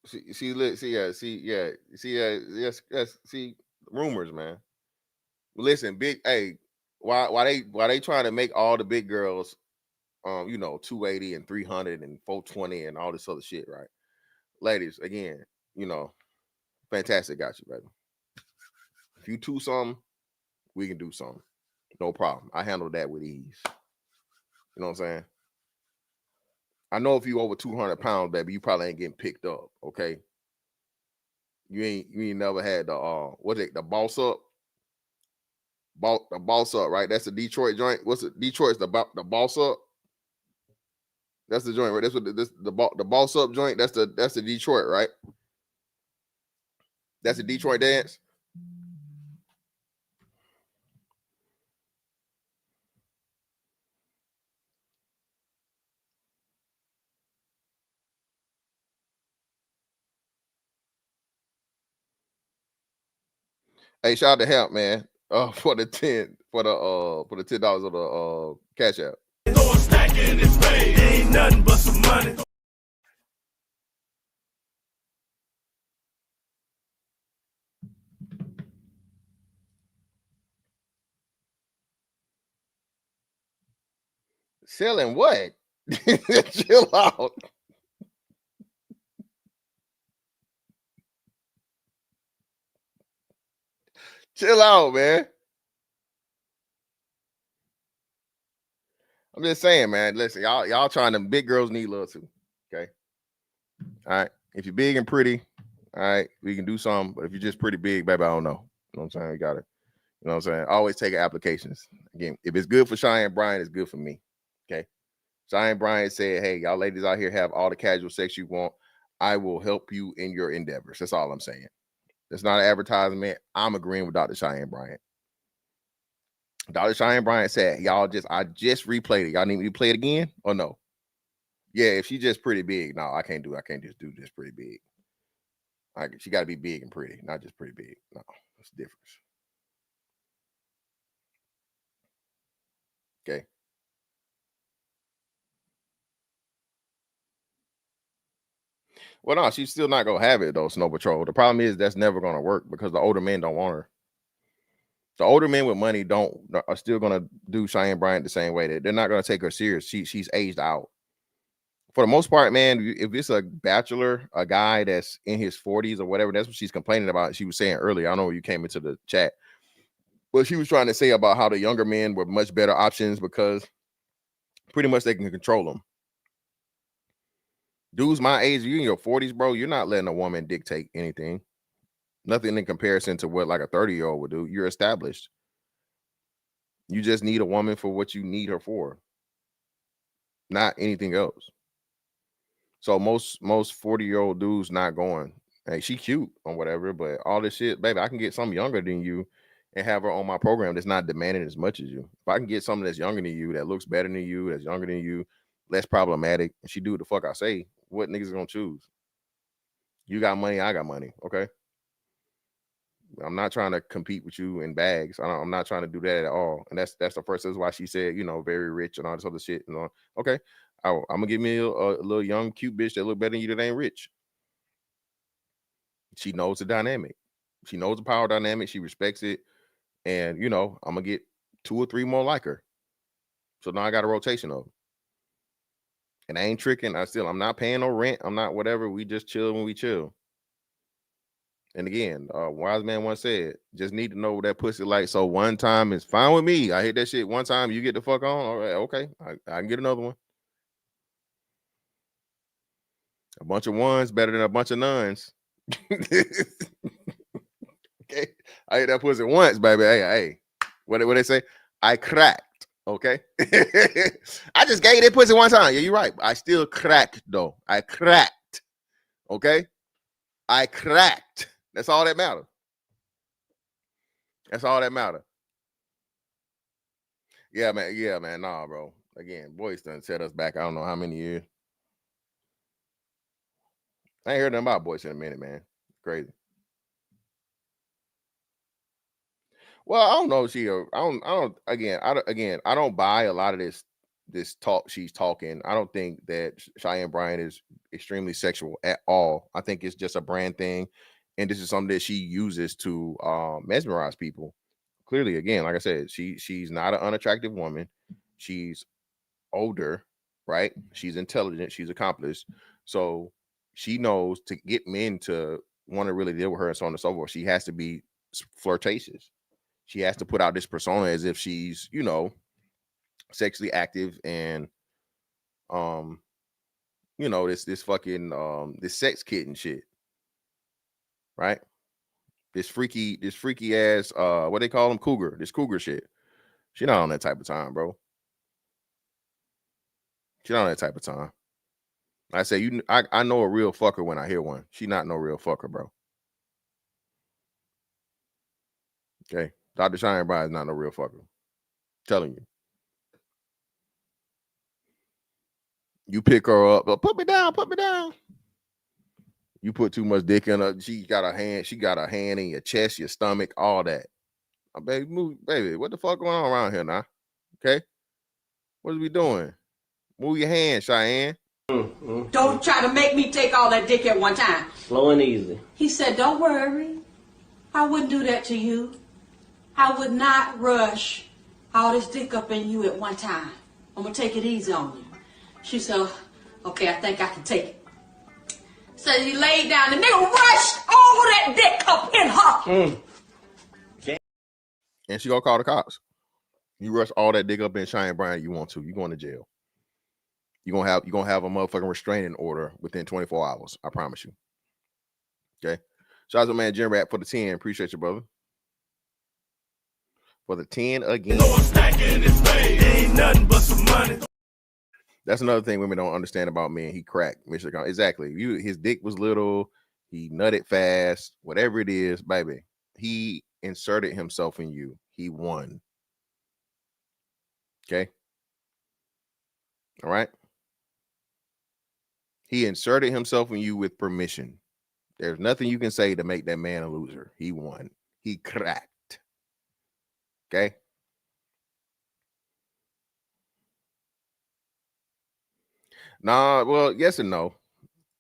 See, rumors, man. Listen, big, hey, why they trying to make all the big girls, you know, 280 and 300 and 420 and all this other shit, right? Ladies, again, you know, fantastic, got you, baby. If you two something, we can do something, no problem. I handle that with ease. You know what I'm saying? I know if you over 200 pounds, baby, you probably ain't getting picked up. Okay, you ain't never had the the boss up. The boss up, right? That's the Detroit joint. What's it? Detroit's the boss up. That's the joint, right? That's what the boss up joint. That's the Detroit, right? That's the Detroit dance. Hey, shout out to Hamp, man. For the $10 of the Cash App. No stacking this pay. Ain't nothing but some money. Selling what? Chill out. Chill out, man. I'm just saying, man. Listen, y'all trying to big girls need love too. Okay. All right. If you're big and pretty, all right, we can do something. But if you're just pretty big, baby, I don't know. You know what I'm saying? You got it. You know what I'm saying? Always take applications. Again, if it's good for Chyenne Bryant, it's good for me. Okay. Chyenne Bryant said, hey, y'all ladies out here have all the casual sex you want. I will help you in your endeavors. That's all I'm saying. That's not an advertisement. I'm agreeing with Dr. Chyenne Bryant. Dr. Chyenne Bryant said, I just replayed it. Y'all need me to play it again or no? Yeah, if she's just pretty big, no, I can't just do just pretty big. She got to be big and pretty, not just pretty big. No, that's the difference. Okay. Well, no, she's still not gonna have it though, Snow Patrol. The problem is that's never gonna work because the older men don't want her. The older men with money are still gonna do Chyenne Bryant the same way. They're not gonna take her serious. She's aged out. For the most part, man, if it's a bachelor, a guy that's in his 40s or whatever, that's what she's complaining about. She was saying earlier. I don't know when you came into the chat, but she was trying to say about how the younger men were much better options because pretty much they can control them. Dudes my age, you in your 40s, bro, you're not letting a woman dictate anything. Nothing in comparison to what like a 30-year-old would do. You're established. You just need a woman for what you need her for, not anything else. So most 40-year-old dudes not going, hey, she cute or whatever, but all this shit, baby, I can get some younger than you and have her on my program that's not demanding as much as you. If I can get something that's younger than you, that looks better than you, that's younger than you, less problematic, and she do what the fuck I say, what niggas gonna choose? You got money, I got money, okay? I'm not trying to compete with you in bags. I'm not trying to do that at all. And that's the first. That's why she said, very rich and all this other shit. Okay, I'm gonna give me a little young, cute bitch that look better than you that ain't rich. She knows the dynamic. She knows the power dynamic. She respects it. And I'm gonna get 2 or 3 more like her. So now I got a rotation of them. And I ain't tricking. I'm not paying no rent. I'm not whatever. We just chill when we chill. And again, wise man once said, just need to know that pussy like, so one time is fine with me. I hit that shit one time, you get the fuck on. All right, okay. I can get another one. A bunch of ones better than a bunch of nuns. Okay. I hit that pussy once, baby. Hey. What they say? I cracked. Okay. I just gave that pussy one time. Yeah, you're right. I still cracked though. I cracked. Okay. I cracked. That's all that matters. That's all that matters. Yeah, man. Nah, bro. Again, boys done set us back. I don't know how many years. I ain't heard nothing about boys in a minute, man. Crazy. Well, I don't know. I don't buy a lot of this talk she's talking. I don't think that Chyenne Bryant is extremely sexual at all. I think it's just a brand thing. And this is something that she uses to mesmerize people. Clearly, again, like I said, she's not an unattractive woman. She's older, right? She's intelligent. She's accomplished. So she knows to get men to want to really deal with her and so on and so forth. She has to be flirtatious. She has to put out this persona as if she's, sexually active and, this fucking this sex kitten shit. Right? This freaky ass what they call them, cougar. This cougar shit. She not on that type of time, bro. She not on that type of time. I say I know a real fucker when I hear one. She not no real fucker, bro. Okay. Dr. Chyenne Bryant is not no real fucker. I'm telling you. You pick her up, put me down. You put too much dick in her. She got a hand in your chest, your stomach, all that. Baby, what the fuck going on around here now? Okay? What are we doing? Move your hand, Chyenne. Don't try to make me take all that dick at one time. Slow and easy. He said, don't worry. I wouldn't do that to you. I would not rush all this dick up in you at one time. I'm going to take it easy on you. She said, okay, I think I can take it. So he laid down. The nigga rushed all that dick up in her. And she gonna call the cops. You rush all that dig up in Chyenne Bryant, you want to. You going to jail. You're gonna have a motherfucking restraining order within 24 hours. I promise you. Okay. Shout out to man Jim Rat for the 10. Appreciate you, brother. For the 10 again. No, I'm stacking this pay. Ain't nothing but some money. That's another thing women don't understand about men. He cracked Michigan. Exactly. His dick was little. He nutted fast. Whatever it is, baby. He inserted himself in you. He won. Okay. All right. He inserted himself in you with permission. There's nothing you can say to make that man a loser. He won. He cracked. Okay. Nah, well, yes and no.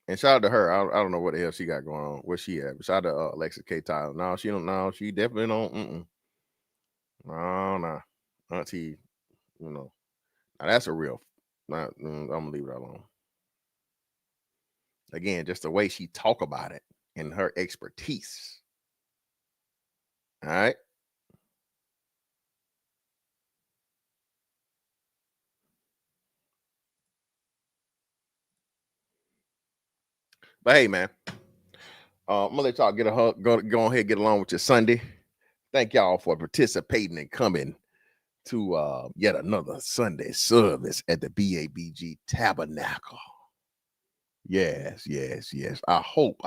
And shout out to her. I don't know what the hell she got going on. Where she at? But shout out to Alexis K. Tyler. No, she don't know. She definitely don't. No. Auntie, now that's a real. I'm gonna leave it alone. Again, just the way she talk about it and her expertise. All right. But hey, man, I'm gonna let y'all get go ahead and get along with your Sunday. Thank y'all for participating and coming to yet another Sunday service at the BABG Tabernacle. Yes. I hope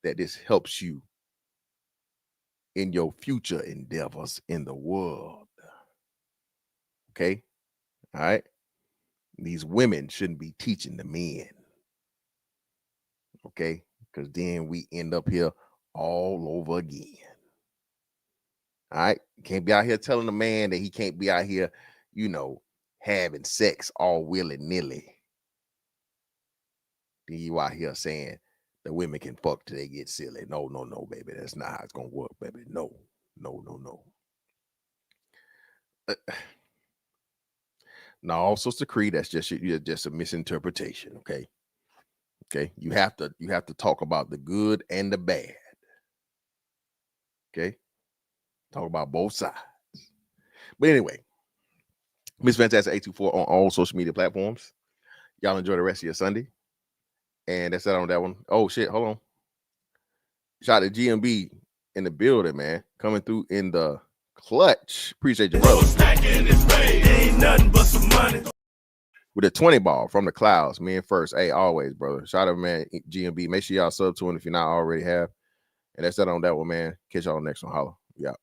that this helps you in your future endeavors in the world. Okay. All right. These women shouldn't be teaching the men. Okay. Because then we end up here all over again. All right. Can't be out here telling a man that he can't be out here, having sex all willy-nilly. Then you out here saying the women can fuck till they get silly. No, baby. That's not how it's gonna work, baby. No. No, Sister Cree, that's just a misinterpretation. Okay. You have to talk about the good and the bad. Okay. Talk about both sides. But anyway, Miss Fantastic 824 on all social media platforms. Y'all enjoy the rest of your Sunday. And that's it on that one. Oh shit, hold on. Shout out to GMB in the building, man. Coming through in the clutch. Appreciate you, brother. Ain't nothing but some money. With a 20 ball from the clouds. Me and first. Hey, always, brother. Shout out, man, GMB. Make sure y'all sub to him if you're not already have. And that's it on that one, man. Catch y'all next one. Holla. Yeah.